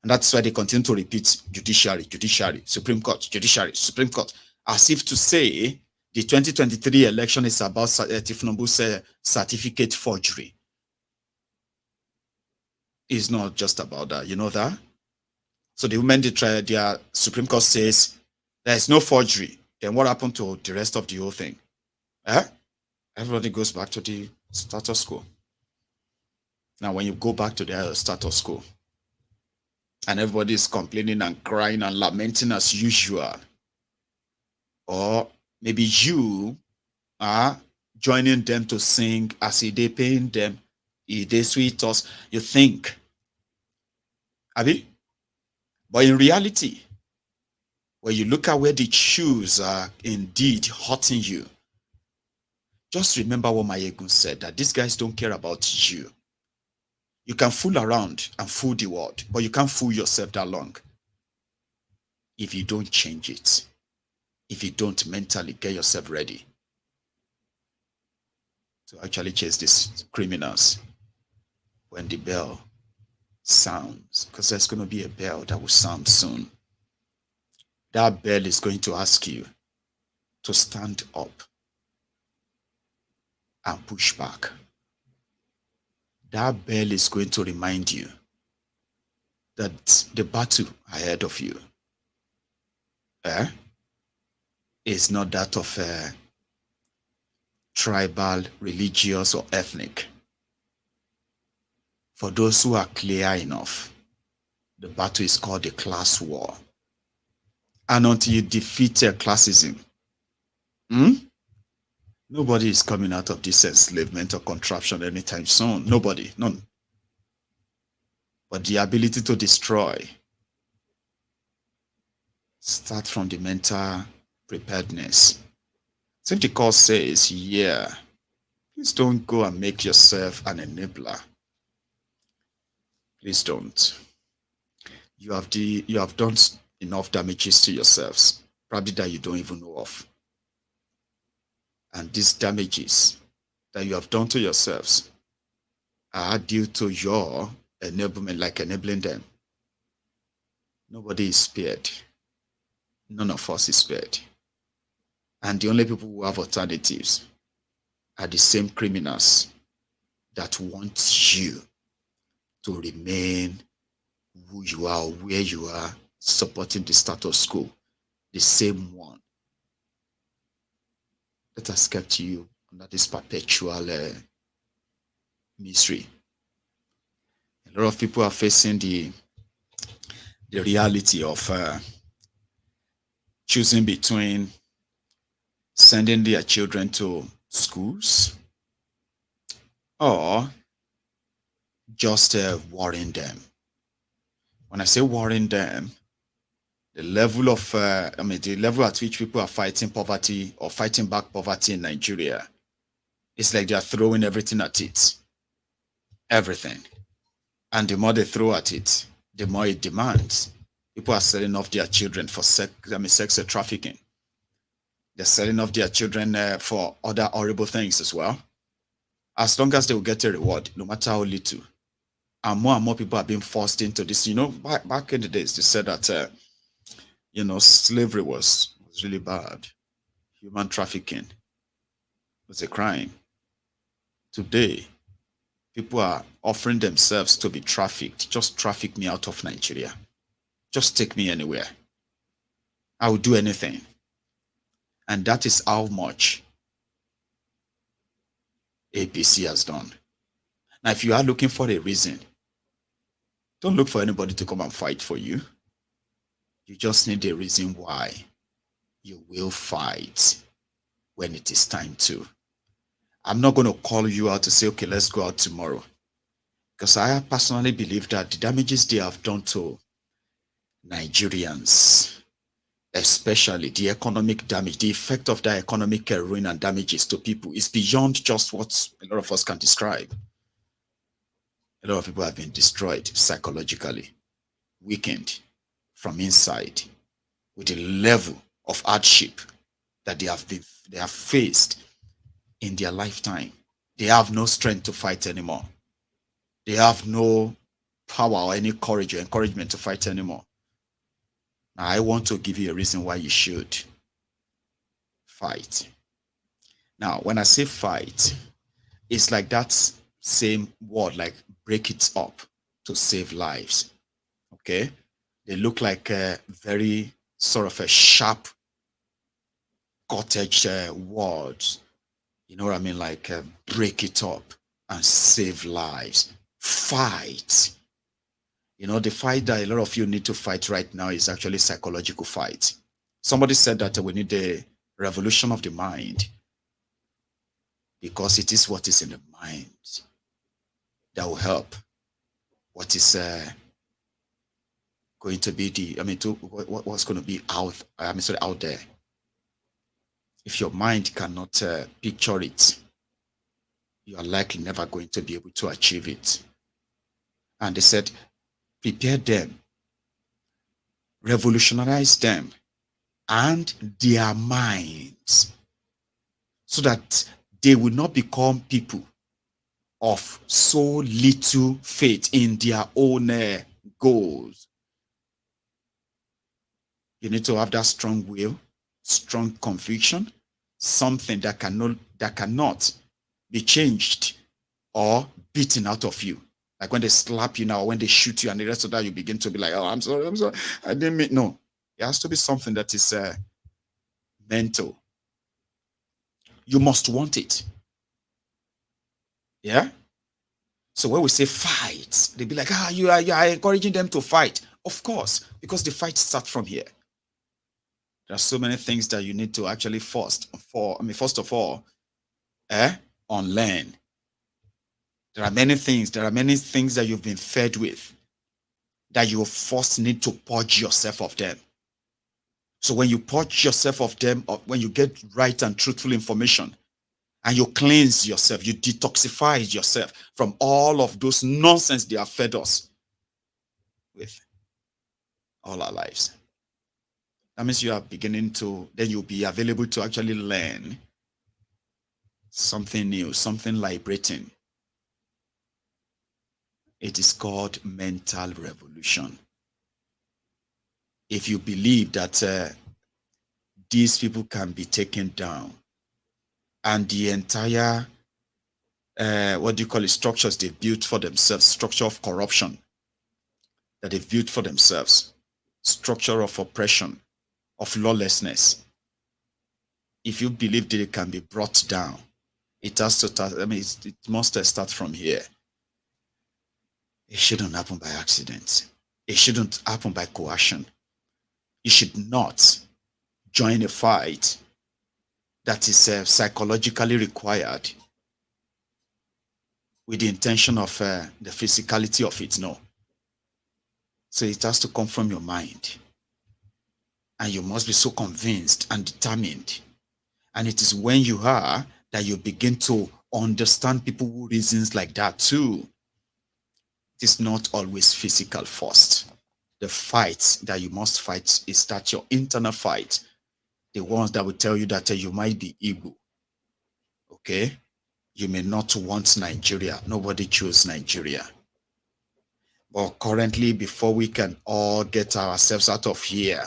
And that's why they continue to repeat judiciary, Supreme Court, judiciary, Supreme Court, as if to say the 2023 election is about Tifnumbu's certificate forgery. It's not just about that. You know that? So the moment they try, their Supreme Court says there is no forgery, then what happened to the rest of the whole thing? Everybody goes back to the status quo. Now, when you go back to the status quo, and everybody is complaining and crying and lamenting as usual, or maybe you are joining them to sing as they paying them, they sweet us, you think, Abi? But in reality, when you look at where the shoes are indeed hurting you, just remember what Maiyegun said, that these guys don't care about you. You can fool around and fool the world, but you can't fool yourself that long if you don't change it, if you don't mentally get yourself ready to actually chase these criminals when the bell sounds, because there's going to be a bell that will sound soon. That bell is going to ask you to stand up and push back. That bell is going to remind you that the battle ahead of you is not that of tribal, religious, or ethnic. For those who are clear enough, the battle is called the class war. And until you defeat classism, nobody is coming out of this enslavement or contraption anytime soon. Nobody, none. But the ability to destroy start from the mental preparedness. So if the course says, yeah, please don't go and make yourself an enabler. Please don't. you have done enough damages to yourselves, probably that you don't even know of. And these damages that you have done to yourselves are due to your enablement, like enabling them. Nobody is spared. None of us is spared. And the only people who have alternatives are the same criminals that want you to remain who you are, where you are, supporting the status quo. The same one that has kept you under this perpetual misery. A lot of people are facing the reality of choosing between sending their children to schools or just worrying them. When I say worrying them, the level of, the level at which people are fighting poverty or fighting back poverty in Nigeria, it's like they are throwing everything at it. Everything. And the more they throw at it, the more it demands. People are selling off their children for sex trafficking. They're selling off their children for other horrible things as well. As long as they will get a reward, no matter how little. And more people are being forced into this. You know, back in the days, they said that, slavery was really bad. Human trafficking was a crime. Today, people are offering themselves to be trafficked. Just traffic me out of Nigeria. Just take me anywhere. I will do anything. And that is how much APC has done. Now, if you are looking for a reason, don't look for anybody to come and fight for you. You just need a reason why you will fight when it is time to. I'm not going to call you out to say, okay, let's go out tomorrow. Because I personally believe that the damages they have done to Nigerians, especially the economic damage, the effect of that economic ruin and damages to people is beyond just what a lot of us can describe. A lot of people have been destroyed psychologically, weakened from inside, with the level of hardship that they have faced in their lifetime. They have no strength to fight anymore. They have no power or any courage or encouragement to fight anymore. Now, I want to give you a reason why you should fight. Now, when I say fight, it's like that same word, like break it up to save lives. Okay? They look like a very sort of a sharp cottage words. You know what I mean? Like break it up and save lives. Fight. You know, the fight that a lot of you need to fight right now is actually psychological fight. Somebody said that we need a revolution of the mind, because it is what is in the mind that will help what is going to be what's going to be out there. If your mind cannot picture it, you are likely never going to be able to achieve it. And they said, prepare them, revolutionize them and their minds, so that they will not become people of so little faith in their own goals. You need to have that strong will, strong conviction, something that cannot be changed or beaten out of you. Like when they slap you now, or when they shoot you and the rest of that, you begin to be like, oh, I'm sorry, I didn't mean. No, it has to be something that is mental. You must want it. Yeah? So when we say fight, they be like, you are encouraging them to fight. Of course, because the fight starts from here. There are so many things that you need to actually first of all, unlearn. There are many things that you've been fed with that you first need to purge yourself of them. So when you purge yourself of them, or when you get right and truthful information, and you cleanse yourself, you detoxify yourself from all of those nonsense they have fed us with, all our lives. That means you are beginning to, then you'll be available to actually learn something new, something liberating. It is called mental revolution. If you believe that these people can be taken down and the entire, what do you call it, structures they built for themselves, structure of corruption that they've built for themselves, structure of oppression, of lawlessness, if you believe that it can be brought down, it has to start, I mean, it must start from here. It shouldn't happen by accident. It shouldn't happen by coercion. You should not join a fight that is psychologically required with the intention of the physicality of it. No. So it has to come from your mind. And you must be so convinced and determined. And it is when you are that you begin to understand people who reasons like that too. It is not always physical first. The fight that you must fight is that your internal fight. The ones that will tell you that you might be Igbo. Okay? You may not want Nigeria. Nobody chose Nigeria. But currently, before we can all get ourselves out of here,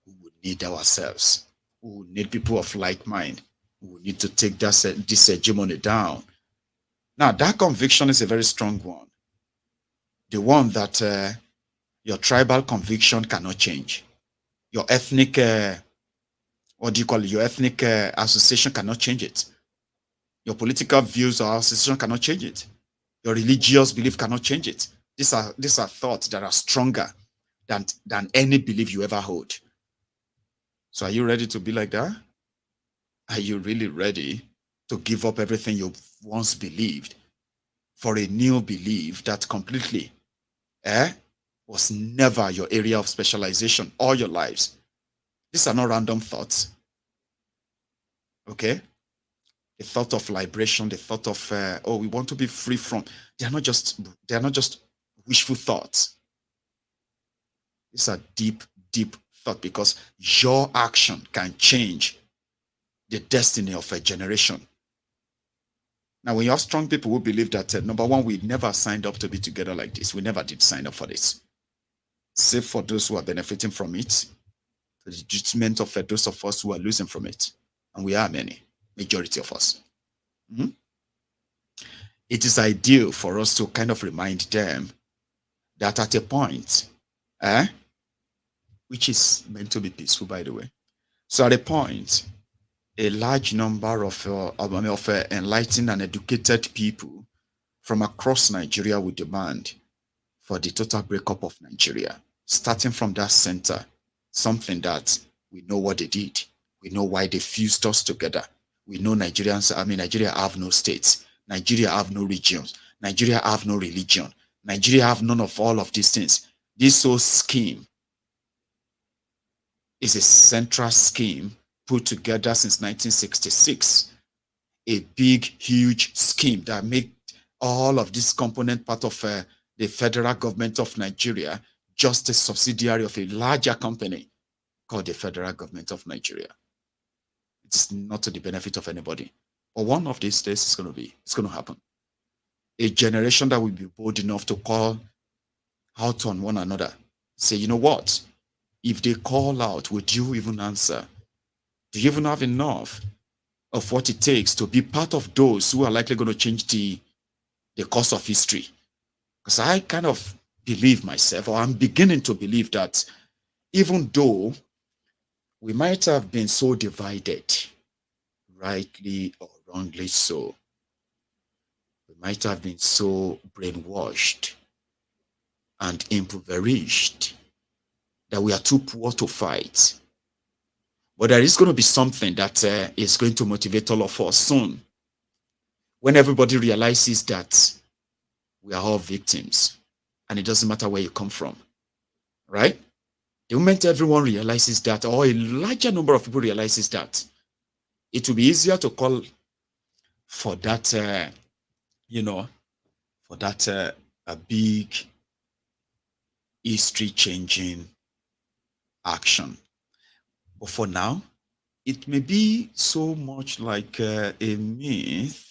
we would need ourselves. We would need people of like mind. We would need to take this hegemony down. Now, that conviction is a very strong one. The one that your tribal conviction cannot change. Your ethnic, what do you call it? Your ethnic association cannot change it. Your political views or association cannot change it. Your religious belief cannot change it. These are thoughts that are stronger than any belief you ever hold. So are you ready to be like that? Are you really ready to give up everything you once believed for a new belief that completely was never your area of specialization all your lives? These are not random thoughts. Okay? The thought of liberation, the thought of oh, we want to be free from, they are not just wishful thoughts. These are deep, deep thought, because your action can change the destiny of a generation. Now, when you have strong people who believe that, number one, we never signed up to be together like this. We never did sign up for this. Save for those who are benefiting from it, the detriment of those of us who are losing from it. And we are many, majority of us. It is ideal for us to kind of remind them that at a point, which is meant to be peaceful, by the way. So at a point, a large number of enlightened and educated people from across Nigeria will demand for the total breakup of Nigeria, starting from that center, something that we know what they did. We know why they fused us together. We know Nigeria have no states. Nigeria have no regions. Nigeria have no religion. Nigeria have none of all of these things. This whole scheme is a central scheme put together since 1966. A big, huge scheme that made all of this component part of the federal government of Nigeria just a subsidiary of a larger company called the federal government of Nigeria. It's not to the benefit of anybody. But one of these days it's going to happen. A generation that will be bold enough to call out on one another. Say, you know what? If they call out, would you even answer? Do you even have enough of what it takes to be part of those who are likely going to change the course of history? Because I kind of believe myself, or I'm beginning to believe that even though we might have been so divided, rightly or wrongly so, we might have been so brainwashed and impoverished that we are too poor to fight. But there is going to be something that is going to motivate all of us soon, when everybody realizes that we are all victims and it doesn't matter where you come from, right? The moment everyone realizes that, or a larger number of people realizes that, it will be easier to call for that, a big history-changing action. But for now, it may be so much like a myth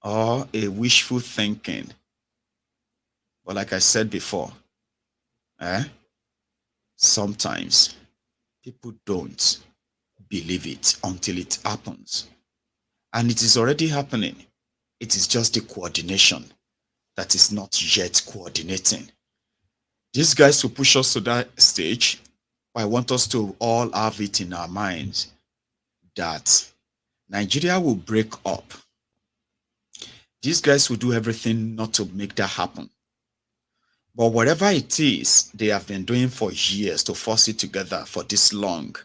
or a wishful thinking. But like I said before, sometimes people don't believe it until it happens. And it is already happening. It is just the coordination that is not yet coordinating. These guys will push us to that stage. I want us to all have it in our minds that Nigeria will break up. These guys will do everything not to make that happen. But whatever it is they have been doing for years to force it together for this long,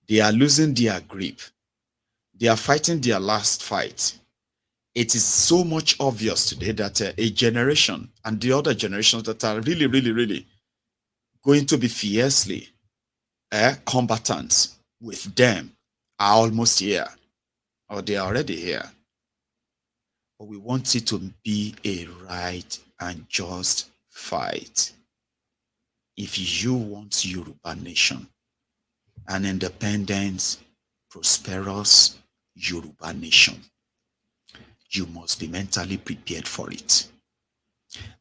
they are losing their grip. They are fighting their last fight. It is so much obvious today that a generation and the other generations that are really going to be fiercely combatants with them are almost here, or they are already here. But we want it to be a right and just fight. If you want Yoruba nation, an independent, prosperous Yoruba nation, you must be mentally prepared for it.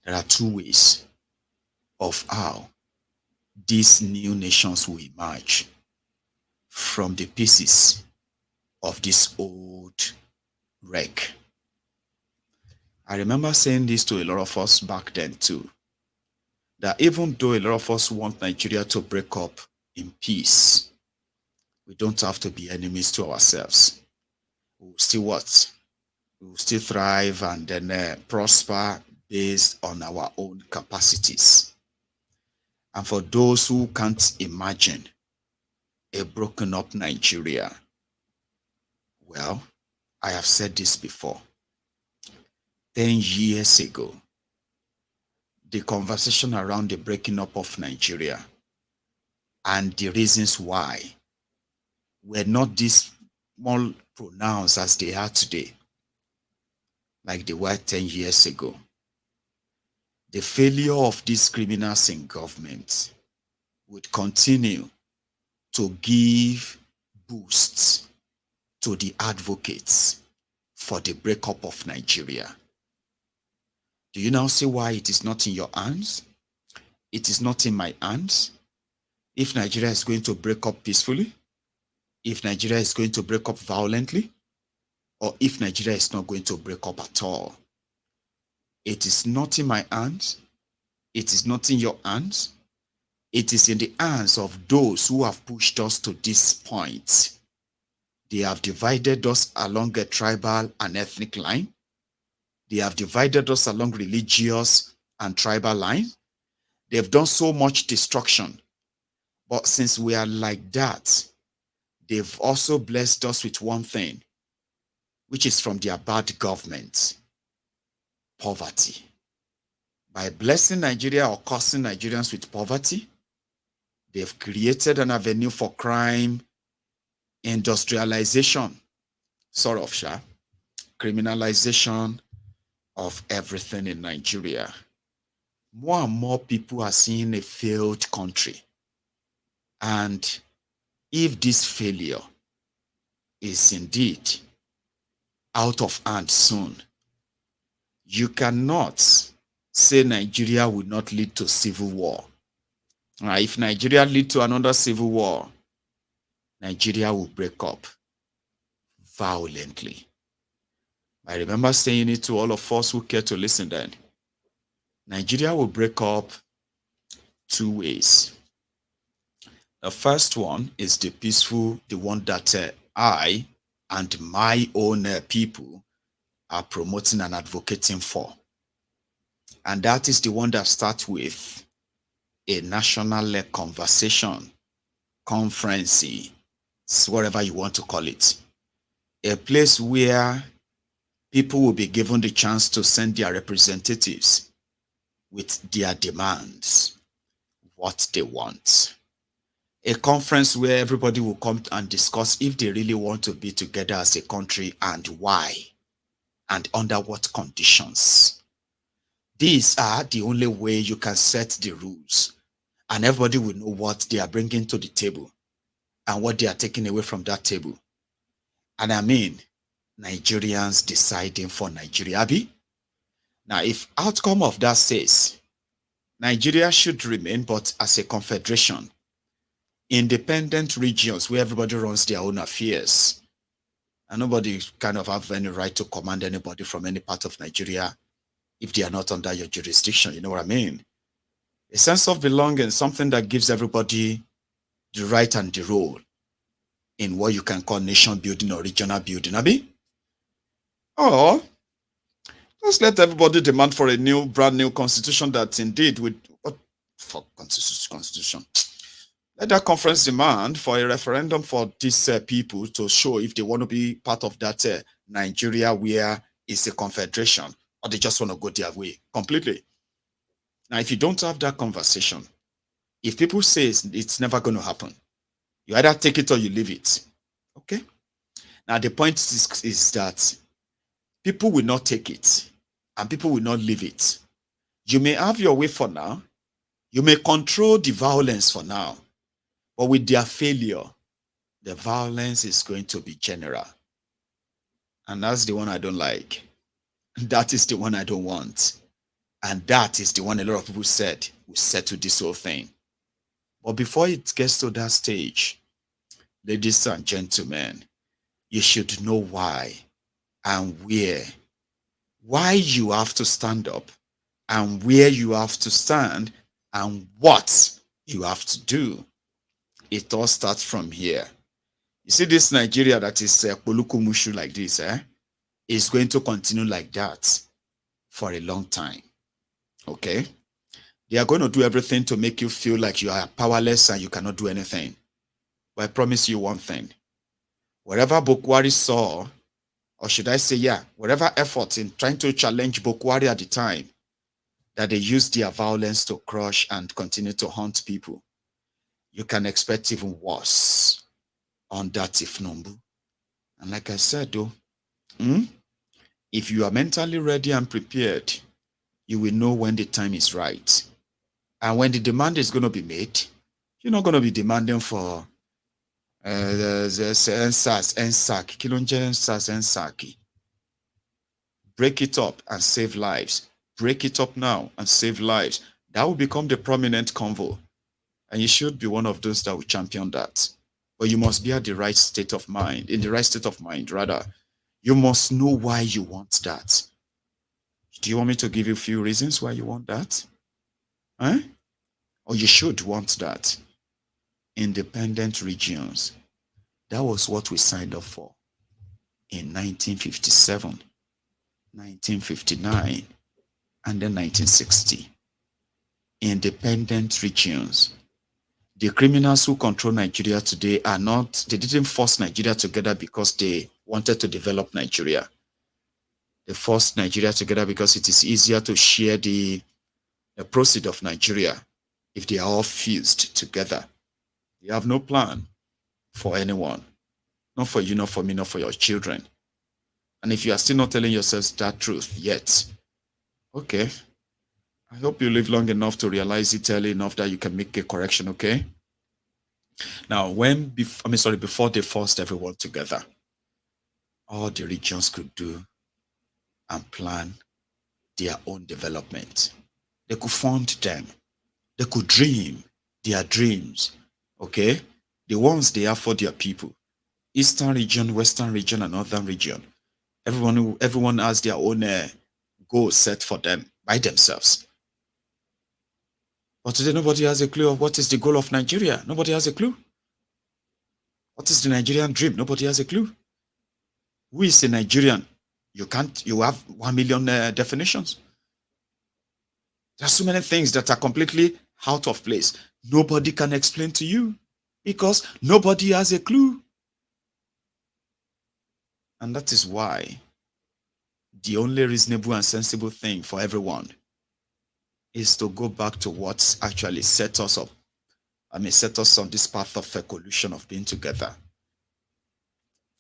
There are two ways of how these new nations will emerge from the pieces of this old wreck. I remember saying this to a lot of us back then too, that even though a lot of us want Nigeria to break up in peace, we don't have to be enemies to ourselves. We will still what? We will still thrive and then prosper based on our own capacities. And for those who can't imagine a broken up Nigeria, well, I have said this before. 10 years ago, the conversation around the breaking up of Nigeria and the reasons why were not this more pronounced as they are today, like they were 10 years ago. The failure of these criminals in government would continue to give boosts to the advocates for the breakup of Nigeria. Do you now see why it is not in your hands? It is not in my hands. If Nigeria is going to break up peacefully, if Nigeria is going to break up violently, or if Nigeria is not going to break up at all. It is not in my hands. It is not in your hands. It is in the hands of those who have pushed us to this point. They have divided us along a tribal and ethnic line. They have divided us along religious and tribal lines. They've done so much destruction. But since we are like that, they've also blessed us with one thing, which is from their bad government: poverty. By blessing Nigeria or cursing Nigerians with poverty, they've created an avenue for crime, industrialization, criminalization of everything in Nigeria. More and more people are seeing a failed country. And if this failure is indeed out of hand soon, you cannot say Nigeria will not lead to civil war. If Nigeria leads to another civil war, Nigeria will break up violently. I remember saying it to all of us who care to listen then. Nigeria will break up two ways. The first one is the peaceful, the one that I and my own people are promoting and advocating for. And that is the one that starts with a national conversation, conference, whatever you want to call it. A place where people will be given the chance to send their representatives with their demands, what they want. A conference where everybody will come and discuss if they really want to be together as a country and why, and under what conditions. These are the only way you can set the rules, and everybody will know what they are bringing to the table and what they are taking away from that table. And I mean, Nigerians deciding for Nigeria. Abi? Now, if outcome of that says Nigeria should remain, but as a confederation, independent regions where everybody runs their own affairs, and nobody kind of have any right to command anybody from any part of Nigeria if they are not under your jurisdiction. You know what I mean? A sense of belonging, something that gives everybody the right and the role in what you can call nation building or regional building. Abi? Or just let everybody demand for a new, brand new constitution that indeed would. What for constitution? Let that conference demand for a referendum for these people to show if they want to be part of that Nigeria where it's a confederation, or they just want to go their way completely. Now, if you don't have that conversation, if people say it's never going to happen, you either take it or you leave it. Okay? Now, the point is that people will not take it and people will not leave it. You may have your way for now. You may control the violence for now. But with their failure, the violence is going to be general. And that's the one I don't like. That is the one I don't want. And that is the one a lot of people said will settle this whole thing. But before it gets to that stage, ladies and gentlemen, you should know why and where. Why you have to stand up and where you have to stand and what you have to do. It all starts from here. You see this Nigeria that is Politico mushu like this, is going to continue like that for a long time. Okay? They are going to do everything to make you feel like you are powerless and you cannot do anything. But I promise you one thing. Wherever Bokwari saw, or should I say, whatever effort in trying to challenge Bokwari at the time, that they used their violence to crush and continue to hunt people, you can expect even worse on that Tifnombu. And like I said, though, if you are mentally ready and prepared, you will know when the time is right. And when the demand is going to be made, you're not going to be demanding for break it up and save lives. Break it up now and save lives. That will become the prominent convo. And you should be one of those that will champion that. But you must be at the right state of mind, in the right state of mind, rather. You must know why you want that. Do you want me to give you a few reasons why you want that? Or you should want that. Independent regions. That was what we signed up for in 1957, 1959, and then 1960. Independent regions. The criminals who control Nigeria today they didn't force Nigeria together because they wanted to develop Nigeria. They forced Nigeria together because it is easier to share the proceeds of Nigeria if they are all fused together. You have no plan for anyone. Not for you, not for me, not for your children. And if you are still not telling yourselves that truth yet, okay, I hope you live long enough to realize it early enough that you can make a correction, okay? Now, before they forced everyone together, all the regions could do and plan their own development. They could fund them. They could dream their dreams, okay? The ones they have for their people. Eastern region, Western region, and Northern region. Everyone has their own goals set for them by themselves. But today, nobody has a clue of what is the goal of Nigeria. Nobody has a clue. What is the Nigerian dream? Nobody has a clue. Who is a Nigerian? You have 1 million definitions. There are so many things that are completely out of place. Nobody can explain to you because nobody has a clue. And that is why the only reasonable and sensible thing for everyone is to go back to what actually set us up. Set us on this path of evolution of being together.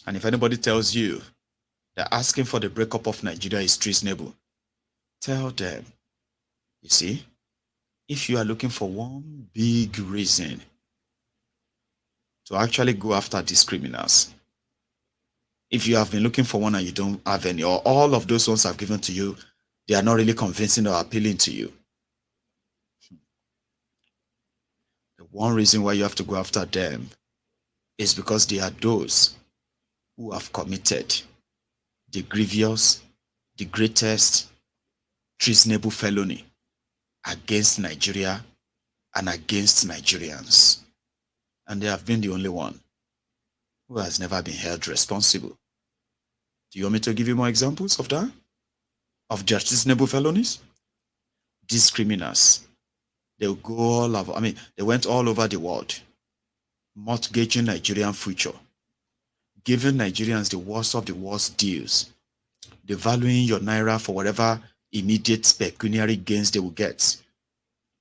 And if anybody tells you that asking for the breakup of Nigeria is treasonable, tell them You see, if you are looking for one big reason to actually go after these criminals, if you have been looking for one and you don't have any, or all of those ones I've given to you, they are not really convincing or appealing to you, the one reason why you have to go after them is because they are those who have committed the grievous, the greatest treasonable felony against Nigeria and against Nigerians. And they have been the only one who has never been held responsible. Do you want me to give you more examples of that? Of treasonable felonies? These criminals, they'll go all over, they went all over the world, mortgaging Nigerian future, giving Nigerians the worst of the worst deals, devaluing your naira for whatever immediate pecuniary gains they will get,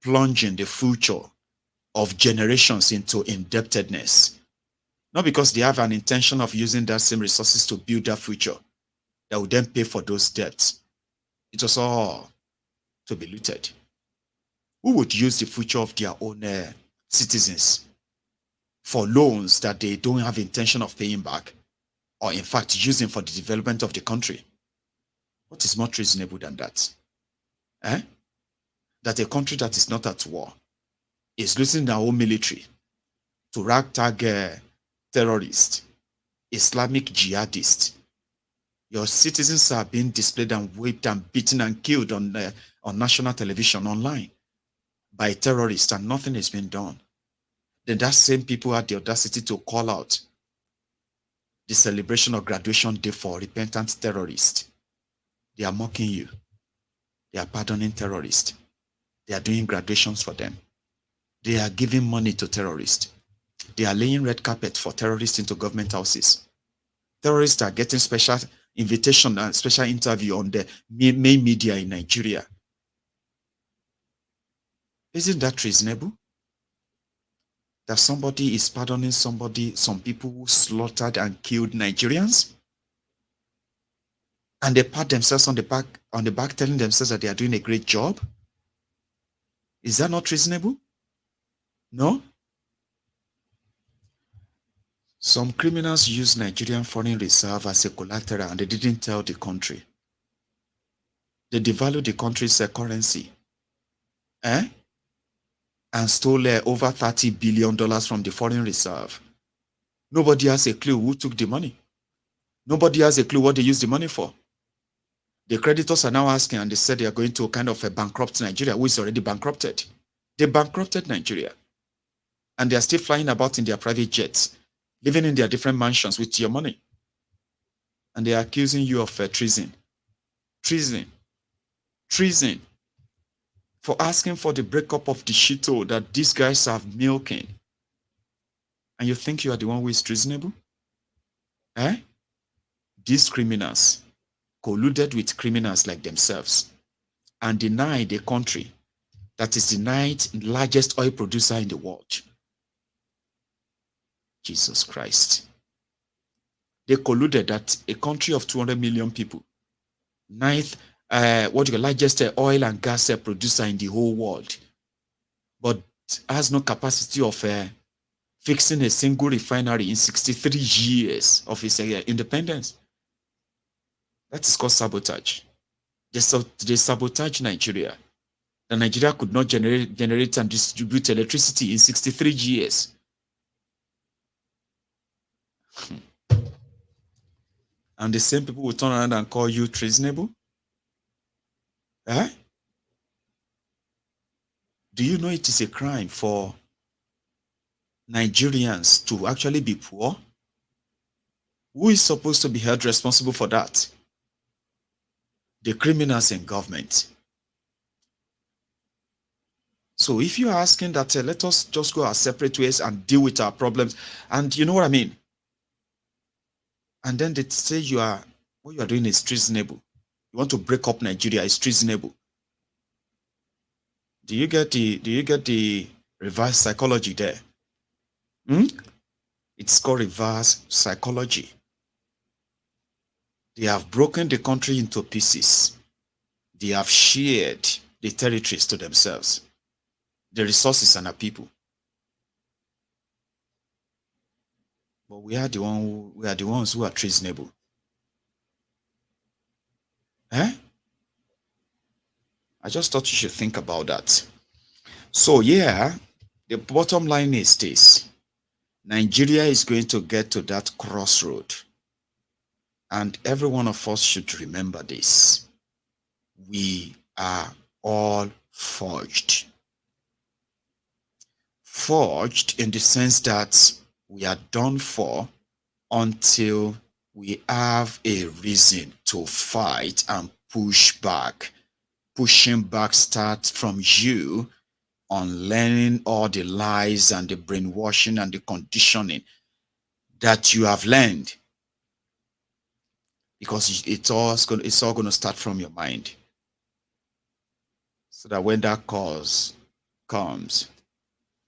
plunging the future of generations into indebtedness. Not because they have an intention of using that same resources to build that future that will then pay for those debts. It was all to be looted. Who would use the future of their own citizens for loans that they don't have intention of paying back, or in fact using for the development of the country? What is more treasonable than that? That a country that is not at war is losing their own military to ragtag terrorists, Islamic jihadists. Your citizens are being displayed and whipped and beaten and killed on national television, online, by terrorists, and nothing has been done. Then that same people had the audacity to call out the celebration of graduation day for repentant terrorists. They are mocking you. They are pardoning terrorists. They are doing graduations for them. They are giving money to terrorists. They are laying red carpet for terrorists into government houses. Terrorists are getting special invitation and special interview on the main media in Nigeria. Isn't that reasonable? That somebody is pardoning some people who slaughtered and killed Nigerians? And they pat themselves on the back, telling themselves that they are doing a great job? Is that not reasonable? No? Some criminals use Nigerian foreign reserve as a collateral and they didn't tell the country. They devalued the country's currency. And stole over $30 billion from the foreign reserve. Nobody has a clue who took the money. Nobody has a clue what they used the money for. The creditors are now asking, and they said they are going to kind of bankrupt Nigeria, who is already bankrupted. They bankrupted Nigeria. And they are still flying about in their private jets, living in their different mansions with your money. And they are accusing you of treason. Treason. Treason. For asking for the breakup of the shito that these guys are milking. And you think you are the one who is treasonable? These criminals colluded with criminals like themselves and denied a country that is the ninth largest oil producer in the world. Jesus Christ. They colluded that a country of 200 million people, largest oil and gas producer in the whole world, but has no capacity of fixing a single refinery in 63 years of its independence. That is called sabotage. They sabotage Nigeria. The Nigeria could not generate and distribute electricity in 63 years. And the same people will turn around and call you treasonable? Do you know it is a crime for Nigerians to actually be poor? Who is supposed to be held responsible for that? The criminals in government. So if you are asking that, let us just go our separate ways and deal with our problems, and you know what I mean? And then they say what you are doing is treasonable. You want to break up Nigeria, it's treasonable. Do you get the reverse psychology there? It's called reverse psychology. They have broken the country into pieces. They have shared the territories to themselves, the resources and our people. But we are the ones who are treasonable. Eh? I just thought you should think about that. So yeah, the bottom line is this. Nigeria is going to get to that crossroad. And every one of us should remember this. We are all forged. Forged in the sense that we are done for until we have a reason to fight and push back. Pushing back starts from you on learning all the lies and the brainwashing and the conditioning that you have learned. Because it's all going to start from your mind. So that when that cause comes,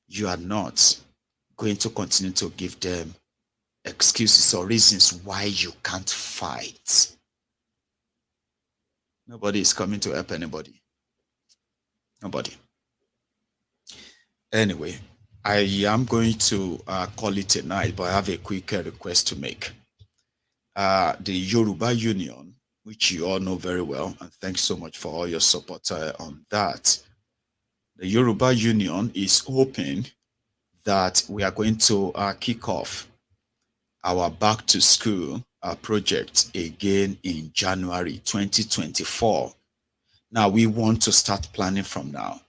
you are not going to continue to give them excuses or reasons why you can't fight. Nobody is coming to help anybody. Nobody. Anyway, I am going to call it a night, but I have a quick request to make. The Yoruba Union, which you all know very well, and thanks so much for all your support on that. The Yoruba Union is hoping that we are going to kick off our back to school project again in January 2024. Now we want to start planning from now.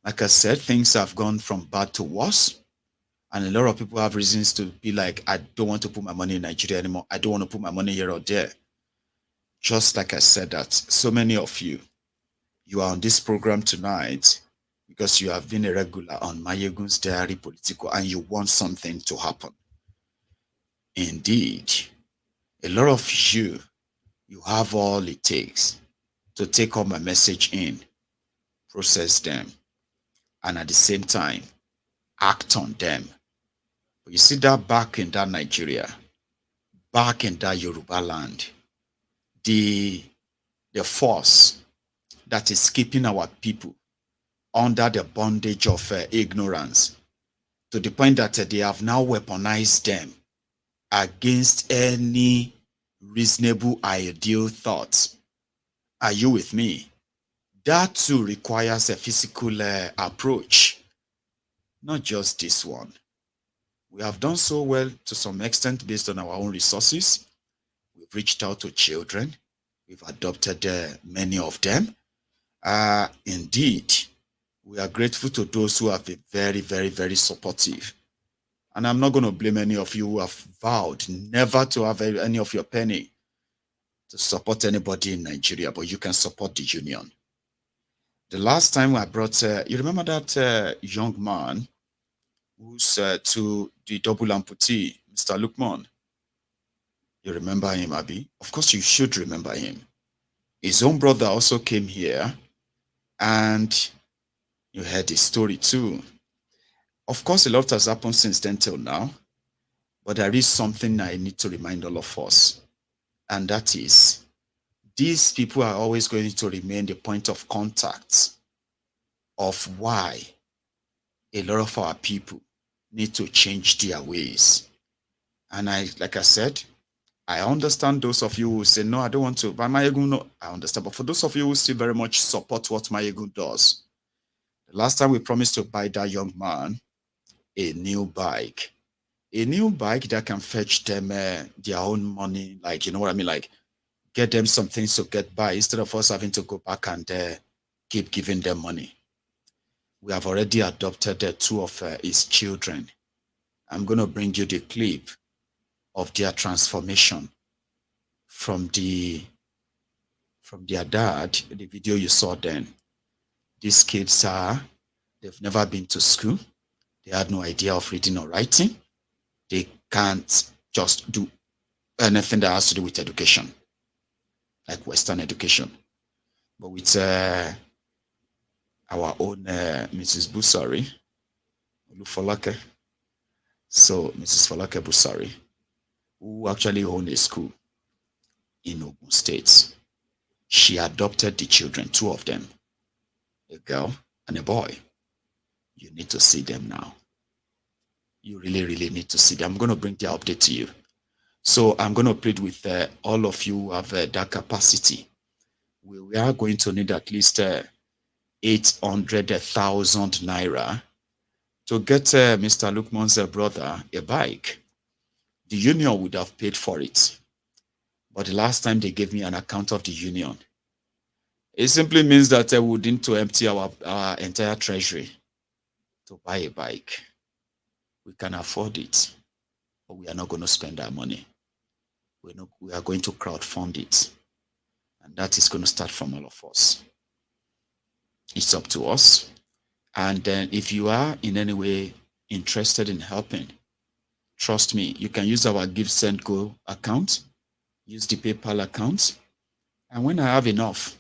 Like I said, things have gone from bad to worse. And a lot of people have reasons to be like, I don't want to put my money in Nigeria anymore. I don't want to put my money here or there. Just like I said that, so many of you are on this program tonight because you have been a regular on MaiyegunsDiary Politico and you want something to happen. Indeed, a lot of you have all it takes to take all my message in, process them, and at the same time, act on them. But you see that back in that Nigeria, back in that Yoruba land, the force that is keeping our people under the bondage of ignorance, to the point that they have now weaponized them against any reasonable ideal thoughts. Are you with me? That too requires a physical approach, not just this one. We have done so well to some extent based on our own resources. We've reached out to children. We've adopted many of them. Indeed, we are grateful to those who have been very, very, very supportive. And I'm not going to blame any of you who have vowed never to have any of your penny to support anybody in Nigeria, but you can support the union. The last time I brought, you remember that young man who's to the double amputee, Mr. Lukman? You remember him, Abi? Of course, you should remember him. His own brother also came here, and you heard his story too. Of course, a lot has happened since then till now, but there is something I need to remind all of us, and that is, these people are always going to remain the point of contact of why a lot of our people need to change their ways. And like I said, I understand those of you who say, no, I don't want to, but Maiyegun, no, I understand. But for those of you who still very much support what Maiyegun does, the last time we promised to buy that young man a new bike that can fetch them their own money, like, you know what I mean, like get them some things to get by instead of us having to go back and keep giving them money. We have already adopted two of his children. I'm going to bring you the clip of their transformation from their dad, the video you saw then. These kids they've never been to school. They had no idea of reading or writing. They can't just do anything that has to do with education, like Western education. But with our own Mrs. Busari, Olufolake. So Mrs. Folake Busari, who actually owned a school in Ogun State, she adopted the children, two of them, a girl, and a boy. You need to see them now. You really, really need to see them. I'm going to bring the update to you. So I'm going to plead with all of you who have that capacity. We are going to need at least 800,000 naira to get Mr. Lukman's brother a bike. The union would have paid for it. But the last time they gave me an account of the union, it simply means that we need to empty our entire treasury to buy a bike. We can afford it, but we are not going to spend our money. We are going to crowdfund it. And that is going to start from all of us. It's up to us. And then if you are in any way interested in helping, trust me, you can use our Give Send Go account, use the PayPal account. And when I have enough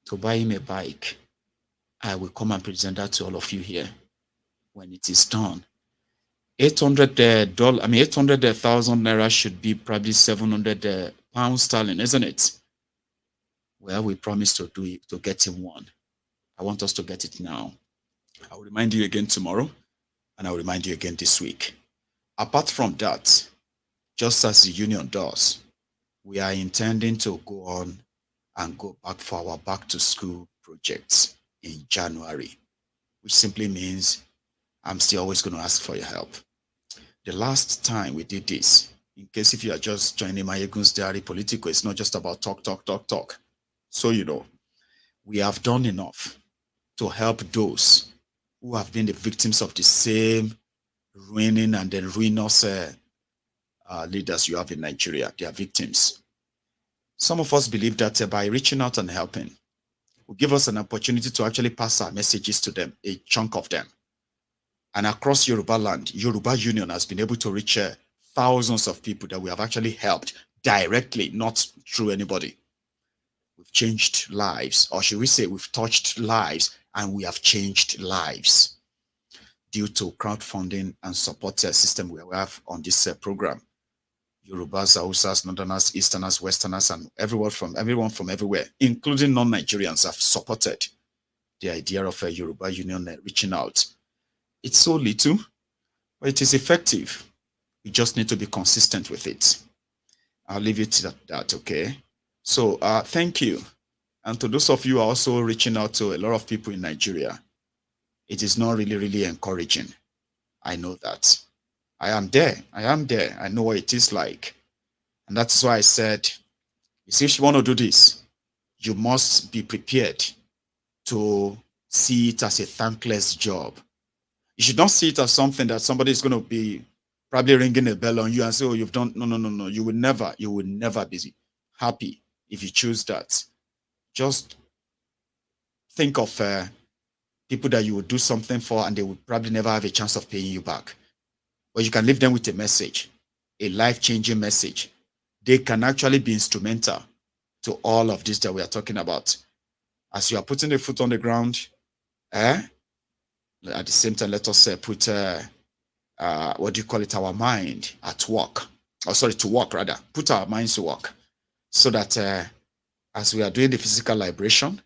to buy him a bike, I will come and present that to all of you here. When it is done, $800,000 naira should be probably 700 pounds sterling, isn't it? Well, we promised to do it, to get him one. I want us to get it now. I will remind you again tomorrow, and I will remind you again this week. Apart from that, just as the union does, we are intending to go on and go back for our back to school projects in January, which simply means I'm still always going to ask for your help. The last time we did this, in case if you are just joining MaiyegunsDiary Politico, it's not just about talk. So, you know, we have done enough to help those who have been the victims of the same ruining and then ruinous leaders you have in Nigeria. They are victims. Some of us believe that by reaching out and helping will give us an opportunity to actually pass our messages to them, a chunk of them. And across Yoruba land, Yoruba Union has been able to reach thousands of people that we have actually helped directly, not through anybody. We've changed lives, or should we say we've touched lives, and we have changed lives due to crowdfunding and support system we have on this program. Yorubas, Hausas, Northerners, Easterners, Westerners, and everyone from everywhere, including non-Nigerians, have supported the idea of a Yoruba Union reaching out. It's so little, but it is effective. We just need to be consistent with it. I'll leave it at that, okay? So thank you. And to those of you who are also reaching out to a lot of people in Nigeria, it is not really encouraging. I know that. I am there. I know what it is like. And that's why I said, you see, if you want to do this, you must be prepared to see it as a thankless job. You should not see it as something that somebody is going to be probably ringing a bell on you and say, oh, you've done. No. You will never be happy if you choose that. Just think of people that you would do something for and they would probably never have a chance of paying you back. But you can leave them with a message, a life-changing message. They can actually be instrumental to all of this that we are talking about. As you are putting the foot on the ground, at the same time, let us put, our mind at work. To work rather. Put our minds to work. So that as we are doing the physical liberation,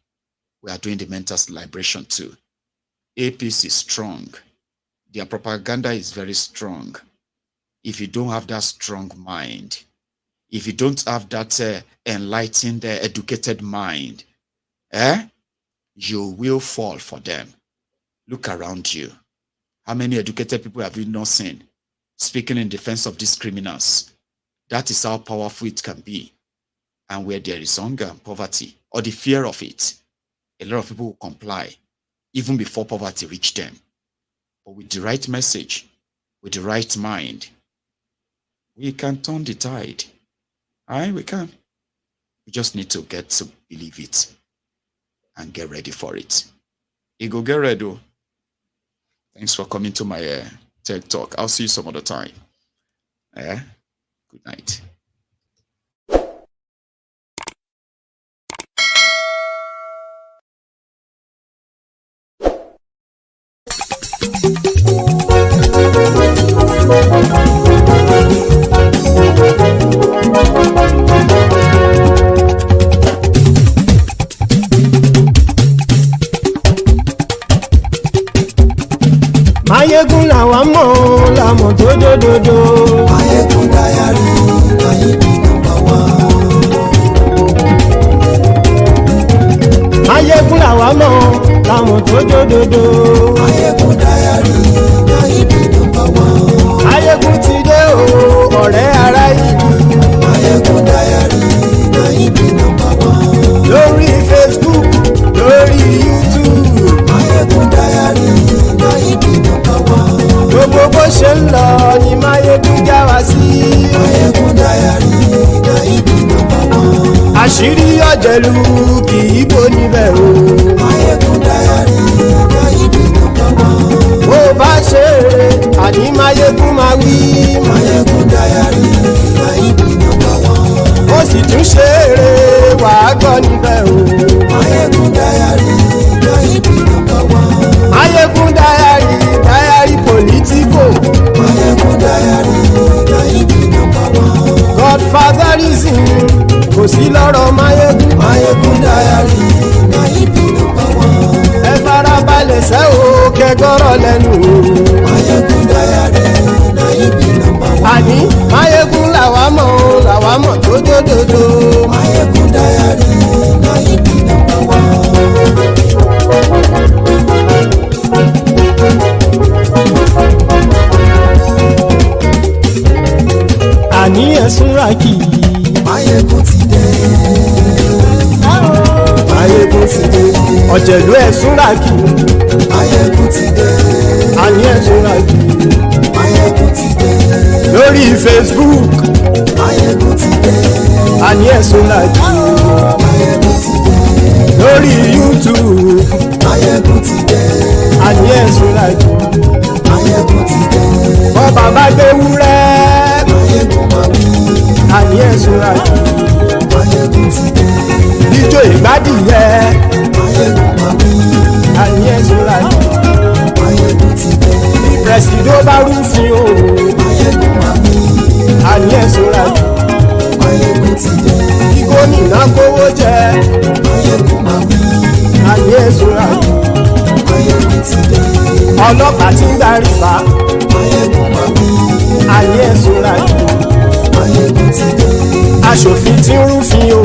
we are doing the mental liberation too. APC is strong. Their propaganda is very strong. If you don't have that strong mind, if you don't have that enlightened, educated mind, you will fall for them. Look around you. How many educated people have you not seen speaking in defense of these criminals? That is how powerful it can be. And where there is hunger and poverty, or the fear of it, a lot of people will comply, even before poverty reaches them. But with the right message, with the right mind, we can turn the tide. We can. We just need to get to believe it and get ready for it. Ego, get ready. Thanks for coming to my TED Talk. I'll see you some other time. Good night. Maiyegun làwa mọ̀ làmọ̀ tó dòdòdò. MaiyegunDiary Maiyegun number one. Maiyegun làwa mọ̀ làmọ̀ tó dòdòdò. MaiyegunDiary Maiyegun number one. Maiyegun ti dé o ọ̀rẹ́ ará ìlú. MaiyegunDiary Maiyegun number one. Lórí Facebook lórí YouTube. MaiyegunDiary Maiyegun number one. Gbogbo bó ṣe ń lọ ni Maiyegun já wa sí. MaiyegunDiary Maiyegun number one. Àṣírí ọ̀jẹ̀lú kì í bò níbẹ̀ o. MaiyegunDiary Maiyegun number one. Bó bá ṣe eré àní Maiyegun máa wí. MaiyegunDiary Maiyegun number one. Ó sì tún ṣe eré wàá gbọ́ níbẹ̀ o. MaiyegunDiary Maiyegun number one. MaiyegunDiary Diary Politico. MaiyegunDiary Maiyegun number one. Godfatherism kò sí lọ́rọ̀ Maiyegun. MaiyegunDiary Maiyegun number one. Ẹ farabalẹ̀ sẹ́ o kẹgọ́rọ̀ lẹ́nu o. MaiyegunDiary Maiyegun number one. Àní Maiyegun làwa mọ̀ tó dòdòdò. MaiyegunDiary Maiyegun number one. Àní ẹ̀sùn ràkì. Maiyegun ti dé. Maiyegun ti dé. Ọ̀jẹ̀lú ẹ̀sùn ràkì. Maiyegun ti dé. Àní ẹ̀sùn ràkì. Maiyegun ti dé. Lórí Facebook. Maiyegun ti dé. Àní ẹ̀sùn ràkì. Maiyegun ti dé. Lórí YouTube. Maiyegun ti dé. Àní ẹ̀sùn ràkì. Maiyegun ti dé. Bọ́ bàbá gbé wúrẹ́. Maiyegun máa wí. Àní ẹ̀sùn ràkì. Maiyegun ti dé. Ijó ìgbádìyẹ. Maiyegun máa wí. Àní ẹ̀sùn ràkì. Maiyegun ti dé. Presido bá rúfin o. Maiyegun máa wí. Àní ẹ̀sùn ràkì. Maiyegun ti dé. Kí gómìnà kówó jẹ. Maiyegun máa wí. Àní ẹ̀sùn ràkì. Maiyegun ti dé. Ọlọ́pàá tí ń darí bá. Maiyegun máa wí. Àní ẹ̀sùn ràkì. Maiyegun ti dé. Aṣòfin tí ń rúfin o.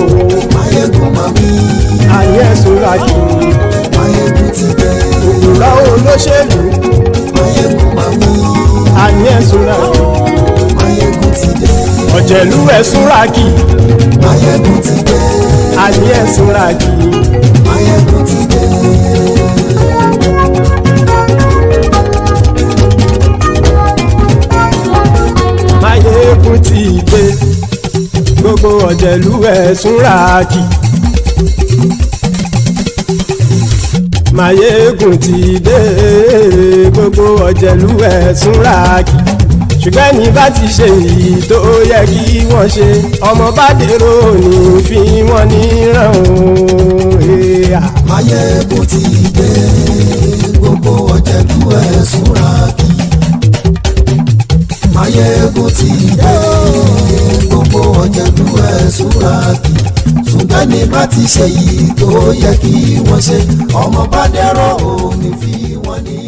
Maiyegun máa wí. Àní ẹ̀sùn ràkì. Maiyegun ti dé. Òpùrọ́ olóṣèlú. Maiyegun máa wí. Àní ẹ̀sùn ràkì. Maiyegun ti dé. Ọ̀jẹ̀lú ẹ̀sùn ràkì. Maiyegun ti dé. Àní ẹ̀sùn ràkì. Maiyegun ti dé. Maiyegun ti dé. Gbogbo ọ̀jẹ̀lú ẹ̀sùn ràkì. Maiyegun ti dé. Gbogbo ọ̀jẹ̀lú ẹ̀sùn ràkì. Ṣùgbọ́n ní bá ti ṣe èyí tó yẹ kí wọ́n ṣe, ọmọ bá dèrò ní fi wọ́n níran o. Maiyegun ti dé. Gbogbo ọ̀jẹ̀lú ẹ̀sùn ràkì. Maiyegun ti dé. Gbogbo ọ̀jẹ̀lú ẹ̀sùn ràkì. Ṣùgbọ́n ní bá ti ṣe èyí tó yẹ kí wọ́n ṣe, ọmọ bá dèrò ní fi wọ́n níran.